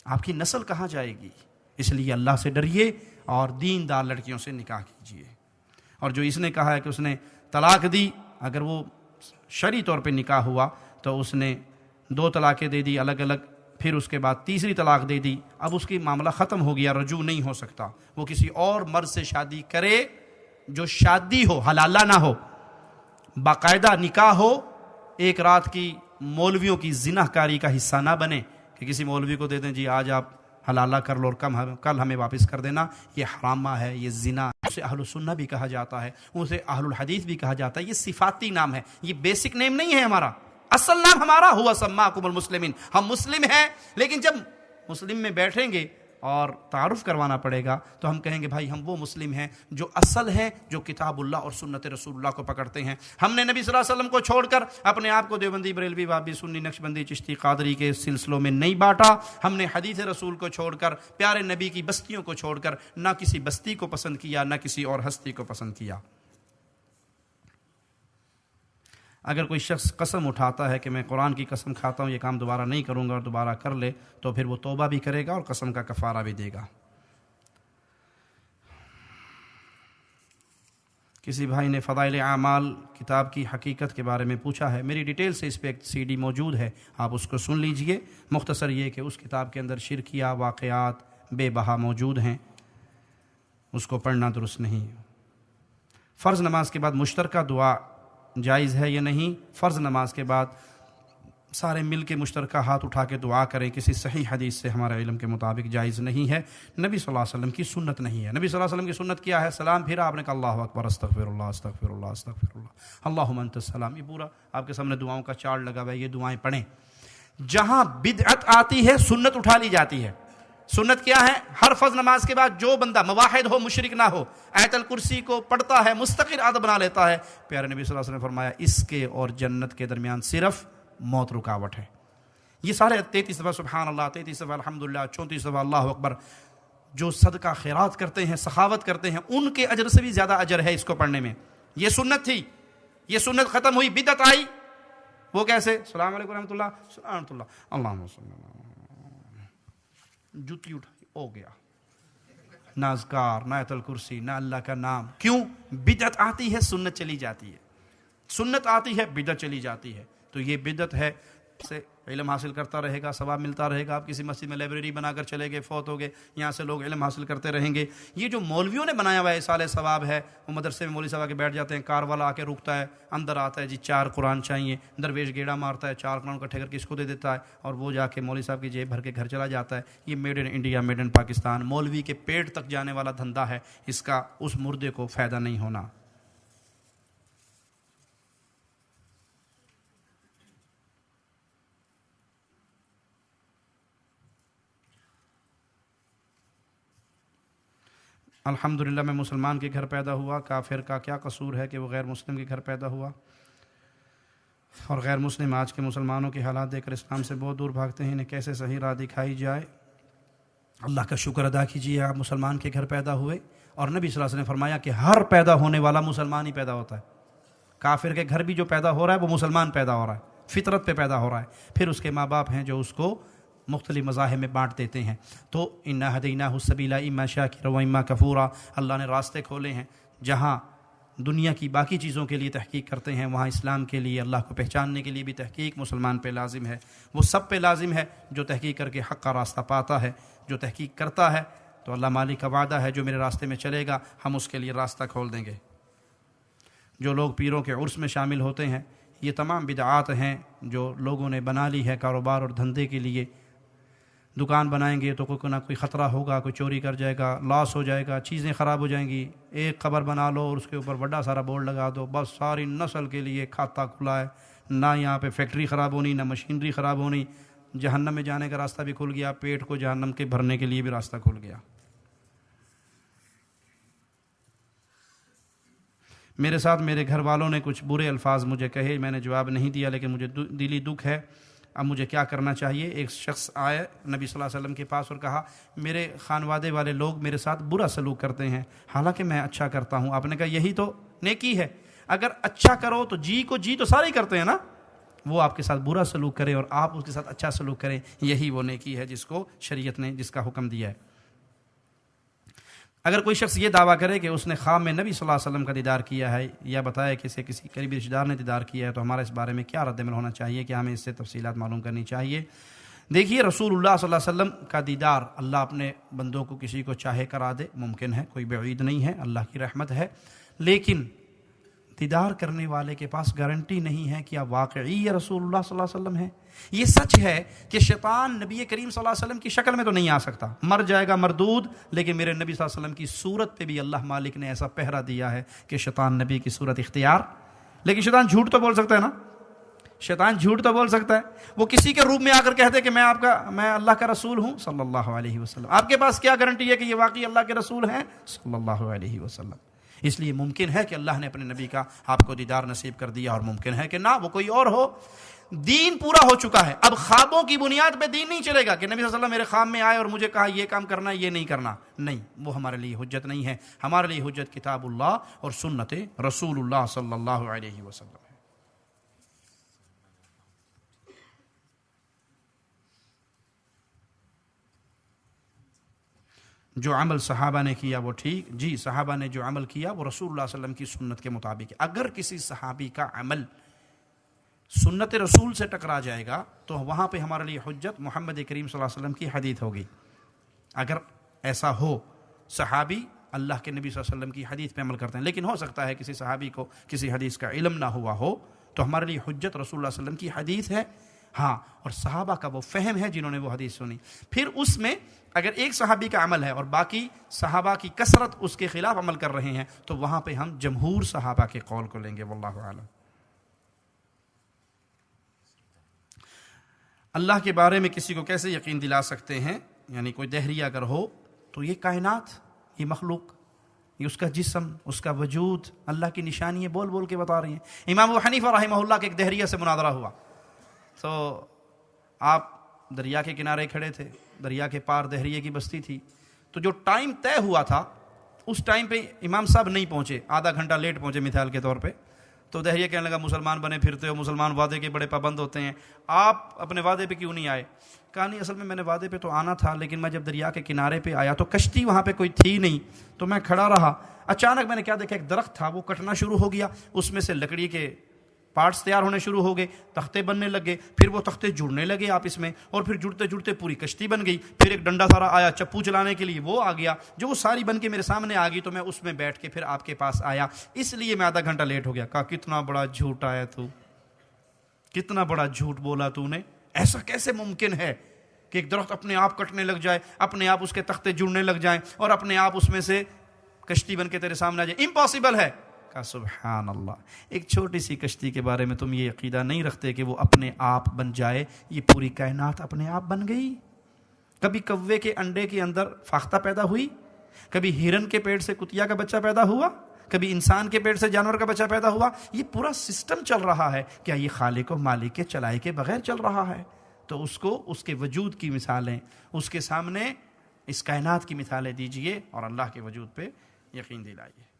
Speaker 1: آپ کی نسل کہاں جائے گی؟ اس لیے اللہ سے ڈریے اور دیندار لڑکیوں سے نکاح کیجیے. اور جو اس نے کہا ہے کہ اس نے طلاق دی، اگر وہ شرعی طور پہ نکاح ہوا تو اس نے 2 طلاقیں دے دی الگ الگ، پھر اس کے بعد تیسری طلاق دے دی، اب اس کی معاملہ ختم ہو گیا، رجوع نہیں ہو سکتا. وہ کسی اور مرد سے شادی کرے جو شادی ہو، حلالہ نہ ہو، باقاعدہ نکاح ہو. ایک رات کی مولویوں کی زنا کاری کا حصہ نہ بنے کہ کسی مولوی کو دے دیں جی آج آپ حلالہ کر لو اور کل ہمیں واپس کر دینا. یہ حرامہ ہے، یہ زنا. اسے اہل السنہ بھی کہا جاتا ہے، اسے اہل الحدیث بھی کہا جاتا ہے. یہ صفاتی نام ہے، یہ بیسک نیم نہیں ہے ہمارا. اصل نام ہمارا ہوا سماکم المسلمین، ہم مسلم ہیں. لیکن جب مسلم میں بیٹھیں گے اور تعارف کروانا پڑے گا تو ہم کہیں گے بھائی ہم وہ مسلم ہیں جو اصل ہیں، جو کتاب اللہ اور سنت رسول اللہ کو پکڑتے ہیں. ہم نے نبی صلی اللہ علیہ وسلم کو چھوڑ کر اپنے آپ کو دیوبندی، بریلوی، وہابی، سنی، نقشبندی، چشتی، قادری کے سلسلوں میں نہیں بانٹا. ہم نے حدیث رسول کو چھوڑ کر، پیارے نبی کی بستیوں کو چھوڑ کر نہ کسی بستی کو پسند کیا، نہ کسی اور ہستی کو پسند کیا. اگر کوئی شخص قسم اٹھاتا ہے کہ میں قرآن کی قسم کھاتا ہوں یہ کام دوبارہ نہیں کروں گا، اور دوبارہ کر لے تو پھر وہ توبہ بھی کرے گا اور قسم کا کفارہ بھی دے گا. کسی بھائی نے فضائل اعمال کتاب کی حقیقت کے بارے میں پوچھا ہے. میری ڈیٹیل سے اس پہ ایک CD موجود ہے، آپ اس کو سن لیجئے. مختصر یہ کہ اس کتاب کے اندر شرکیہ واقعات بے بہا موجود ہیں، اس کو پڑھنا درست نہیں. فرض نماز کے بعد مشترکہ دعا جائز ہے یا نہیں؟ فرض نماز کے بعد سارے مل کے مشترکہ ہاتھ اٹھا کے دعا کریں، کسی صحیح حدیث سے ہمارے علم کے مطابق جائز نہیں ہے. نبی صلی اللہ علیہ وسلم کی سنت نہیں ہے. نبی صلی اللہ علیہ وسلم کی سنت کیا ہے؟ سلام پھرا آپ نے کہا اللہ اکبر، استغفر اللہ، استغفر اللہ، استغفر اللہ، اللہم انت السلام. یہ پورا آپ کے سامنے دعاؤں کا چارٹ لگا ہوا ہے، یہ دعائیں پڑھیں. جہاں بدعت آتی ہے سنت اٹھا لی جاتی ہے. سنت کیا ہے؟ ہر فرض نماز کے بعد جو بندہ موحد ہو، مشرک نہ ہو، آیت الکرسی کو پڑھتا ہے، مستقل عادت بنا لیتا ہے. پیارے نبی صلی اللہ علیہ وسلم نے فرمایا اس کے اور جنت کے درمیان صرف موت رکاوٹ ہے. یہ سارے 33 دفعہ سبحان اللہ، 33 دفعہ الحمدللہ، 34 دفعہ اللہ اکبر جو صدقہ خیرات کرتے ہیں، سخاوت کرتے ہیں، ان کے اجر سے بھی زیادہ اجر ہے اس کو پڑھنے میں. یہ سنت تھی، یہ سنت ختم ہوئی، بدعت آئی. وہ کیسے؟ السلام علیکم ورحمۃ اللہ، سبحان اللہ، اللہم صلی اللہ، جوتی اٹھائی ہو گیا، نہ اذکار، نہ آیت الکرسی، نہ اللہ کا نام. کیوں؟ بدعت آتی ہے، سنت چلی جاتی ہے. سنت آتی ہے، بدعت چلی جاتی ہے. تو یہ بدعت ہے. سے علم حاصل کرتا رہے گا، ثواب ملتا رہے گا. آپ کسی مسجد میں لائبریری بنا کر چلے گئے، فوت ہو گئے، یہاں سے لوگ علم حاصل کرتے رہیں گے. یہ جو مولویوں نے بنایا ہوا ہے سال ثواب ہے، وہ مدرسے میں مولوی صاحب آ کے بیٹھ جاتے ہیں، کار والا آ کے رکتا ہے، اندر آتا ہے جی 4 قرآن چاہیے، درویش گیڑا مارتا ہے، 4 قرآن اکٹھے کر کے اس کو دے دیتا ہے، اور وہ جا کے مولوی صاحب کی جیب بھر کے گھر چلا جاتا ہے. یہ made in India, made in Pakistan, مولوی کے پیٹ تک جانے والا دھندا ہے. اس کا اس مردے کو فائدہ نہیں ہونا. الحمدللہ میں مسلمان کے گھر پیدا ہوا، کافر کا کیا قصور ہے کہ وہ غیر مسلم کے گھر پیدا ہوا؟ اور غیر مسلم آج کے مسلمانوں کے حالات دیکھ کر اسلام سے بہت دور بھاگتے ہیں، انہیں کیسے صحیح راہ دکھائی جائے؟ اللہ کا شکر ادا کیجیے آپ مسلمان کے گھر پیدا ہوئے، اور نبی صلی اللہ علیہ وسلم نے فرمایا کہ ہر پیدا ہونے والا مسلمان ہی پیدا ہوتا ہے. کافر کے گھر بھی جو پیدا ہو رہا ہے وہ مسلمان پیدا ہو رہا ہے، فطرت پہ پیدا ہو رہا ہے. پھر اس کے ماں باپ ہیں جو اس کو مختلف مذاہب میں بانٹ دیتے ہیں. تو انا ہدیناہ السبیل اما شاکرا و اما کفورا، اللہ نے راستے کھولے ہیں. جہاں دنیا کی باقی چیزوں کے لیے تحقیق کرتے ہیں، وہاں اسلام کے لیے، اللہ کو پہچاننے کے لیے بھی تحقیق مسلمان پہ لازم ہے. وہ سب پہ لازم ہے جو تحقیق کر کے حق کا راستہ پاتا ہے. جو تحقیق کرتا ہے تو اللہ مالک کا وعدہ ہے جو میرے راستے میں چلے گا ہم اس کے لیے راستہ کھول دیں گے. جو لوگ پیروں کے عرس میں شامل ہوتے ہیں یہ تمام بدعات ہیں جو لوگوں نے بنا لی ہے کاروبار اور دھندے کے لیے. دکان بنائیں گے تو کوئی نہ کوئی خطرہ ہوگا, کوئی چوری کر جائے گا, لاس ہو جائے گا, چیزیں خراب ہو جائیں گی. ایک قبر بنا لو اور اس کے اوپر بڑا سارا بورڈ لگا دو, بس ساری نسل کے لیے کھاتہ کھلا ہے. نہ یہاں پہ فیکٹری خراب ہونی, نہ مشینری خراب ہونی. جہنم میں جانے کا راستہ بھی کھل گیا, پیٹ کو جہنم کے بھرنے کے لیے بھی راستہ کھل گیا. میرے ساتھ میرے گھر والوں نے کچھ برے الفاظ مجھے کہے, میں نے جواب نہیں دیا, لیکن مجھے دلی دکھ ہے. اب مجھے کیا کرنا چاہیے؟ ایک شخص آئے نبی صلی اللہ علیہ وسلم کے پاس اور کہا میرے خانوادے والے لوگ میرے ساتھ برا سلوک کرتے ہیں حالانکہ میں اچھا کرتا ہوں. آپ نے کہا یہی تو نیکی ہے, اگر اچھا کرو تو جی کو جی تو سارے کرتے ہیں نا, وہ آپ کے ساتھ برا سلوک کرے اور آپ اس کے ساتھ اچھا سلوک کریں, یہی وہ نیکی ہے جس کو شریعت نے جس کا حکم دیا ہے. اگر کوئی شخص یہ دعویٰ کرے کہ اس نے خواب میں نبی صلی اللہ علیہ وسلم کا دیدار کیا ہے یا بتایا کہ اسے کسی قریبی رشتہ دار نے دیدار کیا ہے تو ہمارا اس بارے میں کیا رد عمل ہونا چاہیے, کہ ہمیں اس سے تفصیلات معلوم کرنی چاہیے. دیکھیے رسول اللہ صلی اللہ علیہ وسلم کا دیدار اللہ اپنے بندوں کو کسی کو چاہے کرا دے, ممکن ہے, کوئی بعید نہیں ہے, اللہ کی رحمت ہے. لیکن دیدار کرنے والے کے پاس گارنٹی نہیں ہے کہ واقعی یہ رسول اللہ صلی اللہ علیہ وسلم ہے. یہ سچ ہے کہ شیطان نبی کریم صلی اللہ علیہ وسلم کی شکل میں تو نہیں آ سکتا, مر جائے گا مردود, لیکن میرے نبی صلی اللہ علیہ وسلم کی صورت پہ بھی اللہ مالک نے ایسا پہرا دیا ہے کہ شیطان نبی کی صورت اختیار. لیکن شیطان جھوٹ تو بول سکتا ہے نا, شیطان جھوٹ تو بول سکتا ہے. وہ کسی کے روپ میں آ کر کہتے کہ میں اللہ کا رسول ہوں صلی اللہ علیہ وسلم. آپ کے پاس کیا گارنٹی ہے کہ یہ واقعی اللہ کے رسول ہیں صلی اللہ علیہ وسلم؟ اس لیے ممکن ہے کہ اللہ نے اپنے نبی کا آپ کو دیدار نصیب کر دیا, اور ممکن ہے کہ نہ, وہ کوئی اور ہو. دین پورا ہو چکا ہے, اب خوابوں کی بنیاد پہ دین نہیں چلے گا کہ نبی صلی اللہ علیہ وسلم میرے خواب میں آئے اور مجھے کہا یہ کام کرنا ہے, یہ نہیں کرنا. نہیں, وہ ہمارے لیے حجت نہیں ہے. ہمارے لیے حجت کتاب اللہ اور سنت رسول اللہ صلی اللہ علیہ وسلم ہے. جو عمل صحابہ نے کیا وہ ٹھیک, جی صحابہ نے جو عمل کیا وہ رسول اللہ صلی اللہ علیہ وسلم کی سنت کے مطابق ہے. اگر کسی صحابی کا عمل سنت رسول سے ٹکرا جائے گا تو وہاں پہ ہمارے لیے حجت محمد کریم صلی اللہ علیہ وسلم کی حدیث ہوگی. اگر ایسا ہو, صحابی اللہ کے نبی صلی اللہ علیہ وسلم کی حدیث پہ عمل کرتے ہیں, لیکن ہو سکتا ہے کسی صحابی کو کسی حدیث کا علم نہ ہوا ہو, تو ہمارے لیے حجت رسول اللہ صلی اللہ علیہ وسلم کی حدیث ہے. ہاں, اور صحابہ کا وہ فہم ہے جنہوں نے وہ حدیث سنی. پھر اس میں اگر ایک صحابی کا عمل ہے اور باقی صحابہ کی کثرت اس کے خلاف عمل کر رہے ہیں تو وہاں پہ ہم جمہور صحابہ کے قول کو لیں گے. واللہ اعلم. اللہ کے بارے میں کسی کو کیسے یقین دلا سکتے ہیں؟ یعنی کوئی دہریہ اگر ہو تو یہ کائنات, یہ مخلوق, یہ اس کا جسم, اس کا وجود اللہ کی نشانی بول بول کے بتا رہی ہیں. امام ابو حنیفہ رحمہ اللہ کے ایک دہریہ سے مناظرہ ہوا, تو آپ دریا کے کنارے کھڑے تھے, دریا کے پار دہریے کی بستی تھی, تو جو ٹائم طے ہوا تھا اس ٹائم پہ امام صاحب نہیں پہنچے, آدھا گھنٹہ لیٹ پہنچے مثال کے طور پہ. تو دہریہ کہنے لگا مسلمان بنے پھرتے ہو, مسلمان وعدے کے بڑے پابند ہوتے ہیں, آپ اپنے وعدے پہ کیوں نہیں آئے؟ کہا نہیں, اصل میں نے وعدے پہ تو آنا تھا, لیکن میں جب دریا کے کنارے پہ آیا تو کشتی وہاں پہ کوئی تھی نہیں, تو میں کھڑا رہا. اچانک میں نے کیا دیکھا, ایک درخت تھا وہ کٹنا شروع ہو گیا, اس میں سے لکڑی کے پارٹس تیار ہونے شروع ہو گئے, تختے بننے لگے, پھر وہ تختے جڑنے لگے آپس میں, اور پھر جڑتے جڑتے پوری کشتی بن گئی. پھر ایک ڈنڈا سارا آیا چپو چلانے کے لیے, وہ آ گیا, جو وہ ساری بن کے میرے سامنے آ گئی, تو میں اس میں بیٹھ کے پھر آپ کے پاس آیا, اس لیے میں آدھا گھنٹہ لیٹ ہو گیا. کہا کتنا بڑا جھوٹ آیا تو, کتنا بڑا جھوٹ بولا تو نے, ایسا کیسے ممکن ہے کہ ایک درخت اپنے آپ کٹنے لگ جائے, اپنے آپ اس کے تختے جڑنے لگ جائیں اور اپنے آپ اس میں سے کشتی بن کے تیرے سامنے آ جائے؟ امپاسبل ہے. کہا سبحان اللہ, ایک چھوٹی سی کشتی کے بارے میں تم یہ عقیدہ نہیں رکھتے کہ وہ اپنے آپ بن جائے, یہ پوری کائنات اپنے آپ بن گئی. کبھی کوے کے انڈے کے اندر فاختہ پیدا ہوئی, کبھی ہرن کے پیٹ سے کتیا کا بچہ پیدا ہوا, کبھی انسان کے پیٹ سے جانور کا بچہ پیدا ہوا. یہ پورا سسٹم چل رہا ہے, کیا یہ خالق و مالک کے چلائے کے بغیر چل رہا ہے؟ تو اس کو اس کے وجود کی مثالیں, اس کے سامنے اس کائنات کی مثالیں دیجئے اور اللہ کے وجود پہ یقین دلائیے.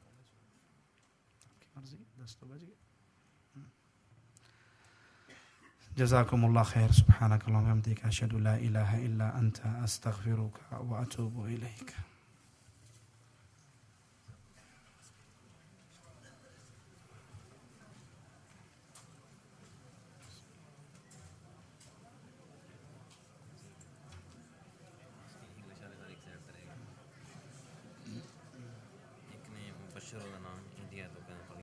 Speaker 1: جزاکم اللہ خیر. سبحانک اللہم و بحمدک، اشہد ان لا الہ الا انت، استغفرک و اتوب الیک.